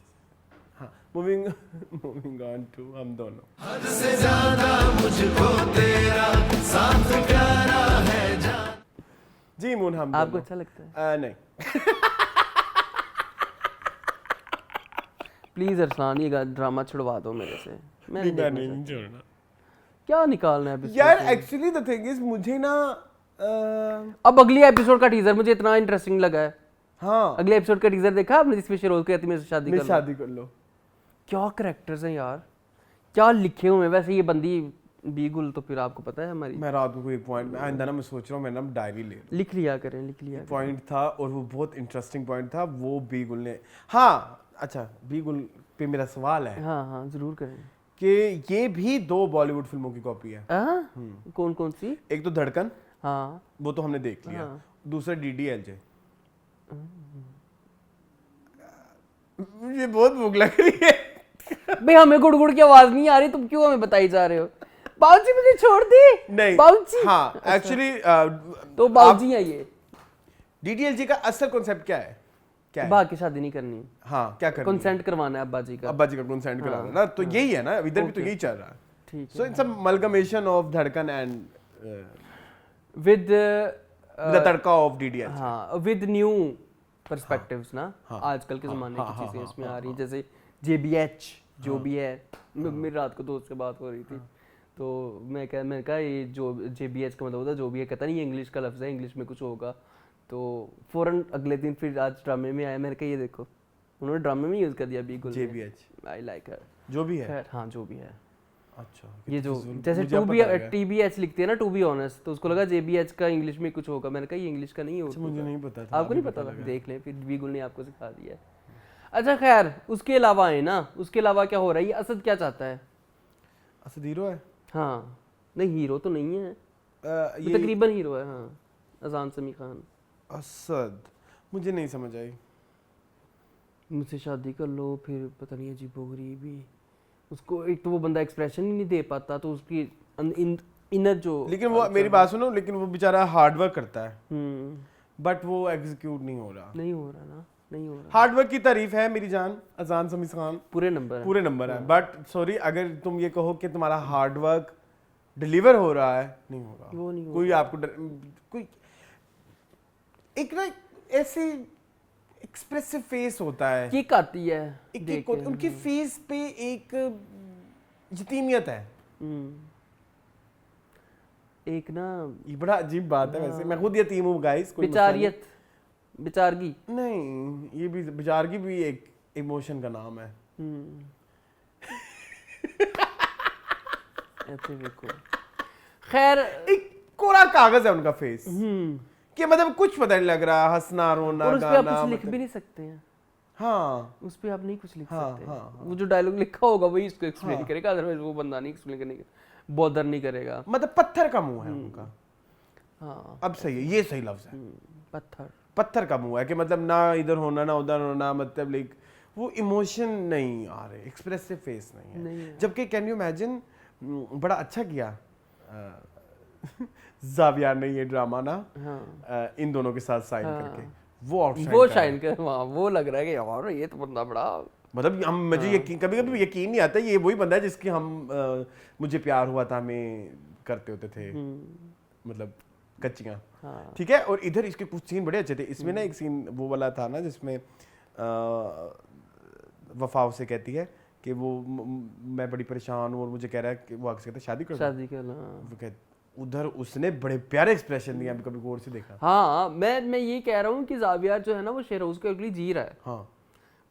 हाँ, मूविंग ऑन टू हम दोनों। हद से ज्यादा मुझको तेरा साथ प्यारा है जान। जी मून हम आपको दोनों। अच्छा लगता है? नहीं प्लीज अरसलान ये ड्रामा छुड़वा दो मेरे से, मैं नहीं देखना नहीं चाहता। छोड़ना क्या निकालना है episode यार। से? एक्चुअली द थिंग इज मुझे ना अब अगली एपिसोड का टीजर मुझे इतना इंटरेस्टिंग लगा है। हाँ अगले एपिसोड का टीजर देखा आपने जिसमें शेरोज कहती है मेरे से शादी कर लो? शादी कर लो। क्या कैरेक्टर्स हैं यार, क्या लिखे हुए हैं। वैसे ये बंदी बीगुल तो फिर आपको पता है हमारी, मैं रात को एक पॉइंट में आइंदा ना मैं सोच रहा हूँ मैं ना डायरी ले लूं। लिख लिया करें। पॉइंट था और वो बहुत इंटरेस्टिंग पॉइंट था, वो बीगुल ने। हाँ अच्छा, बीगुल पे मेरा सवाल है हाँ जरूर करें कि ये भी 2 बॉलीवुड फिल्मों की कॉपी है। कौन कौन सी? एक तो धड़कन, हाँ वो तो हमने देख लिया। हाँ। दूसरा DDLJ। मुझे बहुत भूख लग रही है। भाई हमें गुड़ की आवाज नहीं आ रही, तुम क्यों हमें बताई जा रहे हो? बाबूजी मुझे छोड़ दी। नहीं बाबूजी हाँ एक्चुअली तो बाबूजी है ये। DDLJ का असल कॉन्सेप्ट क्या है? क्या है? बाहर की शादी नहीं करनी, हाँ क्या करना है? कंसेंट करवाना है अब्बा जी का। अब्बा जी का कंसेंट कराना ना, तो यही है ना, इधर भी तो यही चल रहा है। ठीक सो इट्स अमलगमेशन ऑफ धड़कन and with the tadka of DDLJ। हाँ विद न्यू पर्सपेक्टिव्स ना, आजकल के ज़माने की चीज़ें इसमें आ रही हैं, जैसे JBH जो भी है। मेरी रात को दोस्त से बात हो रही थी, तो मैंने कहा ये जो JBH का मतलब होता है जो भी है, कहता नहीं ये इंग्लिश का लफ्ज़ है, इंग्लिश में कुछ होगा। तो फ़ौरन अगले दिन फिर आज ड्रामे में आया, मैंने कहा ये देखो उन्होंने ड्रामे में यूज़ कर दिया बीगुल। JBH आई लाइक हर, जो भी है। खैर हाँ जो भी है। अच्छा ये जो मुझे जैसे अब पता लगा। TBH लिखते हैं ना, टू बी ऑनेस्ट, तो उसको लगा JBH का इंग्लिश में कुछ होगा। मैंने कहा ये इंग्लिश का नहीं होता। मुझे नहीं पता था। आपको नहीं पता था? देख लें फिर, बीगुल ने आपको सिखा दिया है। अच्छा खैर उसके अलावा है ना, उसके अलावा क्या हो रहा है? ये असद क्या चाहता है? असद हीरो है? हाँ नहीं हीरो तो नहीं है, ये तकरीबन हीरो है। हाँ अजान समी खान। असद मुझे नहीं समझ आई। मुझसे शादी कर लो, फिर पता नहीं अजीबोगरीबी, उसको एक तो वो बंदा एक्सप्रेशन ही नहीं दे पाता, तो उसकी इनर जो, लेकिन वो मेरी बात सुनो, लेकिन वो बेचारा हार्ड वर्क करता है बट वो एग्जीक्यूट नहीं हो रहा। नहीं हो रहा ना, नहीं हो रहा। हार्ड वर्क की तारीफ है मेरी जान, अजान समी खान पूरे नंबर है, पूरे नंबर है। बट सॉरी अगर तुम ये कहो कि तुम्हारा हार्ड वर्क डिलीवर हो रहा है, नहीं हो रहा, वो नहीं हो कोई आपको कोई एक ना ऐसे एक्सप्रेसिव फेस होता है, किक आती है एक उनकी फेस पे एक यतीमियत है। एक ना ये बड़ा अजीब बात है वैसे, मैं खुद यतीम हूँ गाइस, कोई बेचारियत, बेचारगी नहीं, ये भी बेचारगी भी एक इमोशन का नाम है। ऐसे बिल्कुल। खैर एक कोरा कागज है उनका फेस, कि मतलब कुछ पता नहीं लग रहा, हंसना रोना और उस पे आप गाना, कुछ लिख भी नहीं सकते हैं। हाँ उस पे आप नहीं कुछ लिख हाँ, सकते। हाँ, वो जो डायलॉग लिखा होगा वही इसको एक्सप्लेन करेगा, अदरवाइज वो बंदा नहीं एक्सप्लेन करने बॉदर नहीं करेगा। मतलब पत्थर का मुंह है उनका। हाँ अब सही है, ये सही लफ्ज है, पत्थर पत्थर का मुंह है, कि मतलब ना इधर होना ना उधर होना, मतलब लाइक वो इमोशन नहीं आ रहे, एक्सप्रेसिव फेस नहीं है। जबकि कैन यू इमेजिन, बड़ा अच्छा किया ज़ावियार ने ये ड्रामा ना, इन दोनों के साथ साइन करके वो शाइन कर, वो लग रहा है कि यार ये तो बंदा बड़ा, मतलब हम मुझे यकीन, कभी कभी यकीन नहीं आता ये वही बंदा है जिसकी हम मुझे प्यार हुआ था हमें करते होते थे, मतलब कच्चियां। ठीक है, और इधर इसके कुछ सीन बड़े अच्छे थे। इसमें ना एक सीन वो वाला था ना जिसमें वफा उसे कहती है कि वो मैं बड़ी परेशान हूँ और मुझे कह रहा है कि वो आगे से कहता है शादी करना, वो कहता उधर उसने बड़े प्यारे एक्सप्रेशन दिए, अभी कभी गौर से देखा। हाँ, मैं ये कह रहा हूँ कि ज़ावियार जो है ना वो शेरोज के अगली जी रहा है। हाँ,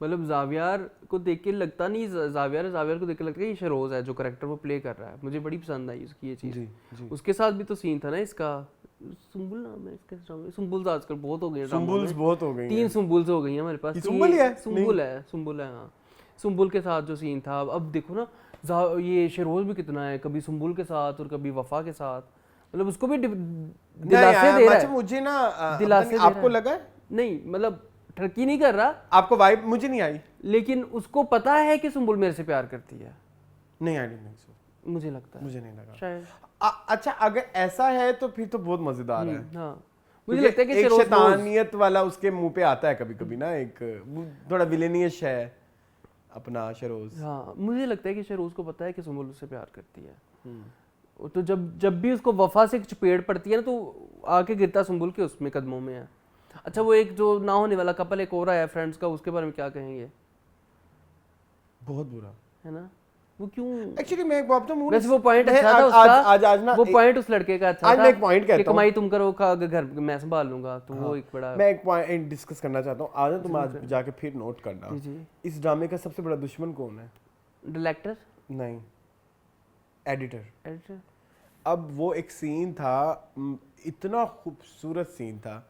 मतलब ज़ावियार को देख के लगता नहीं ज़ावियार को देख के लगता है ये शेरोज है जो कैरेक्टर वो प्ले कर रहा है। मुझे बड़ी पसंद आई उसकी ये चीज़। उसके साथ भी तो सीन था ना इसका, सुंबुल नाम है इसका, सुंबुल आजकल बहुत हो गए, सुंबुल्स बहुत हो गई, 3 सुंबुल्स हो गई हैं हमारे पास। सुंबुल है, सुंबुल है हाँ। सुंबुल के साथ जो सीन था, अब देखो ना ये शेरोज भी कितना है, कभी सुंबुल के साथ और कभी वफा के साथ, मतलब उसको भी दिलासे दे रहा है। मुझे ना दिलासे आपको लगा नहीं, मतलब ठरकी नहीं कर रहा, आपको वाइब मुझे नहीं आई, लेकिन उसको पता है कि सुंबुल मेरे से प्यार करती है। नहीं आई, नहीं सो मुझे लगता है, मुझे नहीं लगा शायद। अच्छा, अगर ऐसा है तो फिर तो बहुत मजेदार है। हाँ, मुझे लगता है कि एक शैतानियत वाला उसके मुंह पे आता है कभी कभी ना, एक थोड़ा विलेनियस है अपना शेरोज। हाँ, मुझे लगता है कि शेरोज को पता है कि सुंबुल उससे प्यार करती है। तो जब भी उसको वफा से चपेट पड़ती है ना तो आके गिरता सुंबुल के उसमें कदमों में है। अच्छा, वो एक जो ना होने वाला कपल एक और आया फ्रेंड्स का, उसके बारे में क्या कहेंगे? बहुत बुरा है ना, वो क्यों? एक्चुअली मैं एक बात तो वैसे वो पॉइंट अच्छा था उसका, आज ना वो पॉइंट उस लड़के का अच्छा था। आज मैं एक पॉइंट कहता हूं कि कमाई तुम करो, घर मैं संभाल लूंगा, तो वो एक बड़ा, मैं एक पॉइंट डिस्कस करना चाहता हूं आज, तुम आज जाके फिर नोट करना, इस ड्रामे का सबसे बड़ा दुश्मन कौन है? डायरेक्टर नहीं, एडिटर। एडिटर। अब वो एक सीन था, इतना खूबसूरत सीन था,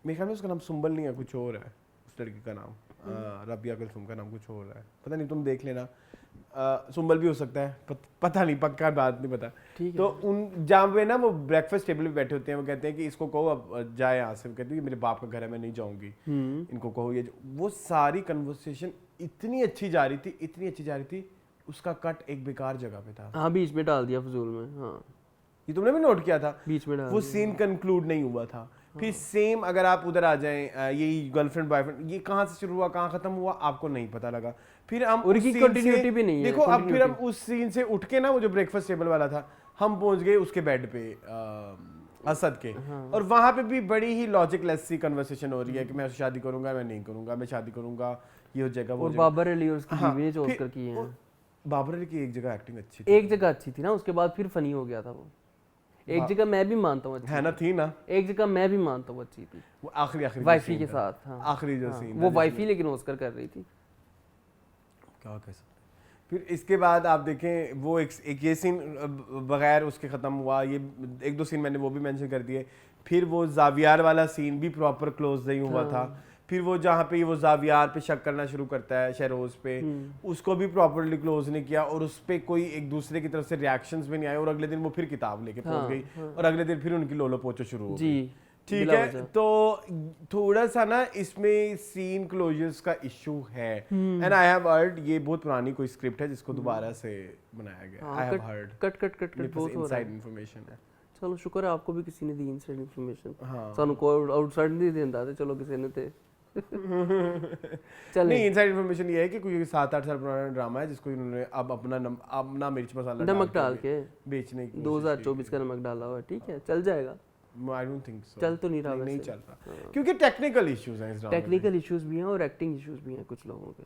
मेरे ख्याल में उसका नाम सुंबल नहीं है, कुछ और है उस लड़की का नाम, रबिया कुलसुम का नाम कुछ और है, पता नहीं, तुम देख लेना, सुंबल भी हो सकता है, पता नहीं, पक्का बात नहीं पता। तो उन जहाँ पे ना वो ब्रेकफास्ट टेबल पे बैठे होते हैं, वो कहते हैं कि इसको कहो अब जाए यहाँ से, कहते हैं मेरे बाप का घर है मैं नहीं जाऊँगी, इनको कहो ये, वो सारी कन्वर्सेशन इतनी अच्छी जा रही थी, उसका कट एक बेकार जगह पे था। हाँ, बीच में डाल दिया फजूल में। हाँ, ये तुमने भी नोट किया था, बीच में डाल वो सीन कंक्लूड नहीं हुआ था। फिर सेम अगर आप उधर आ जाएं, यही गर्लफ्रेंड बॉयफ्रेंड, ये कहाँ से शुरू हुआ कहाँ खत्म हुआ आपको नहीं पता लगा। फिर हम उनकी कंटिन्यूटी भी नहीं है, देखो अब फिर हम उस सीन से उठ के ना, वो जो ब्रेकफास्ट टेबल वाला था, हम पहुंच गए उसके बेड पे असद के, और वहां पे भी बड़ी ही लॉजिकलेस सी कन्वर्सेशन हो रही है कि मैं शादी करूंगा, मैं नहीं करूंगा, मैं शादी करूंगा, ये हो जाएगा, वो बाबर अली और उसकी बीवी ने जो ऑस्कर किए हैं। बाबर अली की एक जगह एक्टिंग अच्छी थी, एक जगह अच्छी थी ना, उसके बाद फिर फनी हो गया था वो। एक जगह मैं भी मानता हूँ है ना, थी ना, एक जगह मैं भी मानता हूँ अच्छी थी, वो आखिरी वाइफी के साथ। हाँ, आखिरी जो सीन, वो वाइफी लेकिन ऑस्कर कर रही थी, क्या कह सकते। फिर इसके बाद आप देखें वो एक ये सीन बगैर उसके ख़त्म हुआ, ये एक दो सीन मैंने वो भी मेंशन कर दिए। फिर वो ज़ावियार वाला सीन भी प्रॉपर क्लोज नहीं हुआ था। फिर वो जहाँ पे वो ज़ावियार पे शक करना शुरू करता है शेरोज पे, उसको भी प्रॉपरली क्लोज नहीं किया, और उस पर कोई एक दूसरे की तरफ से रिएक्शंस भी नहीं आए, और अगले दिन वो फिर किताब लेके पहुंच गई, और अगले दिन फिर उनकी लोलो पोचो शुरू हो गई। ठीक है, तो थोड़ा सा ना इसमें सीन क्लोजर्स का इशू है, एंड आई हैव हर्ड ये बहुत पुरानी कोई स्क्रिप्ट है जिसको दोबारा से बनाया गया। आई हैव हर्ड कट बहुत हो रहा है, इनसाइड इंफॉर्मेशन है। चलो शुक्र है आपको भी किसी ने दी इनसाइड इंफॉर्मेशन। हाँ, ਸਾਨੂੰ ਕੋਈ ਆਊਟਸਾਈਡ ਨਹੀਂ ਦਿੰਦਾ ਤੇ ਚਲੋ ਕਿਸੇ ਨੇ ਤੇ चल नहीं, इनसाइड इन्फॉर्मेशन ये है कि कोई 7-8 साल पुराना ड्रामा है जिसको इन्होंने अब अपना मिर्च मसाला नमक डाल के बेचने की 2024 का नमक डाला हुआ है, ठीक है, चल जाएगा। I don't think so. चल तो नहीं रहा नहीं वैसे। चल रहा क्योंकि टेक्निकल इश्यूज हैं इस ड्रामे में। टेक्निकल इश्यूज भी हैं और एक्टिंग इश्यूज भी हैं कुछ लोगों के,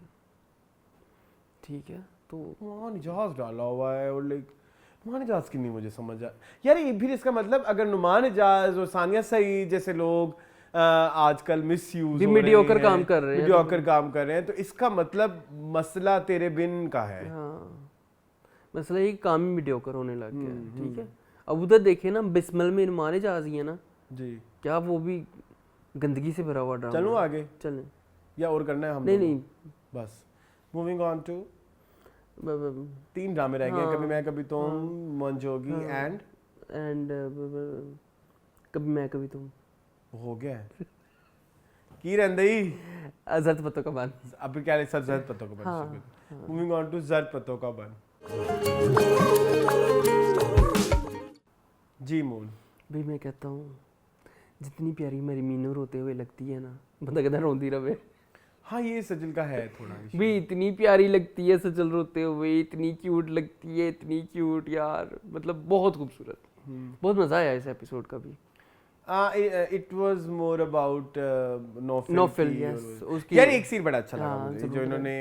ठीक है। तो नुमान इजाज डाला हुआ है और लाइक नुमान इजाज की नहीं मुझे समझ आ यार। ये फिर इसका मतलब अगर नुमान इजाज और सानिया सईद जैसे लोग आजकल मिसयूज हो मीडियोकर काम कर रहे हैं, मीडियोकर काम कर रहे हैं, तो इसका मतलब मसला तेरे बिन का है। हाँ, मसला ये काम ही मीडियोकर होने लग गया है, ठीक है। अब उधर देखे ना, बिस्मिल में नुमान इजाज ही है ना जी, क्या वो भी गंदगी से भरा हुआ ड्रामा। चलो आगे चलें, या और करना है हम? नहीं बस मूविंग ऑन टू ब- ब- 3 ड्रामे रह गए, हाँ, कभी मैं कभी तुम, मनजोगी एंड एंड कभी मैं कभी तुम। हो गया है की रंदई जर्द पत्तों का बान। अब क्या सब जर्द पत्तों का हाँ, बन। मूविंग ऑन टू जर्द पत्तों का बन। जी मून भाई मैं कहता हूँ जितनी प्यारी मेरी मीनू रोते हुए लगती है ना, बंदा कहता रोंदी रहे। हाँ ये सजल का है थोड़ा issue। भी इतनी प्यारी लगती है सचल रोते हुए, इतनी क्यूट लगती है, इतनी क्यूट यार, मतलब बहुत खूबसूरत। बहुत मजा आया इस एपिसोड का भी। It was more about Nofil, yes, उसकी- यार एक सीन बड़ा अच्छा लगा हाँ, मुझे जरूर जो इन्होंने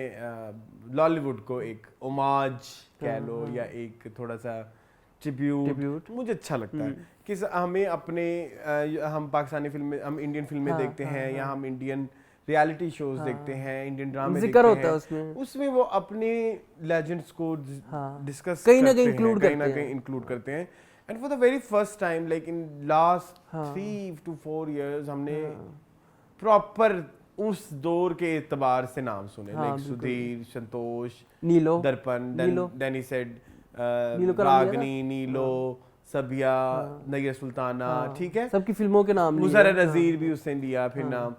लॉलीवुड को एक ओमाज कह लो या एक थोड़ा सा ट्रिब्यूट, मुझे अच्छा लगता है कि हमें अपने हम पाकिस्तानी फिल्में, हम इंडियन फिल्में देखते हैं या हम इंडियन रियलिटी शोज देखते हैं, इंडियन ड्रामे जिक्र देखते होता है हैं, उसमें। उसमें वो अपने लेजेंड्स को डिस्कस कहीं ना कहीं include कहीं ना करते कहीं हैं। इंक्लूड करते हैं। And for the very first time like in last 3 to 4 years हमने प्रॉपर उस दौर के एतबार से नाम सुने, लाइक सुधीर, संतोष, नीलो, दर्पण, डैनी सेड, नीलो का नाम लिया रागनी, नीलो, सबिया, नगीरा सुल्ताना, ठीक है, सबकी फिल्मों के नाम लिए। मुजर नजीर भी उसने लिया फिर नाम,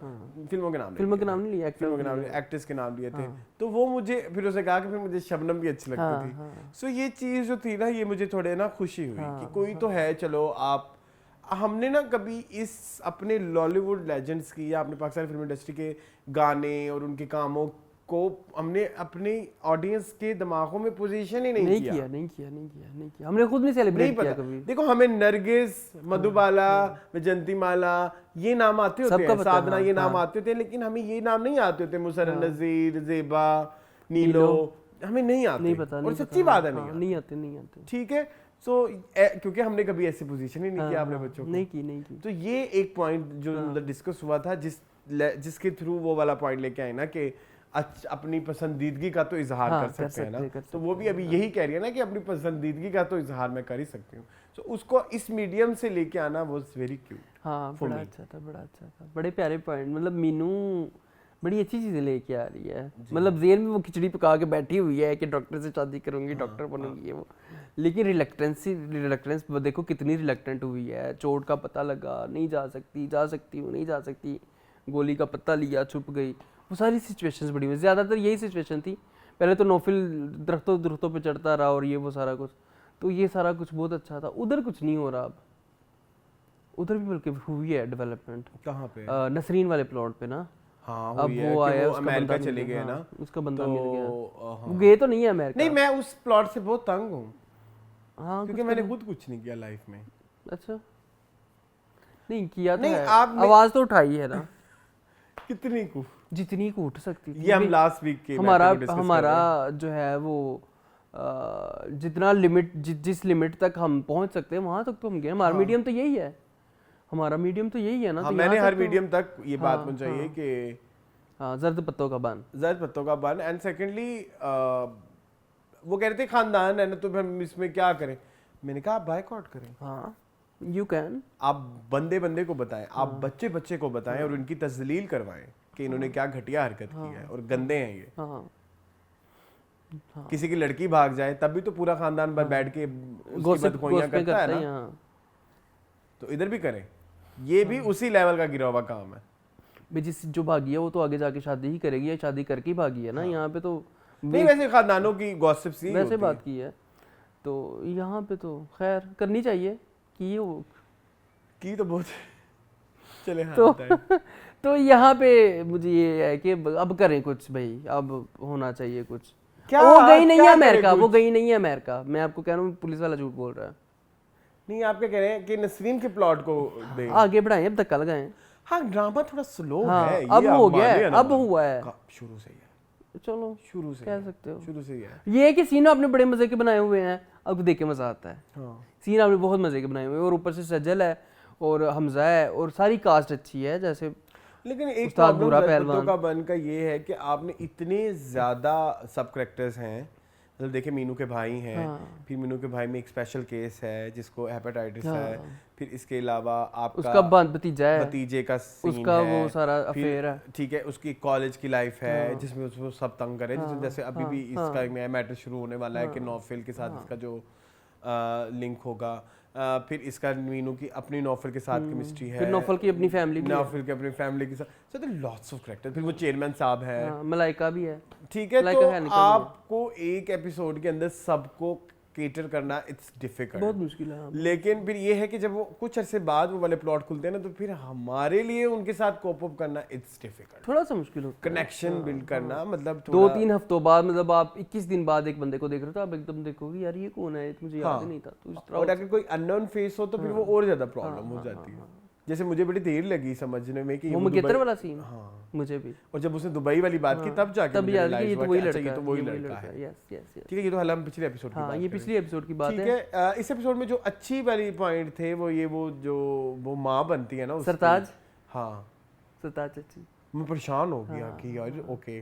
फिल्मों के नाम नहीं लिए, फिल्मों के नाम, एक्ट्रेस के नाम लिए थे। तो वो मुझे फिर उसने कहा कि फिर मुझे शबनम भी अच्छी लगती थी। सो ये चीज़ जो थी ना, ये मुझे थोड़े ना खुशी हुई कि कोई तो है। चलो आप, हमने ना कभी इस अपने लॉलीवुड लेजेंड्स की या अपने पाकिस्तानी फिल्म इंडस्ट्री के गाने और उनके कामों को हमने अपने ऑडियंस के दिमागों में पोजीशन ही नहीं किया। नहीं किया। हमने खुद नहीं सेलिब्रेट किया कभी। देखो हमें नरगिस, मधुबाला, वैजंती माला ये नाम आते होते हैं, साधना ये नाम आते होते हैं, लेकिन हमें ये नाम नहीं आते होते। मुसरत नजीर, ज़ेबा, नीलो, हमें नहीं आते। नहीं पता, और सच्ची बात है नहीं आते। ठीक है। सो क्योंकि हमने कभी ऐसी पोजीशन ही नहीं किया अपने बच्चों को। नहीं की। तो ये एक पॉइंट जो डिस्कस हुआ था, जिसके थ्रू वो वाला पॉइंट लेके आए ना कि अपनी पसंदीदगी का तो इजहार कर सकते हैं ना। तो वो भी अभी यही कह रही है ना कि अपनी पसंदीदगी का तो इजहार मैं कर ही सकती हूँ। तो उसको इस मीडियम से लेके आना वाज वेरी क्यूट। हाँ, बड़ा अच्छा था, बड़े प्यारे पॉइंट। मतलब मीनू बड़ी अच्छी चीजें लेके आ रही है। मतलब जेल में वो खिचड़ी पका के बैठी हुई है कि डॉक्टर से शादी करूंगी, डॉक्टर बनूंगी, ये वो। लेकिन रिलक्टेंस देखो कितनी रिलक्टेंट हुई है। चोट का पता लगा, नहीं जा सकती हूँ, नहीं जा सकती, गोली का पत्ता लिया, छुप गई। वो सारी सिचुएशंस बड़ी हुई, ज़्यादातर यही सिचुएशन थी। पहले तो नोफिल दरख्तों पे चढ़ता रहा और ये वो सारा कुछ, तो ये सारा कुछ बहुत अच्छा था। उधर कुछ नहीं हो रहा अब, उधर भी बल्कि हुई है डेवलपमेंट। कहाँ पे? नसरीन वाले प्लॉट पे ना। हाँ, अब वो आया, उसका अमेरिका बंदा चले गए ना, उसका बंदा मिल गया। हाँ। वो गए तो नहीं है अमेरिका। नहीं, मैं उस प्लॉट से बहुत तंग हूँ। हाँ, क्योंकि मैंने खुद कुछ नहीं किया लाइफ में। अच्छा, नहीं किया तो नहीं, है, आवाज तो उठाई है ना। कितनी को जितनी को उठ सकती थी। ये हम लास्ट वीक के हमारा जो है वो जितना लिमिट, जिस लिमिट तक हम पहुंच सकते हैं वहां तक तो हम गए। हमारा मीडियम तो यही है, ना। हाँ, मैंने हर मीडियम तक ये बात पहुंचाई है कि जर्द पत्तों का बन। एंड सेकेंडली वो कह रहे थे खानदान है ना, तो हम इसमें क्या करें। मैंने कहा आप बायकॉट करें। हाँ, यू कैन। आप बंदे को बताएं, आप बच्चे को बताएं और उनकी तजलील करवाएं कि इन्होंने क्या घटिया हरकत की है और गंदे हैं ये। किसी की लड़की भाग जाए तब भी तो पूरा खानदान बैठ के उसकी बदखोइयां करता है ना। तो इधर भी करें, ये भी उसी लेवल का गिरा हुआ काम है। जिस जो भागी है वो तो आगे जाके शादी ही करेगी, या शादी करके ही भागी है ना। यहाँ पे तो नहीं, वैसे खानदानों की गॉसिप सी वैसे बात की है, तो यहाँ पे तो खैर करनी चाहिए कि तो बहुत चले हाँ तो बताएं। तो यहाँ पे मुझे ये है कि अब करें कुछ भाई, अब होना चाहिए कुछ। क्या वो गई नहीं है क्या अमेरिका, करें वो कुछ? गई नहीं है अमेरिका, मैं आपको कह रहा हूँ पुलिस वाला झूठ बोल रहा है। नहीं आप क्या कह रहे हैं कि नसरीन के प्लॉट को दें? आगे बढ़ाएं, अब धक्का लगाएं। हाँ ड्रामा थोड़ा स्लो हाँ, है, अब आप हो गया मान है, लिया ना अब मान। हुआ है। शुरू से ही है, चलो शुरू से कह ही है, सकते हो। शुरू से ही है। ये है कि सीन आपने बड़े मजे के बनाए हुए हैं, अब देख के मजा आता है। हाँ सीन आपने बहुत मजे के बनाए हुए हैं, और ऊपर से सजल है और हमजा है और सारी कास्ट अच्छी है। जैसे लेकिन एक उस्ताद प्रॉब्लम बुरा जज्बतों पहलवान। का बन का ये है कि आपने इतने ज्यादा सब करेक्टर्स हैं, मतलब देखिए मीनू के भाई हैं, फिर मीनू के भाई में एक स्पेशल केस है जिसको हेपेटाइटिस है, फिर इसके अलावा आपका उसका भतीजा है, भतीजे का सीन उसका है, वो सारा फिर अफेयर है। ठीक है उसकी कॉलेज की लाइफ है जिसमें उसको सब तंग करे, जैसे अभी भी इसका नया मैटर शुरू होने वाला है कि नौफिल के साथ इसका जो लिंक होगा, फिर इसका मीनू की अपनी नौफिल के साथ केमिस्ट्री है, फिर नौफल की अपनी फैमिली भी है। नौफिल की अपनी फैमिली के साथ, so लॉट्स ऑफ कैरेक्टर, फिर वो चेयरमैन साहब है, हाँ, मलाइका भी है। ठीक है। लाइक तो अ हैनिकल भी है। आपको एक एपिसोड के अंदर सबको केटर करना इट्स डिफिकल्ट, बहुत मुश्किल है। हाँ। लेकिन फिर ये है कि जब वो कुछ अरसे बाद वो वाले प्लॉट खुलते हैं ना, तो फिर हमारे लिए उनके साथ कोप अप करना इट्स डिफिकल्ट, थोड़ा सा मुश्किल होता है। कनेक्शन बिल्ड करना, मतलब 2-3 हफ्तों बाद, मतलब आप 21 दिन बाद एक बंदे को देख रहे हो तो आप एकदम देखोगे यार ये कौन है, ये तो मुझे याद ही नहीं था। तो इस तरह और अगर कोई अननोन फेस हो तो फिर वो और ज्यादा प्रॉब्लम हो जाती है। जैसे मुझे बड़ी देर लगी समझने में कि वो वो मुगेतर दुबई- वाला सीन हाँ, मुझे भी और जब उसने दुबई वाली बात की तब जाके तब मुझे याद कि ये realize तो हुआ वही कि अच्छा, लड़का ये तो वही लड़का है। Yes yes yes. ठीक है, ये तो हाल हम पिछले एपिसोड की हाँ, बात ये करें। पिछली एपिसोड की बात ठीक है। है, इस एपिसोड में जो अच्छी वाली पॉइंट थे वो ये, वो माँ बनती है ना उसकी। सरताज। हाँ सरताज चाची। मैं परेशान हो गया कि यार ओके,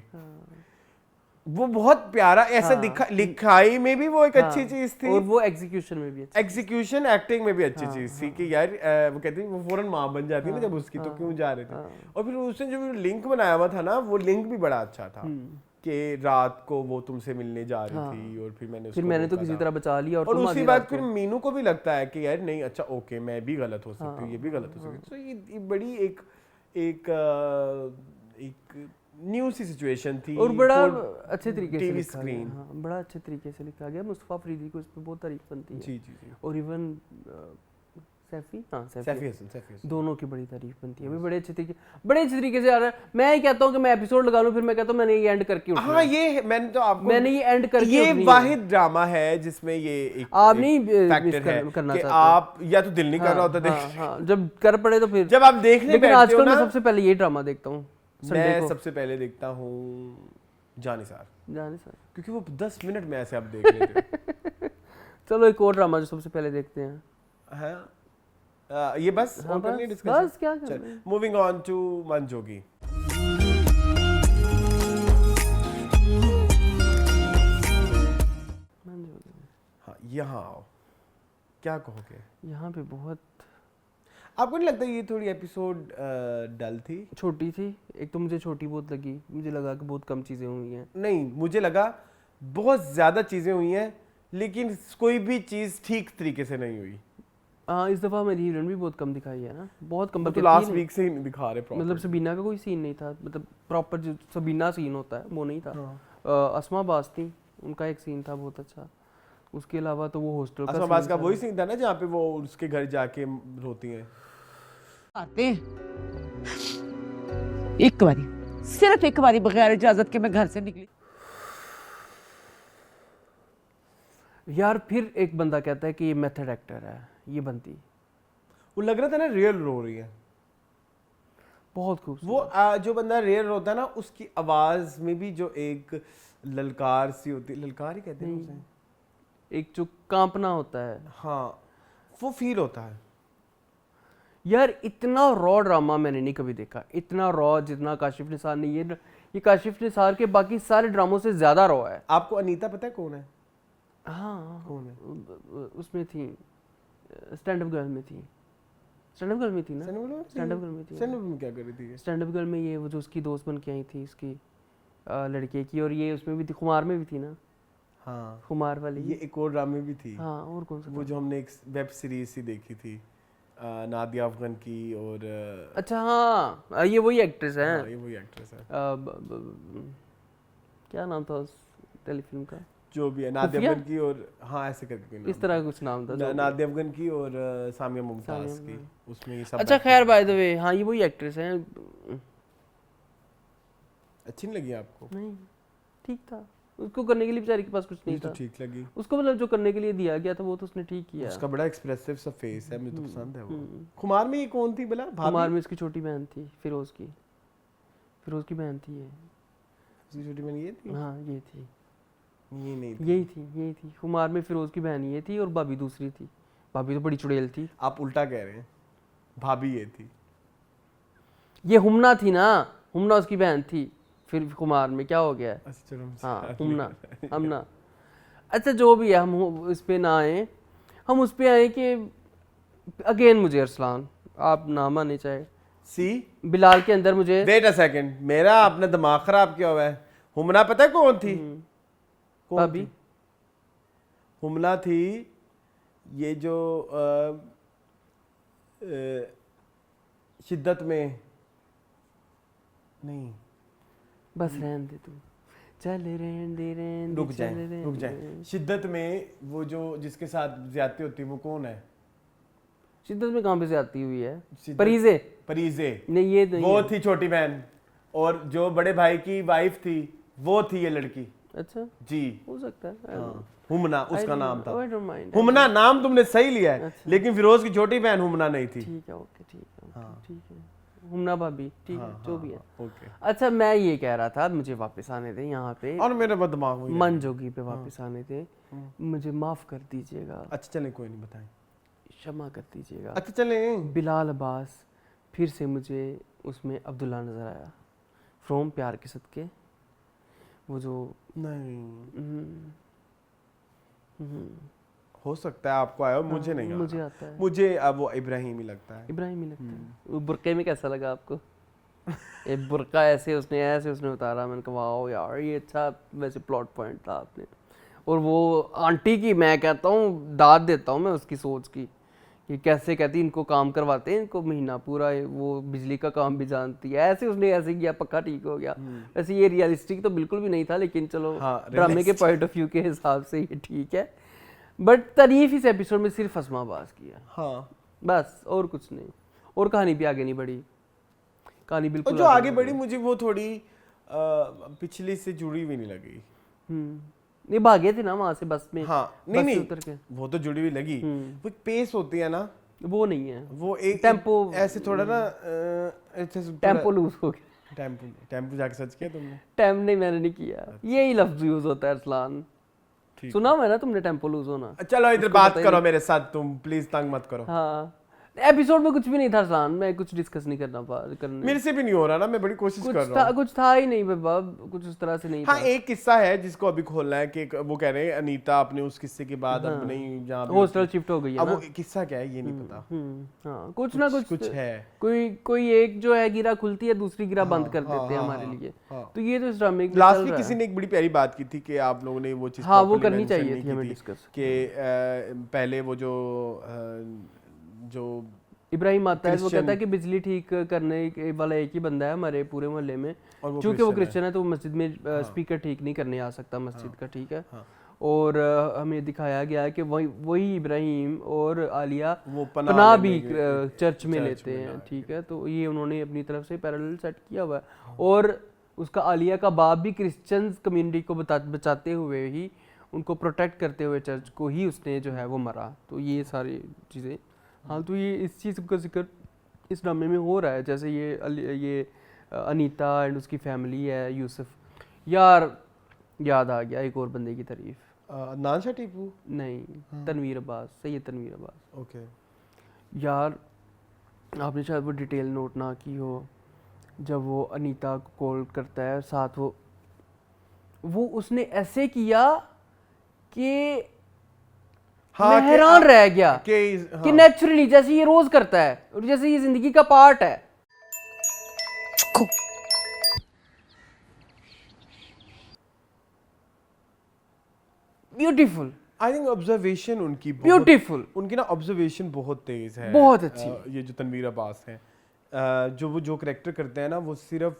वो बहुत प्यारा ऐसा दिखा, लिखाई में भी वो एक अच्छी चीज थी, और वो एग्जीक्यूशन में भी अच्छी। एग्जीक्यूशन एक्टिंग में भी अच्छी चीज थी कि यार वो कहती है वो फौरन माँ बन जाती है ना जब उसकी, तो क्यों जा रहे थे। और फिर उसने जो लिंक बनाया हुआ था ना, वो लिंक भी बड़ा अच्छा था कि रात को वो तुमसे मिलने जा रही थी और फिर मैंने फिर मैंने तो किसी तरह बचा लिया, और उसी बात फिर मीनू को भी लगता है कि यार नहीं अच्छा ओके, मैं भी गलत हो सकती हूँ, ये भी गलत हो सकती है। तो ये बड़ी एक एक एक न्यू सी सिचुएशन थी और बड़ा for अच्छे तरीके से TV लिखा गया। screen। हाँ, बड़ा अच्छे तरीके से लिखा गया। मुस्तफा फरीदी को इस पे बहुत तारीफ बनती है। जी जी जी। और इवन सैफी, हाँ सैफी हसन दोनों की बड़ी तारीफ बनती है। बड़े अच्छे तरीके से आ रहा है। मैं ये कहता हूँ कि मैं एपिसोड लगा लूँ, फिर मैं कहता हूँ मैंने ये एंड करके उठना हाँ है। ये मैंने तो आपको मैंने ये एंड करके ये उठनी है। वाहिद ड्रामा है जिसमें ये एक आप नहीं फैक्टर है करना कि चाहते। आप या तो दिल नहीं कर रहा होता देख, हाँ, हाँ, जब कर पड़े तो फिर। जब आप देखने लेकिन बैठते हो आजकल मैं ना, सबसे पहले ये ड्रामा देखता हूँ संडे मैं को। सबसे पहले देखता हूँ जानिसार, जाने सर, क्योंकि वो 10 मिनट में ऐसे आप देख लेते हो। चलो एक और ड्रामा जो सबसे पहले देखते हैं। हाँ ये बस हाँ, और करनी बस डिस्कशन। क्या करना है। Moving on to Manjogi. हाँ यहाँ आओ, क्या कहोगे? यहाँ पे बहुत आपको नहीं लगता ये थोड़ी एपिसोड डल थी? छोटी थी। एक तो मुझे छोटी बहुत लगी, मुझे लगा कि बहुत कम चीज़ें हुई हैं। नहीं मुझे लगा बहुत ज्यादा चीजें हुई हैं, लेकिन कोई भी चीज ठीक तरीके से नहीं हुई। हाँ, इस दफ़ा मेरी हीरोइन भी बहुत कम दिखाई है ना, बहुत कम। तो बल्कि लास्ट थी वीक से ही नहीं दिखा रहे proper। मतलब सबीना का कोई सीन नहीं था, मतलब प्रॉपर जो सबीना सीन होता है वो नहीं था। असमा बास थी, उनका एक सीन था बहुत अच्छा। उसके अलावा तो वो हॉस्टल का असमा बास का वही सीन था ना जहाँ पे वो उसके घर जाके रोती हैं। आते हैं एक बारी, सिर्फ एक बारी बगैर इजाजत के मैं घर से निकली। यार फिर एक बंदा कहता है कि ये मेथड एक्टर है, ये बनती वो लग रहा था ना रियल रो रही है। बहुत खूबसूरत। वो जो बंदा रियल रोता है ना, उसकी आवाज में भी जो एक ललकार सी होती है, ललकार ही कहते हैं उसे, एक जो कांपना होता है। हाँ वो फील होता है। यार इतना रॉ ड्रामा मैंने नहीं कभी देखा, इतना रॉ जितना काशिफ निसार ने ये काशिफ निसार के बाकी सारे ड्रामों से ज्यादा रॉ है। आपको अनीता पता है कौन है? हाँ, कौन है? उसमें थी, स्टैंड अप गर्ल में थी। स्टैंड अप गर्ल में थी ना? स्टैंड अप गर्ल में थी। स्टैंड अप में क्या कर रही थी? स्टैंड अप गर्ल में ये वो जो उसकी दोस्त बन के आई थी इसकी लड़के की, और ये उसमें भी थी, खुमार में भी थी ना? हाँ खुमार वाली। ये एक और ड्रामे भी थी। हाँ, और कौन सा? वो जो हमने एक वेब सीरीज सी देखी थी नादिया अफगन की, और अच्छा हाँ, ये वही एक्ट्रेस है। हाँ, ये वही एक्ट्रेस है। क्या नाम था उस टेलीफिल्म का? जो भी है, नादिया अफगन की और हाँ ऐसे करके कोई नाम इस तरह कुछ नाम था। नादिया अफगन की और सामिया मुमताज की, उसमें ये सब अच्छा खैर बाय द वे, हाँ ये वही एक्ट्रेस हैं। अच्छी नहीं लगी आपको? नहीं ठीक था, उसको करने के लिए बेचारी के पास कुछ नहीं मुझे तो था। ठीक लगी उसको मतलब जो करने के लिए दिया गया था वो तो उसने ठीक किया। उसका बड़ा एक्सप्रेसिव सा फेस है, मुझे तो पसंद है वो। खुमार में ये कौन थी भला? कुमार भाभी? में उसकी छोटी बहन थी, फिरोज की बहन थी ये। उसकी छोटी बहन ये थी? हाँ ये थी, ये नहीं थी। यही थी कुमार में फिरोज की बहन ये थी और भाभी दूसरी थी। भाभी तो बड़ी चुड़ैल थी। आप उल्टा कह रहे हैं, भाभी ये थी। ये हुमना थी ना, हुमना उसकी बहन थी। फिर कुमार में क्या हो गया है? अच्छा चलो हाँ हुमना। अच्छा जो भी है, हम इस पे ना आए, हम उस पे आए कि अगेन मुझे अरसलान, आप ना माने चाहे, सी बिलाल के अंदर मुझे वेट अ सेकंड, मेरा अपना दिमाग खराब किया हुआ है। हुमना पता है कौन थी? कौन भाभी थी? हुमना थी ये जो शिद्दत में नहीं, बस रहने दे तू, चल रहने दे रुक चल रहने जाए रुक दे। जाए। शिद्दत में वो जो जिसके साथ ज्यादती होती है वो कौन है? शिद्दत में कहाँ पे से आती हुई है? शिद्दत- परीजे परीजे, नहीं, ये नहीं वो है। थी छोटी बहन, और जो बड़े भाई की वाइफ थी वो थी ये लड़की। अच्छा जी हो सकता है। हाँ, हुमना उसका नाम था। I don't mind. हुमना नाम तुमने सही लिया है, अच्छा। लेकिन फिरोज की छोटी बहन हुमना नहीं थी। ठीक है ओके, ठीक है ठीक है, हुमना भाभी ठीक है, जो भी है। ओके। अच्छा मैं ये कह रहा था, मुझे वापस आने थे यहाँ पे, और मेरे बहुत दिमाग में मन जोगी पे वापस आने थे। मुझे माफ कर दीजिएगा, अच्छा चलें, कोई नहीं, बताएं। क्षमा कर दीजिएगा। अच्छा चलें। बिलाल अब्बास, फिर से मुझे उसमें अब्दुल्ला नजर आया, फ्रॉम प्यार के सदके, वो जो नहीं हो सकता है आपको आया हो, मुझे नहीं मुझे आया। आता है, मुझे अब वो इब्राहिम ही लगता है। इब्राहिम ही लगता है। वो बुरके में कैसा लगा आपको? ये बुरका ऐसे उसने उतारा, मैंने कहा वाओ यार ये अच्छा वैसे प्लॉट पॉइंट था आपने। और वो आंटी की मैं कहता हूँ दाद देता हूँ मैं उसकी सोच की, कि कैसे कहती इनको काम करवाते हैं, इनको महीना पूरा वो बिजली का काम भी जानती है, ऐसे उसने ऐसे किया पक्का ठीक हो गया। वैसे ये रियलिस्टिक तो बिल्कुल भी नहीं था, लेकिन चलो हाँ, ड्रामे के पॉइंट ऑफ व्यू के हिसाब से ये ठीक है। बट तारीफ इस एपिसोड में सिर्फ अस्मा अब्बास की है, हाँ, बस और कुछ नहीं। और कहानी भी आगे नहीं बढ़ी, कहानी और बिल्कुल जो आगे बढ़ी मुझे वो थोड़ी पिछली से जुड़ी हुई नहीं लगी। नहीं भागे थे ना वहां से बस में, हाँ बस नहीं से नहीं उतर के, वो तो जुड़ी हुई लगी। वो पेस होती है ना, वो नहीं है, वो एक टेम्पो ऐसे थोड़ा ना टेम्पो लूज हो गया। टेम्पो जाके सर्च किया तुमने? टेम नहीं मैंने नहीं किया, यही लफ्ज यूज होता है अरसलान, सुना हुआ है ना तुमने टेम्पो लूज होना? चलो इधर बात करो मेरे साथ, तुम प्लीज तंग मत करो। हाँ एपिसोड में कुछ भी नहीं था अरसलान, मैं कुछ डिस्कस नहीं करने मेरे से भी नहीं हो रहा ना, मैं बड़ी कोशिश कर रहा हूँ। कुछ था ही नहीं बाबा, कुछ उस तरह से नहीं हाँ था। एक किस्सा है जिसको अभी खोलना है कि वो कह रहे हैं अनीता अपने उस किस्से के बाद अब नहीं जहाँ भी हॉस्टल शिफ्ट हो गई है अब ना। वो किस्सा क्या है ये नहीं पता। हाँ कुछ ना कुछ है, कोई एक जो है गिरा खुलती है, दूसरी गिरा बंद कर देते हैं हमारे लिए। तो ये तो इस ड्रामे में लास्ट में किसी ने एक बड़ी प्यारी बात की थी कि आप लोगों ने वो चीज हाँ वो properly करनी mention चाहिए नहीं थी की हमें डिस्कस, कि पहले वो जो इब्राहिम आता है वो कहता है कि बिजली ठीक करने वाला एक ही बंदा है हमारे पूरे मोहल्ले में, क्योंकि वो क्रिश्चियन है तो वो मस्जिद में स्पीकर ठीक नहीं करने आ सकता मस्जिद का, ठीक है। और हमें दिखाया गया है कि वही इब्राहिम और आलिया वो पनाह भी चर्च में लेते हैं, ठीक है। तो ये उन्होंने अपनी तरफ से पैरेलल सेट किया हुआ है। और उसका आलिया का बाप भी क्रिश्चियन कम्युनिटी को बचाते हुए ही, उनको प्रोटेक्ट करते हुए चर्च को ही उसने जो है वो मरा। तो ये सारी चीज़ें, हाँ तो ये इस चीज़ का जिक्र इस ड्रामे में हो रहा है। जैसे ये अनीता एंड उसकी फैमिली है, यूसुफ, यार याद आ गया एक और बंदे की तारीफ, अदनान शाह टीपू नहीं, तनवीर अब्बास, सैयद तनवीर अब्बास। ओके यार आपने शायद वो डिटेल नोट ना की हो, जब वो अनीता को कॉल करता है साथ वो उसने ऐसे किया कि मैं हैरान रह गया कि नेचुरली जैसे ये रोज करता है और जैसे ये जिंदगी का पार्ट है। ब्यूटीफुल, आई थिंक ऑब्जर्वेशन उनकी ब्यूटीफुल, उनकी ना ऑब्जर्वेशन बहुत तेज है, बहुत अच्छी। ये जो तनवीर अब्बास है, जो वो जो करेक्टर करते हैं ना, वो सिर्फ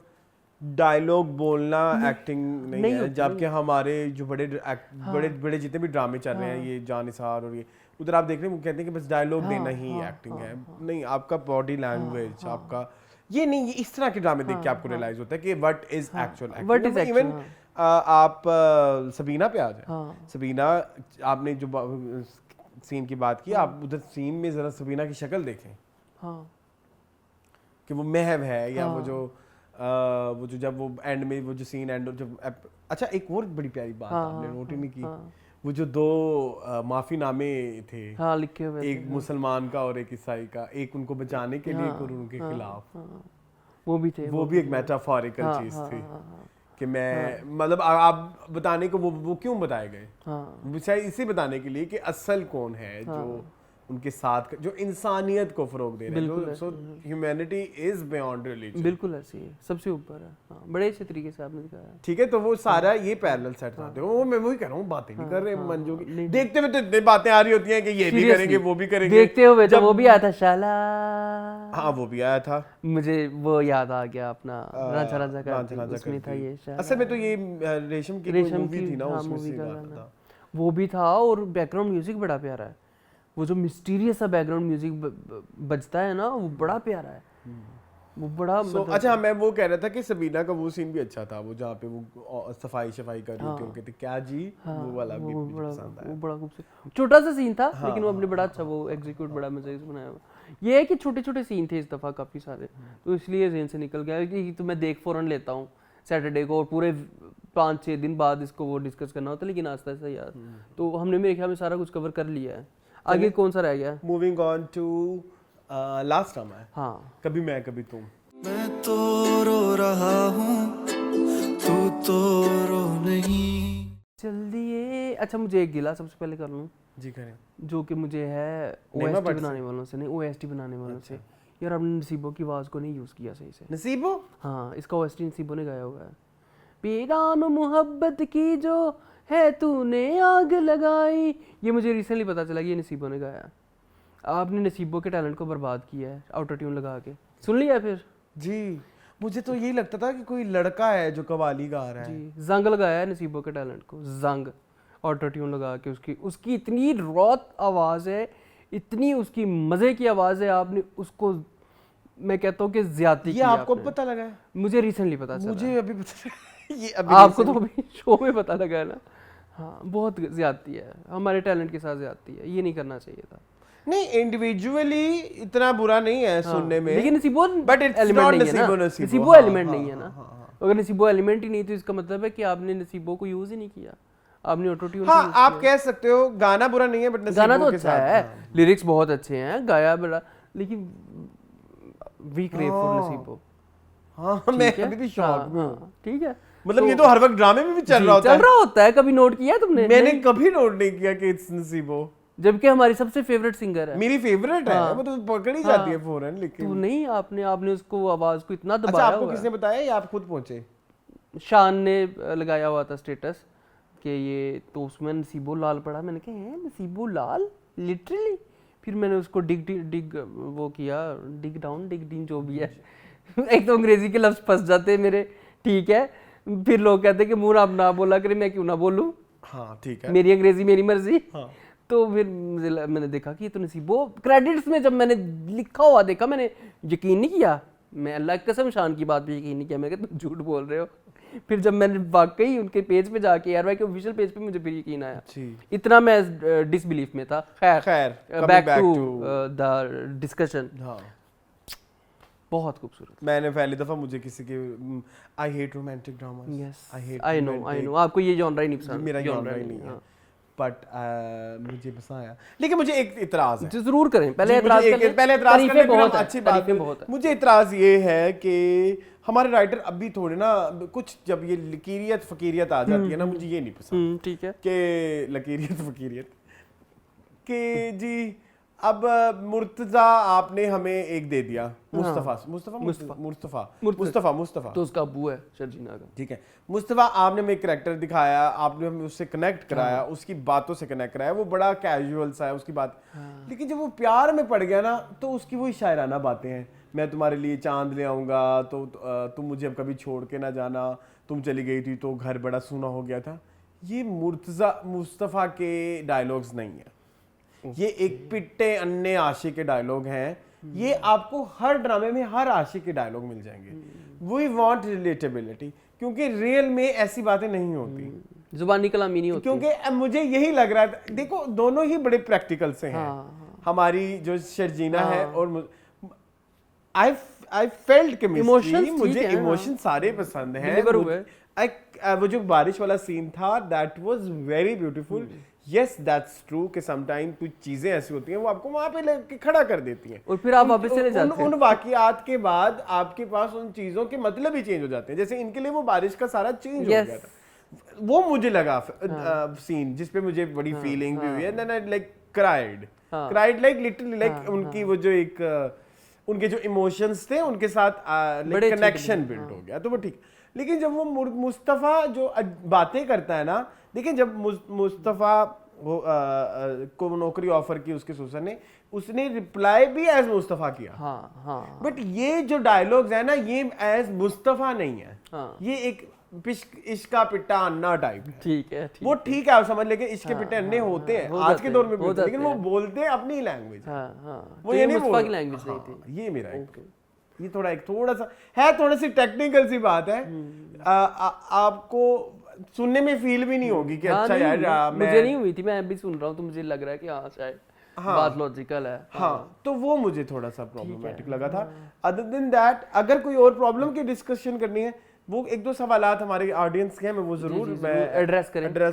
डायलॉग बोलना एक्टिंग नहीं है, जबकि हमारे जो बड़े जितने भी ड्रामे चल रहे हैं, ये जानिसार और ये उधर आप देख रहे हैं, वो कहते हैं कि बस डायलॉग देना ही एक्टिंग है। नहीं, आपका बॉडी लैंग्वेज, आपका ये नहीं, ये इस तरह के ड्रामे देख के आपको रियलाइज होता है कि what is actual acting. Even आप सबीना पे आ जाए, सबीना आपने जो सीन की बात की, आप उधर सीन में जरा सबीना की शक्ल देखें कि वो महव है या वो जो जब वो एंड में वो जो सीन एंड जब अच्छा, एक और बड़ी प्यारी बात आपने नोट नहीं की, वो जो दो माफीनामे थे, लिखे हुए, एक मुसलमान का और एक ईसाई का, एक उनको बचाने के लिए और उनके खिलाफ, वो भी थे, वो भी एक मेटाफोरिकल चीज थी कि मैं मतलब आप बताने को वो क्यों बताए गए, शायद इसे बताने के लिए कि असल कौन है जो उनके साथ जो इंसानियत को फरोग दे रहे हैं, सो ह्यूमैनिटी इज बियॉन्ड रिलीजन। बिल्कुल ऐसी है, सबसे ऊपर है। बड़े अच्छे तरीके से आपने दिखाया। ठीक है, तो वो सारा ये पैरेलल सेट आते हो, मैं वही कह रहा हूँ, बातें नहीं कर रहे मंजू की, देखते हुए तो इतनी बातें आ रही होती हैं कि ये भी करेंगे वो भी करेंगे, देखते हुए जब वो भी आया था शाला, हाँ वो भी आया था, मुझे वो याद आ गया अपना रांझा रांझा का, उसमें था ये शाला। असल में तो ये रेशम की मूवी थी ना, उसमें से बात था, वो भी था। और बैकग्राउंड म्यूजिक बड़ा प्यारा है, वो जो मिस्टीरियस सा बैकग्राउंड म्यूजिक बजता है ना, वो बड़ा प्यारा है, वो बड़ा अच्छा, मैं वो कह रहा था कि सबीना का वो सीन भी अच्छा था, वो जहाँ पे वो सफाई कर रही थी, वो कहते क्या जी, वो वाला भी मुझे पसंद आया, वो बड़ा खूबसूरत छोटा सा सीन था, लेकिन वो अपने बड़ा अच्छा वो एग्जीक्यूट बड़ा मजे से बनाया हुआ। ये है कि छोटे छोटे सीन थे इस दफा काफी सारे, तो इसलिए जेन से निकल गया कि तो मैं देख फौरन लेता हूँ सैटरडे को, और पूरे 5-6 दिन बाद इसको वो डिस्कस करना होता है, लेकिन आस्ता आस्ता यार तो हमने मेरे ख्याल में सारा कुछ कवर कर लिया है। आगे कौन सा रह गया? Moving on to last drama है, हाँ, कभी मैं कभी तुम। मैं तो रो रहा हूँ, तू तो रो नहीं। जल्दी ये अच्छा, मुझे एक गिला सबसे पहले कर लूँ जी करें, जो कि मुझे है ओएसटी बनाने वालों से, नहीं ओएसटी बनाने वालों से। यार आपने नसीबो की आवाज़ को नहीं यूज़ किया सही से। नसीबो? हाँ, इसका ओएसटी नसीबो ने गाया हुआ है। पैगाम मोहब्बत की जो है तूने आग लगाई, ये मुझे रिसेंटली पता चला कि ये नसीबो ने गाया। आपने नसीबो के टैलेंट को बर्बाद किया है ऑटो ट्यून लगा के। सुन लिया फिर? जी, मुझे तो यही लगता था कि कोई लड़का है जो कवाली गा रहा है। जी, जंग लगाया है नसीबो के टैलेंट को, जंग ऑटो ट्यून लगा के। उसकी इतनी रॉत आवाज़ है, इतनी उसकी मज़े की आवाज़ है, आपने उसको मैं कहता हूँ कि ज्यादती ये आपको पता लगा है? मुझे रिसेंटली पता चला। मुझे अभी पता ये अभी आपको तो अभी शो में पता लगा है ना। हाँ, बहुत ज्यादती है, हमारे टैलेंट के साथ ज्यादती है, ये नहीं करना चाहिए था। नहीं, इंडिविजुअली इतना बुरा नहीं है सुनने में, लेकिन नसीबो बट इट्स नॉट नसीबो एलिमेंट नहीं है ना। अगर नसीबो एलिमेंट ही नहीं तो इसका मतलब है कि आपने नसीबो को यूज ही नहीं किया, आपने ऑटो ट्यून। हाँ, आप कह सकते हो गाना बुरा नहीं है, बट गाना तो अच्छा है, लिरिक्स बहुत अच्छे हैं, गाया बड़ा, लेकिन वी क्रेव फॉर नसीबो। हाँ, मैं अभी भी शॉक में हूं। ठीक है, मतलब ये तो हर वक्त ड्रामे में भी चल रहा होता है। कभी नोट किया तुमने? मैंने कभी नोट नहीं किया कि इट्स नसीबो, जबकि हमारी सबसे फेवरेट सिंगर है। मेरी फेवरेट है, वो तो पकड़ ही जाती है फौरन। लेकिन तू नहीं, आपने उसको आवाज को इतना दबाया। अच्छा, आपको किसने बताया या आप खुद पहुंचे? शान ने लगाया हुआ था स्टेटस कि ये तो उसमें नसीबो लाल पड़ा। मैंने कहा है नसीबो लाल लिटरली? फिर मैंने उसको डिग वो किया, डिग डाउन डिग डीन जो भी है। एक तो अंग्रेजी के लफ्ज फंस जाते हैं मेरे, ठीक है। फिर लोग कहते हैं कि मुंह आप ना बोला करे, मैं क्यों ना बोलूं। हाँ ठीक है, मेरी अंग्रेजी मेरी मर्जी। हाँ। तो फिर मैंने देखा कि ये तो नसीबो, क्रेडिट्स में जब मैंने लिखा हुआ देखा, मैंने यकीन नहीं किया। मैं अल्लाह की कसम शान की बात पे यकीन नहीं किया। मैं कहता तुम झूठ बोल रहे हो। फिर जब मैंने वाकई उनके पेज पे जाके यार भाई के ऑफिशियल पेज पे मुझे फिर यकीन आया। इतना मैं डिसबिलीफ में था। खैर बैक टू द डिस्कशन। हाँ, बहुत खूबसूरत। मैंने पहली दफा मुझे किसी के I hate romantic dramas. Yes, I know आपको ये जॉनरा ही नहीं पसंद। मेरा जॉनरा ही नहीं है, बट मुझे पसंद आया। लेकिन मुझे एक इतराज है, जरूर करें। पहले एतराज करने बहुत अच्छी बात है। मुझे इतराज ये है कि हमारे राइटर अभी थोड़े ना कुछ, जब ये लकीरियत फकीरियत आ जाती है ना, मुझे ये नहीं पसंद। ठीक है कि लकीरियत फकीरियत कि जी अब मुर्तजा आपने हमें एक दे दिया, मुस्तफा तो उसका अबू है शर्जीना का। ठीक है, मुस्तफा आपने हमें कैरेक्टर दिखाया, आपने हमें उससे कनेक्ट कराया, उसकी बातों से कनेक्ट कराया, वो बड़ा कैजुअल सा है उसकी बात। लेकिन जब वो प्यार में पड़ गया ना, तो उसकी वही शायराना बातें हैं, मैं तुम्हारे लिए चांद ले आऊंगा, तो तुम मुझे अब कभी छोड़ के ना जाना, तुम चली गई थी तो घर बड़ा सूना हो गया था, ये मुस्तफ़ा के डायलॉग्स नहीं है। ये एक पिट्टे अन्ने आशिक के डायलॉग हैं। ये आपको हर ड्रामे में हर आशिक के डायलॉग मिल जाएंगे। वी वांट रिलेटेबिलिटी, क्योंकि रियल में ऐसी बातें नहीं होती, जुबानी कलामी नहीं होती। क्योंकि मुझे यही लग रहा है, देखो दोनों ही बड़े प्रैक्टिकल से हैं। हमारी जो शर्जीना है और आई फेल्ट केमिस्ट्री, मुझे इमोशन सारे पसंद हैं। वो जो बारिश वाला सीन था, that was very beautiful. Yes that's true कि समटाइम कुछ चीजें ऐसी होती हैं वो आपको वहां पे लेके खड़ा कर देती हैं, और फिर आप वापस चले जाते हैं। उन वाकयात के बाद आपके पास उन चीजों के मतलब ही चेंज हो जाते हैं। जैसे इनके लिए वो बारिश का सारा चेंज हो गया था, वो मुझे लगा सीन जिसपे मुझे बड़ी फीलिंग भी हुई है। Then I like cried like literally like उनकी वो जो एक उनके जो इमोशंस थे उनके साथ कनेक्शन बिल्ड हो गया, तो वो ठीक। लेकिन जब वो मुस्तफ़ा जो बातें करता है ना, देखिए जब मुस्तफ़ा को नौकरी ऑफर की उसके ससुर ने, उसने रिप्लाई भी एज मुस्तफ़ा किया। बट ये जो डायलॉग्स है ना, ये एज मुस्तफ़ा नहीं है। ये एक इश्का पिट्टा अन्ना टाइप है। ठीक है, वो ठीक है, आप समझ, लेकिन इश्के पिट्टे अन्ने होते हैं आज के दौर में भी, लेकिन वो बोलते हैं अपनी लैंग्वेज। वो ये नहीं बोलते लैंग्वेज नहीं थी। ये मेरा ये थोड़ा सा है, थोड़ी सी टेक्निकल सी बात है। आपको सुनने में फील भी नहीं होगी कि अच्छा यार मुझे नहीं हुई थी, मैं अभी सुन रहा हूँ तो मुझे लग रहा है कि हाँ शायद बात लॉजिकल है। हाँ, तो वो मुझे थोड़ा सा प्रॉब्लमेटिक लगा था। अदर देन दैट, अगर कोई और प्रॉब्लम की डिस्कशन करनी है, वो एक दो सवालात हमारे ऑडियंस के हैं, मैं वो जरूर मैं एड्रेस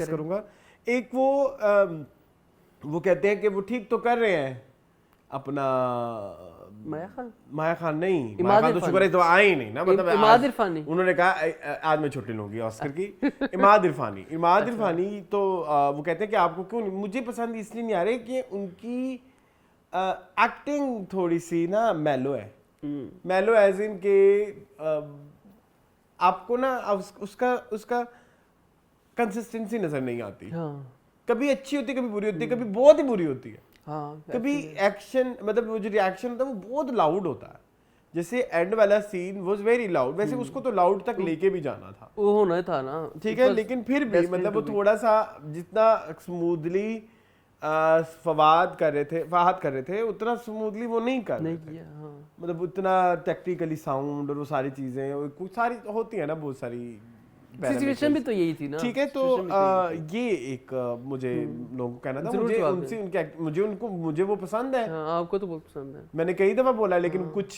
करूंगा। एक वो कहते हैं कि वो ठीक तो कर रहे हैं अपना माया खान नहीं, माया खान तो शुक्र है तो आए ही नहीं ना, मतलब इमाद इरफानी, उन्होंने कहा आज मैं छुट्टी लूंगी ऑस्कर की। इमाद इरफानी तो वो कहते हैं कि आपको क्यों नहीं, मुझे पसंद इसलिए नहीं आ रही कि उनकी एक्टिंग थोड़ी सी ना मेलो है। मेलो एज इन के आपको ना उसका कंसिस्टेंसी नजर नहीं आती। कभी अच्छी होती, कभी बुरी होती है, कभी बहुत ही बुरी होती है। कभी एक्शन, मतलब वो जो रिएक्शन होता है वो बहुत लाउड होता है। जैसे एंड वाला सीन वाज वेरी लाउड, वैसे उसको तो लाउड तक लेके भी जाना था, वो होना था ना, ठीक है, लेकिन फिर भी मतलब वो थोड़ा सा जितना स्मूथली फवाद कर रहे थे उतना स्मूथली वो नहीं कर रहे थे। मतलब उतना टेक्निकली साउंड और वो सारी चीजें कुछ सारी होती है ना, बहुत सारी सिचुएशन भी तो यही थी ना, ठीक है। तो ये एक मुझे लोगों को कहना था, मुझे वो पसंद है। आपको तो बहुत पसंद है, मैंने कई दफा बोला, लेकिन कुछ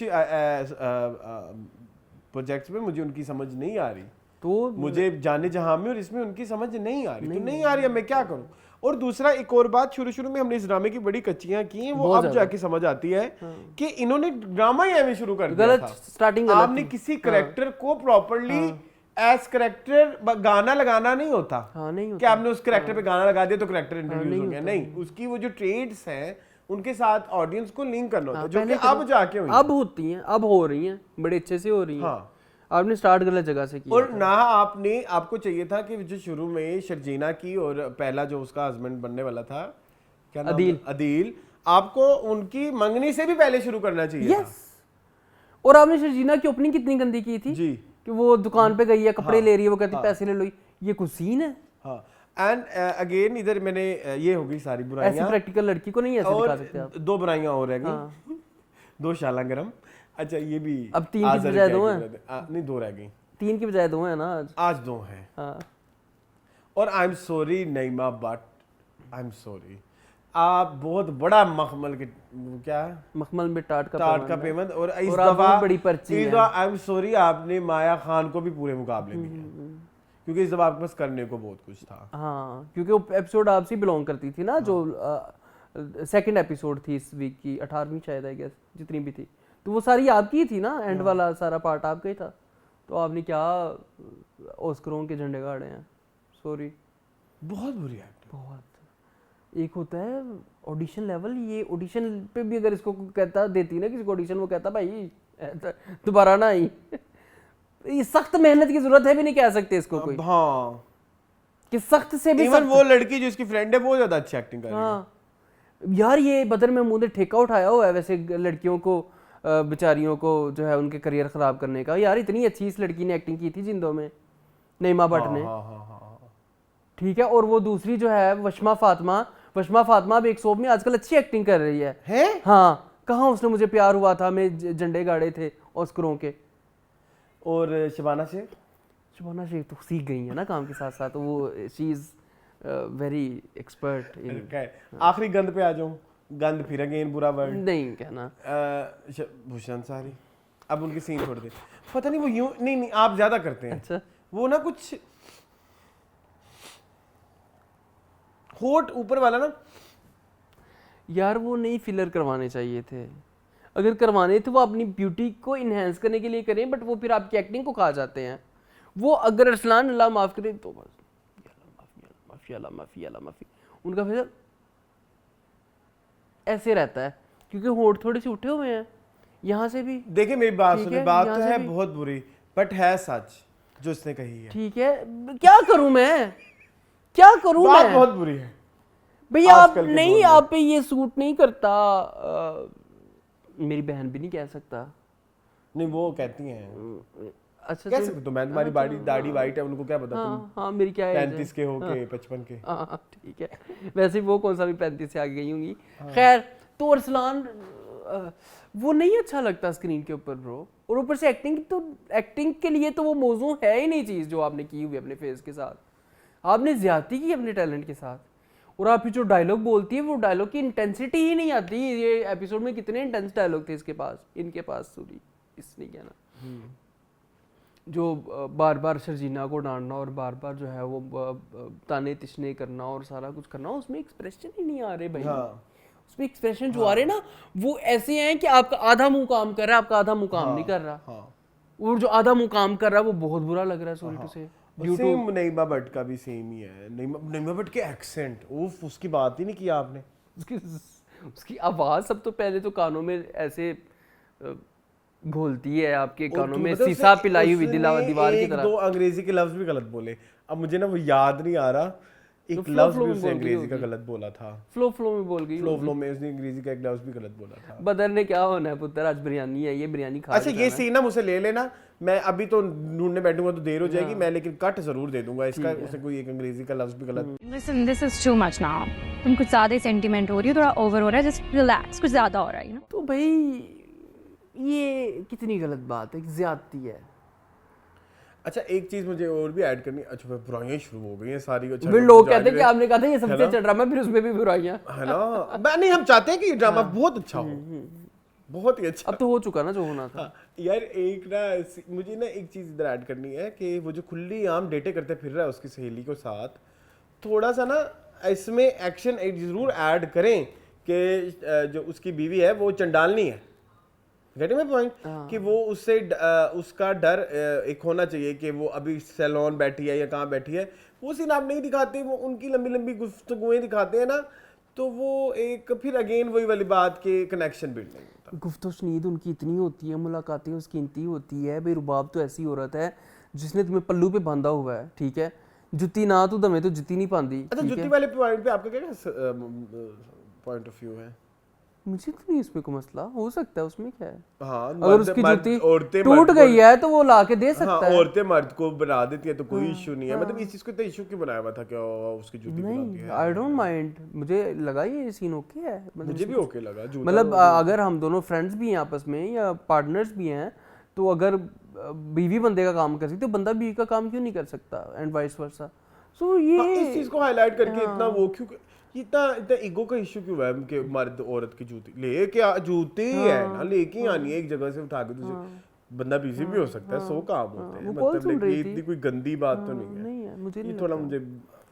प्रोजेक्ट्स में मुझे उनकी समझ नहीं आ रही, तो मुझे जाने जहां में और इसमें उनकी समझ नहीं आ रही, तो नहीं आ रही है, मैं क्या करूं। और दूसरा एक और बात, शुरू में हमने इस ड्रामे की बड़ी कच्चियां की हैं, वो अब जाके समझ आती है कि इन्होंने ड्रामा ही ऐसे शुरू कर दिया था। स्टार्टिंग आपने किसी करेक्टर को प्रॉपर्ली एज करेक्टर गाना लगाना नहीं होता, कि आपने उस करेक्टर पे गाना लगा दिया तो करेक्टर इंट्रोड्यूस हो गया, नहीं, उसकी वो जो ट्रेड्स हैं उनके साथ ऑडियंस को लिंक करना होता है, जो कि अब जाके अब होती हैं, अब हो रही हैं, बड़े अच्छे से हो रही हैं। आपने स्टार्ट गलत जगह से किया, और ना आपको चाहिए था कि जो शुरू में शर्जीना की और पहला जो उसका हस्बैंड बनने वाला था, क्या नाम, अदील, आपको उनकी मंगनी से भी पहले शुरू करना चाहिए था। और आपने शर्जीना की ओपनिंग कितनी गंदी की थी जी, कि वो दुकान पे गई है, कपड़े ले रही है, वो कहती पैसे ले लो, ये कुछ सीन है। एंड अगेन इधर मैंने ये हो गई सारी बुराइयां, ऐसी प्रैक्टिकल लड़की को नहीं ऐसे दिखा सकते आप। दो बुराइयां और रह गई, दो शाला गरम। अच्छा, ये भी अब 3 की बजाय 2 हैं, नहीं 2 रह गई, 3 की बजाय 2 हैं ना आज 2 हैं। और I am sorry Naima, but I am sorry, आप बहुत बड़ा मखमल के क्या है, मखमल में टाट का पेमेंट, और इस दफा बड़ी पर्ची है। आई एम सॉरी, आपने माया खान को भी पूरे मुकाबले में किया, क्योंकि इस दफा आपके पास करने को बहुत कुछ था। हाँ, क्योंकि वो एपिसोड आपसे बिलोंग करती थी ना, जो सेकंड एपिसोड थी इस वीक की, 18वीं शायद आई गेस, जितनी भी थी, तो वो सारी आपकी थी ना, एंड वाला सारा पार्ट आपका ही था। तो आपने क्या ऑस्करों के झंडे गाड़े हैं, सॉरी, बहुत बुरी एक्टिंग, बहुत। एक होता है ऑडिशन लेवल, ये ऑडिशन पे भी अगर इसको कहता देती ना किसी को ऑडिशन, वो कहता भाई दोबारा ना आई। ये सख्त मेहनत की जरूरत है भी नहीं कह सकते इसको कोई, हाँ, कि सख्त से भी इवन वो लड़की जो इसकी फ्रेंड है बहुत ज्यादा अच्छी एक्टिंग कर रही है। हाँ यार, ये बदर महमूद ने ठेका उठाया हुआ है वैसे लड़कियों को बेचारियों को जो है उनके करियर ख़राब करने का। यार इतनी अच्छी इस लड़की ने एक्टिंग की थी जिंदों में, नईमा भट्ट ने, ठीक है। और वो दूसरी जो है वशमा फातिमा भी एक सोप में आजकल अच्छी एक्टिंग कर रही है? हाँ, कहाँ उसने मुझे प्यार हुआ था में झंडे गाड़े थे ऑस्करों के। और शबाना शेख तो सीख गई है ना काम के साथ साथ, वो she is very expert in. आखिरी गंद पे आ जाऊं, गंद फिर अगेन बुरा वर्ड नहीं कहना। भूषण अंसारी, अब उनकी सीन छोड़ दे, पता नहीं वो यूं नहीं आप ज्यादा करते हैं। अच्छा, वो ना कुछ होठ ऊपर वाला ना यार वो नहीं फिलर करवाने चाहिए थे, अगर करवाने थे वो अपनी ब्यूटी को इन्हेंस करने के लिए करें, बट वो फिर आपकी एक्टिंग को खा जाते हैं। वो अगर अरसलान अल्लाह माफ करे तो बस माफी उनका फिर ऐसे रहता है, क्योंकि होठ थोड़े से उठे हुए हैं यहाँ से भी। देखिए मेरी बात सुनिए, बात तो है बहुत बुरी बट है सच जो इसने कही है। ठीक है, क्या करूं मैं, क्या करूं बात मैं? बहुत बुरी है भैया, आप नहीं, आप पे ये सूट नहीं करता। मेरी बहन भी नहीं कह सकता। नहीं वो कहती हैं। अच्छा कह सकते तो मैं, तुम्हारी दाढ़ी वाइट है, उनको क्या पता तुम हाँ मेरी क्या है 35 के हो के 55 के। हाँ ठीक है, वैसे वो कौन सा भी 35 से आगे गई होंगी। खैर, तो अरसलान वो नहीं अच्छा लगता स्क्रीन के ऊपर ब्रो, और ऊपर से एक्टिंग के लिए तो वो मौजू है ही नहीं चीज़ जो आपने की हुई अपने फेस के साथ। आपने ज्यादती की अपने टैलेंट के साथ, और आप जो डायलॉग बोलती है वो डायलॉग की इंटेंसिटी ही नहीं आती। ये एपिसोड में कितने इंटेंस डायलॉग थे इनके पास सॉरी इसने क्या ना, जो बार बार शर्जीना को डांटना और बार बार जो है वो ताने तिशने करना और सारा कुछ करना, उसमें एक्सप्रेशन ही नहीं आ रहे भाई। उसमें एक्सप्रेशन जो आ रहे ना वो ऐसे हैं कि आपका आधा मुंह काम कर रहा है, आपका आधा मुंह काम नहीं कर रहा, और जो आधा मुंह काम कर रहा है वो बहुत बुरा लग रहा है। सॉरी टू से सेम नईमा भट्ट का भी सेम ही है। नईमा भट्ट के एक्सेंट, उफ, उसकी बात ही नहीं किया आपने। उसकी आवाज सब तो पहले तो कानों में ऐसे घोलती है, आपके कानों में सीसा पिलाई हुई दीवार की तरह। दो अंग्रेजी के लफ्ज भी गलत बोले, अब मुझे ना वो याद नहीं आ रहा, एक लफ्ज भी उसने अंग्रेजी का गलत बोला था। फ्लो में बोल गई। फ्लो में उसने अंग्रेजी का एक लफ्ज भी गलत बोला था। बदर ने क्या होना है पुत्र, आज बिरयानी है, ये बिरयानी खा। अच्छा ये सीन ना मुझसे ले लेना, मैं अभी तो ढूंढने बैठूंगा तो देर हो जाएगी, मैं लेकिन कट जरूर दे दूंगा इसका, उसने कोई एक अंग्रेजी का लफ्ज भी गलत। Listen, this is too much now. तुम कुछ ज्यादा ही सेंटीमेंट हो रही हो, थोड़ा ओवर हो रहा है, जस्ट रिलैक्स, कुछ ज्यादा हो रहा है। तो भाई ये कितनी गलत बात है, ज्यादती है। अच्छा एक चीज मुझे और भी ऐड करनी, अच्छा बुराइयां शुरू हो गई हैं सारी। फिर लोग कहते हैं कि आपने कहा था ये सबसे अच्छा ड्रामा, फिर उसमें भी बुराइयां है ना। नहीं, हम चाहते हैं कि ये ड्रामा बहुत अच्छा हो, बहुत ही अच्छा। अब तो हो चुका ना जो होना था। यार एक ना मुझे ना एक चीज इधर ऐड करनी है कि वो जो खुली आम डेटे करते फिर रहा है उसकी सहेली के साथ, थोड़ा सा ना इसमें एक्शन जरूर ऐड करें कि जो उसकी बीवी है वो चंडालनी है। गेटिंग माय पॉइंट, कि वो उससे उसका डर एक होना चाहिए कि वो अभी सैलून बैठी है या कहाँ बैठी है, वो सीन आप नहीं दिखाते, वो उनकी लंबी लंबी गुफ्तगुएं दिखाते हैं ना, तो वो एक फिर अगेन वही वाली बात के कनेक्शन बिल्ड नहीं होता। गुफ्तगू उनकी इतनी होती है, मुलाकातें उसकी इतनी होती है, भाई रुबाब तो ऐसी औरत है जिसने तुम्हें पल्लू पे बांधा हुआ है, ठीक है, जुत्ती ना तो दमे तो जुत्ती नहीं पांदी। अच्छा जुत्ती वाले पॉइंट पे आपका क्या पॉइंट ऑफ व्यू है? मुझे तो नहीं इसमें कोई मसला, हो सकता है उसमें क्या है। हाँ, अगर उसकी जुत्ती टूट गई है तो वो लाके दे सकता है। औरतें मर्द को बना देती है तो कोई इशू नहीं है। मतलब इस चीज को इतना इशू क्यों बनाया हुआ था, क्या उसकी जूती बनाती है? आई डोंट माइंड, मुझे लगा ये सीन ओके है, मुझे भी ओके लगा। मतलब अगर हम दोनों फ्रेंड्स भी हैं आपस में या पार्टनर्स भी हैं, तो अगर बीवी बंदे का काम कर सकती है तो बंदा बीवी का काम क्यों नहीं कर सकता, एंड वाइस वर्सा। सो ये इस चीज को हाईलाइट करके इतना वो क्यों, इतना ईगो का इशू क्यों है कि मर्द औरत की जूती लेके जूती है ना लेके आनी है एक जगह से उठा के दूसरी। बंदा बिजी भी हो सकता है, 100 काम होते हैं, मतलब इतनी कोई गंदी बात तो नहीं है। मुझे ये थोड़ा मुझे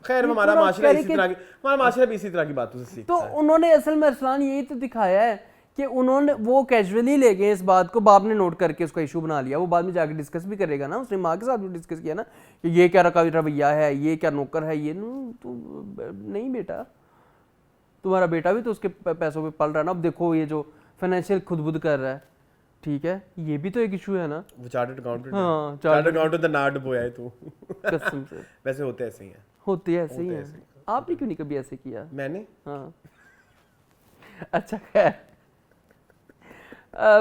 खैर हमारा माशरा इसी तरह की, हमारा माशरा भी इसी तरह की बातों से सीखता है। तो उन्होंने असल में अरसलान यही तो दिखाया है कि उन्होंने वो कैजुअली ले गए इस बात को, बाप ने नोट करके उसका इशू बना लिया। वो बाद में जाके डिस्कस भी करेगा ना, उसने माँ के साथ भी डिस्कस किया ना कि ये क्या रवैया है, ये क्या नौकर है, ये तो नहीं बेटा, तुम्हारा बेटा भी तो उसके पैसों पे पल रहा है ना। अब देखो ये जो फाइनेंशियल खुदबुद कर रहा है, ठीक है, ये भी तो एक इशू है ना। वो चार्टर्ड अकाउंटेंट, हाँ चार्टर्ड अकाउंटेंट द नाट बोया है तू कसम से। वैसे होते ऐसे ही हैं, होते ऐसे ही हैं। आपने क्यों नहीं कभी ऐसे किया? मैंने हाँ अच्छा खैर,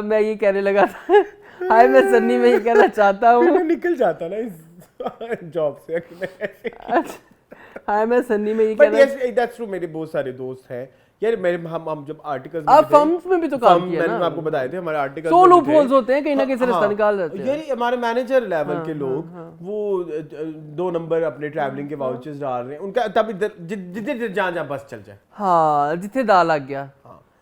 मैं ये कहने लगा था हाय मैं सन्नी में ये कहना चाहता हूँ मैं निकल जाता ना इस जॉब से हाय मैं सन्नी में ये बट कहना यस दैट्स ट्रू मेरे बहुत सारे दोस्त हैं यार मेरे हम जब आर्टिकल्स आप फर्म्स में भी तो काम किया ना मैंने आपको बताए थे हमारे आर्टिकल्स सो लूप होल्स होते हैं कहीं ना कहीं से रास्ता निकाल जाते हैं यार हमारे मैनेजर लेवल के लोग वो 2 नंबर अपने ट्रैवलिंग के वाउचर्स डाल रहे हैं उनका तब जितने जहाँ बस चल जाए हाँ जिथे दा लग गया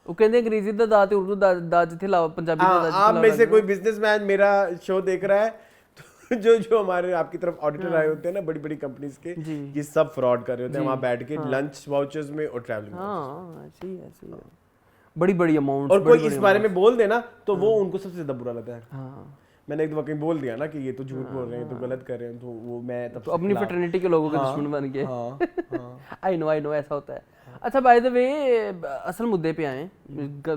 वो कहते हैं अंग्रेजी दा दा ते उर्दू दा जिथे लाओ पंजाबी दा जिथे आप में से कोई बिजनेसमैन मेरा शो देख रहा है तो जो हमारे आपकी तरफ ऑडिटर आए होते हैं ना बड़ी बड़ी कंपनीज के ये सब फ्रॉड कर रहे होते हैं वहां बैठ के लंच वाउचर्स में और ट्रैवलिंग हाँ ऐसे ही है बड़ी बड़ी अमाउंट और कोई इस बारे में बोल देना तो वो उनको सबसे ज्यादा बुरा लगता है मैंने एक दफा कहीं बोल दिया ना कि ये तो झूठ बोल रहे हैं तो गलत कर रहे हैं तो वो मैं तब तो अपनी फ्रेटर्निटी के लोगों के दुश्मन बन गए आई नो ऐसा होता है अच्छा बाय द वे असल मुद्दे पे आए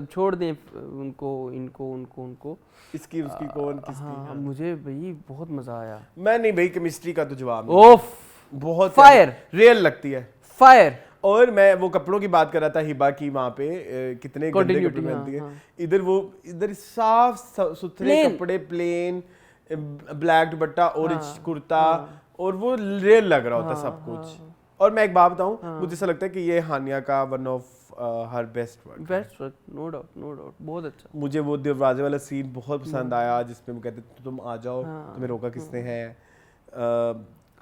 छोड़ दें उनको इसकी उसकी कौन किसकी हाँ मुझे भाई बहुत मजा आया मैं नहीं भाई केमिस्ट्री का तो जवाब नहीं ओफ बहुत फायर रियल लगती है फायर और मैं वो कपड़ों की बात कर रहा था हिबा की वहां पे कितने गंदे कपड़े पहनती है इधर साफ सुथरे कपड़े प्लेन ब्लैक दुपट्टा ऑरेंज कुर्ता और वो रियल लग रहा होता सब कुछ और मैं एक बात बताऊं मुझे ऐसा लगता है कि ये हानिया का one of her best work no doubt बहुत अच्छा मुझे वो दरवाजे वाला सीन बहुत पसंद आया जिसमें वो कहते तुम आ जाओ तुम्हें रोका किसने है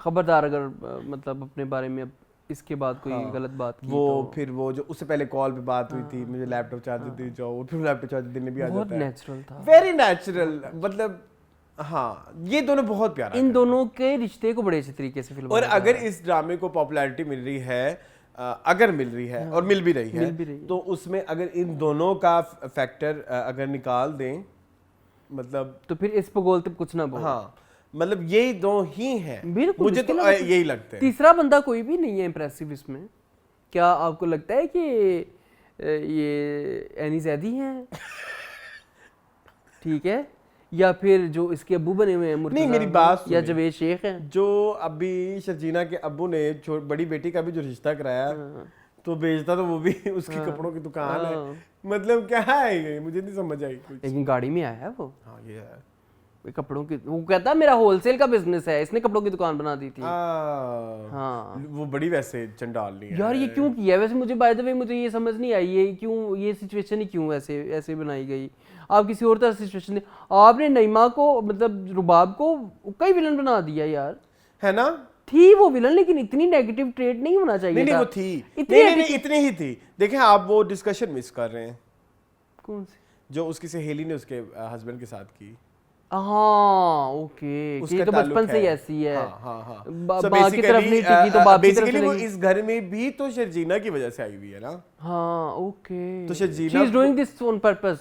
खबरदार अगर मतलब अपने बारे में अब इसके बाद कोई गलत बात की वो तो फिर वो जो उससे पहले कॉल पे बात हुई थी मुझे लैपटॉप चार्जर दे जाओ फिर लैपटॉप चार्जर देने भी आ जाता है बहुत नेचुरल था वेरी नेचुरल मतलब हाँ ये दोनों बहुत प्यारा इन दोनों के रिश्ते को बड़े अच्छे तरीके से फिल्म और अगर इस ड्रामे को पॉपुलैरिटी मिल रही है अगर मिल रही है और मिल भी रही है तो उसमें अगर इन दोनों का फैक्टर अगर निकाल दें मतलब तो फिर इस पर बोलते कुछ ना बोल हाँ मतलब यही दो ही हैं मुझे तो यही लगता है तीसरा बंदा कोई भी नहीं है इंप्रेसिव इसमें क्या आपको लगता है कि ये एनी जैदी हैं ठीक है या फिर जो इसके अब्बू बने हुए हैं नहीं मेरी बात या जवेद शेख हैं जो अभी शर्जीना के अब्बू ने बड़ी बेटी का भी जो रिश्ता कराया तो बेचता तो वो भी उसकी कपड़ों की दुकान है मतलब क्या है ये मुझे नहीं समझ आई कुछ लेकिन गाड़ी में आया है वो हाँ ये है कपड़ों की वो कहता है मेरा होलसेल का बिजनेस है इसने कपड़ों की दुकान बना दी थी हाँ वो बड़ी वैसे चंडालनी है यार ये क्यों किया वैसे मुझे बाय द वे मुझे ये समझ नहीं आई है क्यों ये सिचुएशन ही क्यों ऐसे बनाई गई आप किसी और तरह सिचुएशन आपने नईमा को मतलब रुबाब को कई विलन बना दिया यार है ना थी वो विलन लेकिन इतनी नेगेटिव ट्रेट नहीं होना चाहिए नहीं वो थी नहीं इतनी ही थी देखें आप वो डिस्कशन मिस कर रहे हैं कौन सी जो उसकी सहेली ने उसके हस्बैंड के साथ की हाँ ओके ये तो बचपन से ही ऐसी है हाँ बाप की तरफ नहीं टिकी तो बाप की तरफ वो इस घर में भी तो शर्जीना की वजह से आई हुई है ना हाँ ओके तो Sharjeena she is doing this on purpose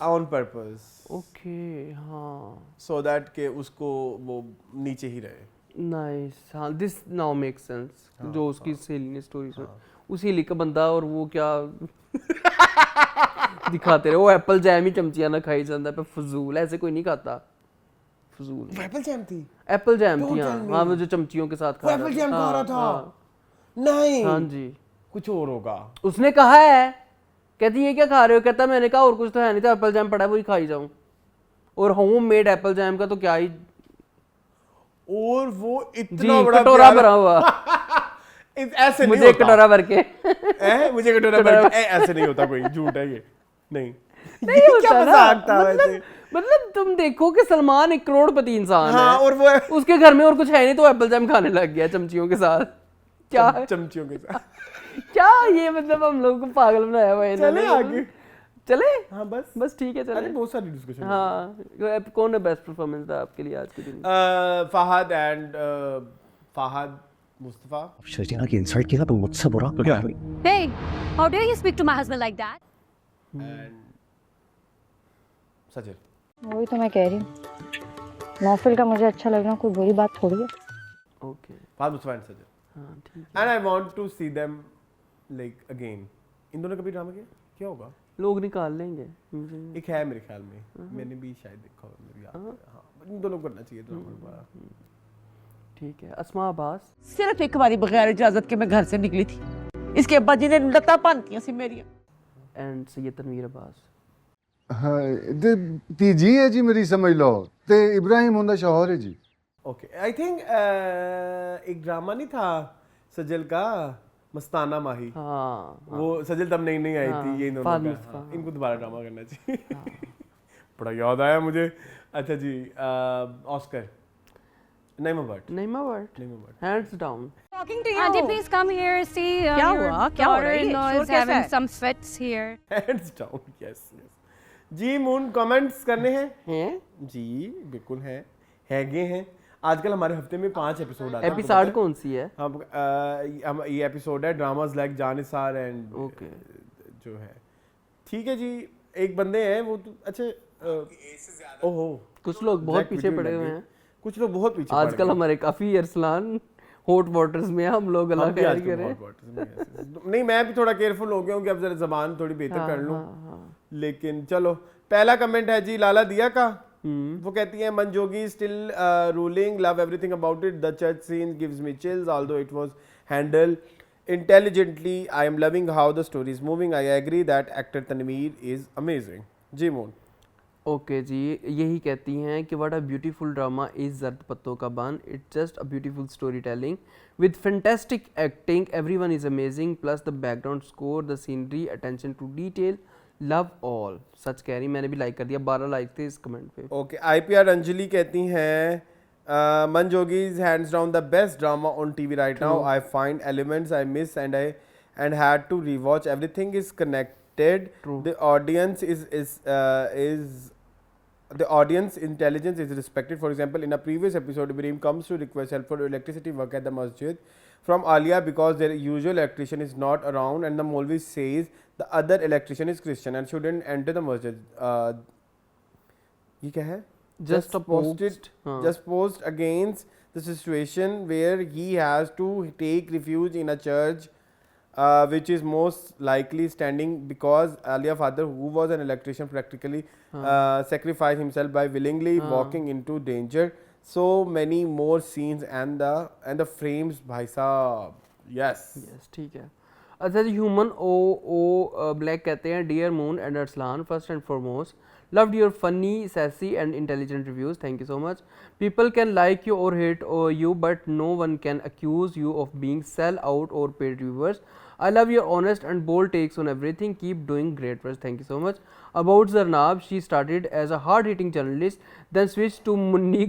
okay हाँ सो दैट के उसको वो नीचे ही रहे नाइस हाँ दिस नाउ मेक सेंस जो उसकी सहेली ने स्टोरी सुनी उसी हिली का बंदा और वो क्या दिखाते रहे वो एप्पल जैम ही चमचिया ना खाई जाता है फजूल ऐसे कोई नहीं खाता फजूल एप्पल जैम थी हाँ वो जो चमचियों के साथ खा रहा था एप्पल जैम खा रहा था नहीं हाँ जी कुछ और होगा उसने कहा है कहती ये क्या खा रहे हो कहता मैंने कहा और कुछ तो है नहीं था एप्पल जैम पड़ा है वही खाई जाऊं और होम मेड एप्पल जैम का तो क्या ही और वो इतना बड़ा कटोरा भरा हुआ ऐसे मुझे कटोरा भर के मुझे कटोरा भर के ऐसे नहीं होता कोई झूठ है ये नहीं होता मजाक था वैसे मतलब तुम देखो कि सलमान एक करोड़पति इंसान हाँ, है और वो उसके घर में और कुछ है नहीं तो एप्पल जैम खाने लग गया चमचियों के साथ क्या चमचियों के साथ क्या ये मतलब हम लोग को पागल बनाया हुआ है चले आगे चले हाँ बस ठीक है चले बहुत सारी डिस्कशन हाँ कौन है बेस्ट परफॉर्मेंस था आपके लिए आज के दिन फहद मुस्तफा शर्जीना की इंसल्ट किया तो मुझसे बुरा तो क्या है Hey, how dare you speak to my husband like that? And Sajal वही तो मैं कह रही हूँ महफिल का मुझे अच्छा लगना कोई बुरी बात थोड़ी है ओके फहद मुस्तफा एंड सजल हाँ ठीक and I want to see them like again इन दोनों का भी ड्रामा क्या होगा लोग निकाल लेंगे एक है मेरे ख्याल में मैंने भी शायद देखा होगा मेरे याद है हाँ इन दोनों को करना चाहिए ड्रामा दोबारा ठीक है अस्मा अब्बास सिर्फ एक बारी बगैर इजाजत के मैं घर से निकली थी इसके अब्बा जी ने लता पानतियां सी मेरी एंड सैयद तनवीर अब्बास ਹਾਂ ਤੇ ਤੀਜੀ ਹੈ ਜੀ ਮੇਰੀ ਸਮਝ ਲਓ ਤੇ ਇਬਰਾਹਿਮ ਉਹਦਾ ਸ਼ੌਹਰ ਹੈ ਜੀ ओके आई थिंक एक ड्रामा नहीं था सजल का मस्ताना माही हाँ वो सजल तब नई नई आई थी ये दोनों फाद का मुस्तफा, हाँ, इनको दोबारा ड्रामा करना चाहिए बड़ा याद आया मुझे अच्छा जी Oscar Naima Bhatt Naima Bhatt Naima Bhatt hands down Auntie, please come here. See, क्या your हुआ? क्या हो रहा है? daughter-in-law शोर is कैसा having है? some fits here. Hands down yes yes जी मून कमेंट्स करने हैं हैं जी बिल्कुल हैं हैगे हैं आजकल हमारे हफ्ते में 5 एपिसोड आते हैं एपिसोड कौन सी है हम ये एपिसोड है dramas like Jannisar and okay जो है ठीक है जी एक बंदे हैं वो तो अच्छे ओहो कुछ लोग बहुत पीछे पड़े हुए हैं कुछ लोग बहुत पीछे आजकल हमारे काफी अरसलान हॉट वाटर्स में हम लोग हम अल्लाह भी खैर आजकल करे बहुत waters में हैं। नहीं मैं भी थोड़ा केयरफुल हो गया हूँ कि अब जरा जबान थोड़ी बेहतर कर लूँ लेकिन चलो पहला कमेंट है जी लाला दिया का वो कहती है Manjogi still ruling love everything about it the church scene gives me chills although it was handle intelligently I am loving how the story is moving I agree that actor Tanveer is amazing जी मोन okay जी यही कहती हैं कि what a beautiful drama is जर्द पत्तों का बान it's just a beautiful story telling with fantastic acting everyone is amazing plus the background score the scenery attention to detail love all सच कह रही मैंने भी लाइक कर दिया 12 लाइक थे इस कमेंट पे ओके IPR अंजलि कहती हैं Manjogi is hands down the best drama on TV right now. I find elements I miss and had to rewatch. Everything is connected. True. The audience is the audience intelligence is respected. For example, in a previous episode, Ibrahim comes to request help for electricity work at the masjid from Alia because their usual electrician is not around, and the Molvi says the other electrician is Christian and shouldn't enter the masjid. ये क्या है? Just a posted post, हाँ. just post against the situation where he has to take refuge in a church which is most likely standing because Alia's father who was an electrician practically sacrificed himself by willingly walking into danger. So many more scenes and the frames bhai sahab yes ठीक है अच्छा जी human ओ Black कहते हैं dear Moon and Arsalan first and foremost loved your funny sassy and intelligent reviews thank you so much people can like you or hate you but no one can accuse you of being sell out or paid reviewers I love your honest and bold takes on everything keep doing great work thank you so much about Zarnab she started as a hard hitting journalist then switched to Munni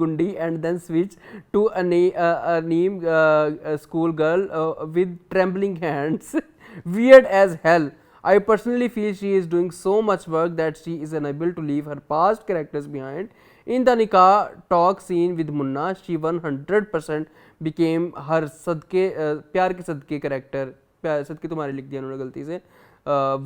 Gundi and then switched to a name school girl with trembling hands weird as hell I personally feel she is doing so much work that she is unable to leave her past characters behind. In the Nikah talk scene with Munna, she 100% became her sadke प्यार के सदके character सदके तुम्हारे लिख दिया उन्होंने गलती से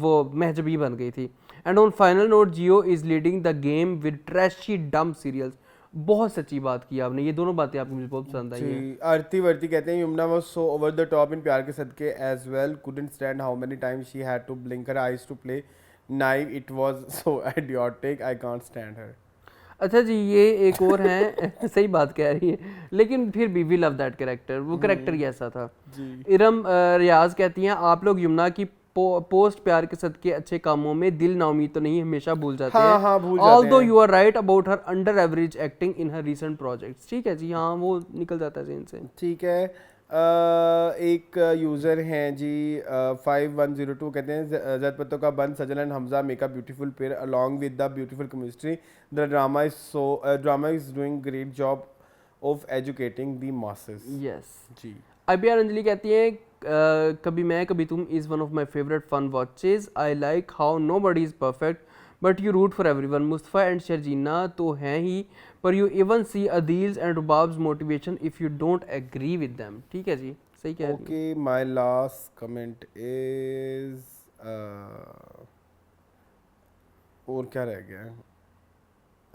वो महजबी बन गई थी. And on final note, Jio is leading the game with trashy dumb serials. बहुत सच्ची बात की आपने ये दोनों बातें आपको मुझे बहुत पसंद आई हैं आरती वर्ती कहते हैं Yamuna was so over the top in प्यार के सदके as well couldn't stand how many times she had to blink her eyes to play naive it was so idiotic I can't stand her अच्छा जी ये एक और हैं सही बात कह रही है लेकिन फिर भी वी लव दैट कैरेक्टर वो कैरेक्टर ही ऐसा था इरम रियाज कहती हैं आप लोग यमुना की पोस्ट प्यार के सदके अच्छे कामों में दिल नाउमीद तो नहीं हमेशा भूल जाते हैं although you are right about her under average acting in her recent projects ठीक है जी हाँ वो निकल जाता है जेन से ठीक है एक यूज़र हैं जी 5102 कहते हैं जद पत्तों का बंद Sajal and Hamza make a beautiful pair along with the beautiful chemistry the drama is doing great job of educating the masses yes जी IPR अंजलि कहती है कभी मैं कभी तुम is one of my favourite fun watches I like how nobody is perfect but you root for everyone Mustafa and Sharjeena तो हैं ही पर you even see Adeel's and Rubab's motivation if you don't agree with them ठीक है जी सही कह रही हैं okay my last comment is और क्या रह गया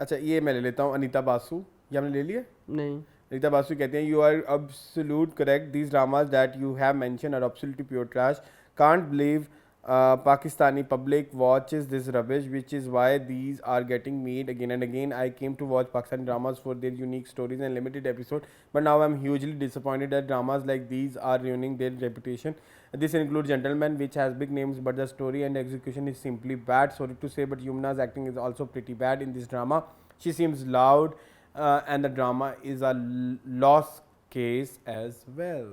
अच्छा ये मैं ले लेता हूँ अनीता बासु ये हमने ले लिया नहीं Rita Basu कहते हैं you are absolute correct these dramas that you have mentioned are absolutely pure trash can't believe Pakistani public watches this rubbish, which is why these are getting made again and again. I came to watch Pakistani dramas for their unique stories and limited episode, but now I'm hugely disappointed that dramas like these are ruining their reputation. This includes Gentleman, which has big names, but the story and execution is simply bad. Sorry to say, but Yumna's acting is also pretty bad in this drama. She seems loud, and the drama is a lost case as well.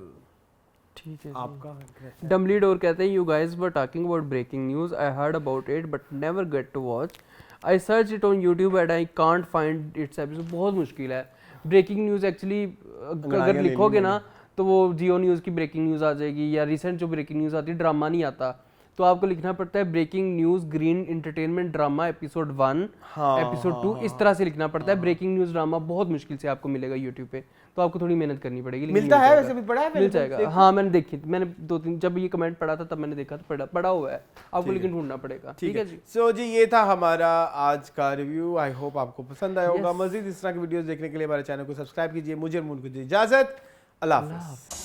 ठीक है आपका Dumbledore कहते हैं, you guys were talking about breaking news, I heard about it but never get to watch, I search it on YouTube and I can't find its episode. बहुत मुश्किल है breaking news actually, अगर लिखोगे ना तो वो जियो न्यूज़ की breaking news आ जाएगी, या रिसेंट जो ब्रेकिंग न्यूज़ आती है ड्रामा नहीं आता, तो आपको लिखना पड़ता है breaking news Green Entertainment drama episode 1 episode 2, इस तरह से लिखना पड़ता है। ब्रेकिंग न्यूज़ ड्रामा बहुत मुश्किल से आपको मिलेगा यूट्यूब पे, तो आपको थोड़ी मेहनत करनी पड़ेगी। मिलता है वैसे भी, पड़ा है, मिल जाएगा। हाँ मैंने देखी, मैंने 2-3 जब ये कमेंट पढ़ा था तब मैंने देखा था, पड़ा हुआ है आपको, लेकिन ढूंढना पड़ेगा। ठीक है जी। सो जी ये था हमारा आज का रिव्यू, आई होप आपको पसंद आया होगा। मजीद इस तरह की वीडियोस देखने के लिए हमारे चैनल को सब्सक्राइब कीजिए। मुझे और मुझे इजाजत, अल्लाह हाफ़िज़।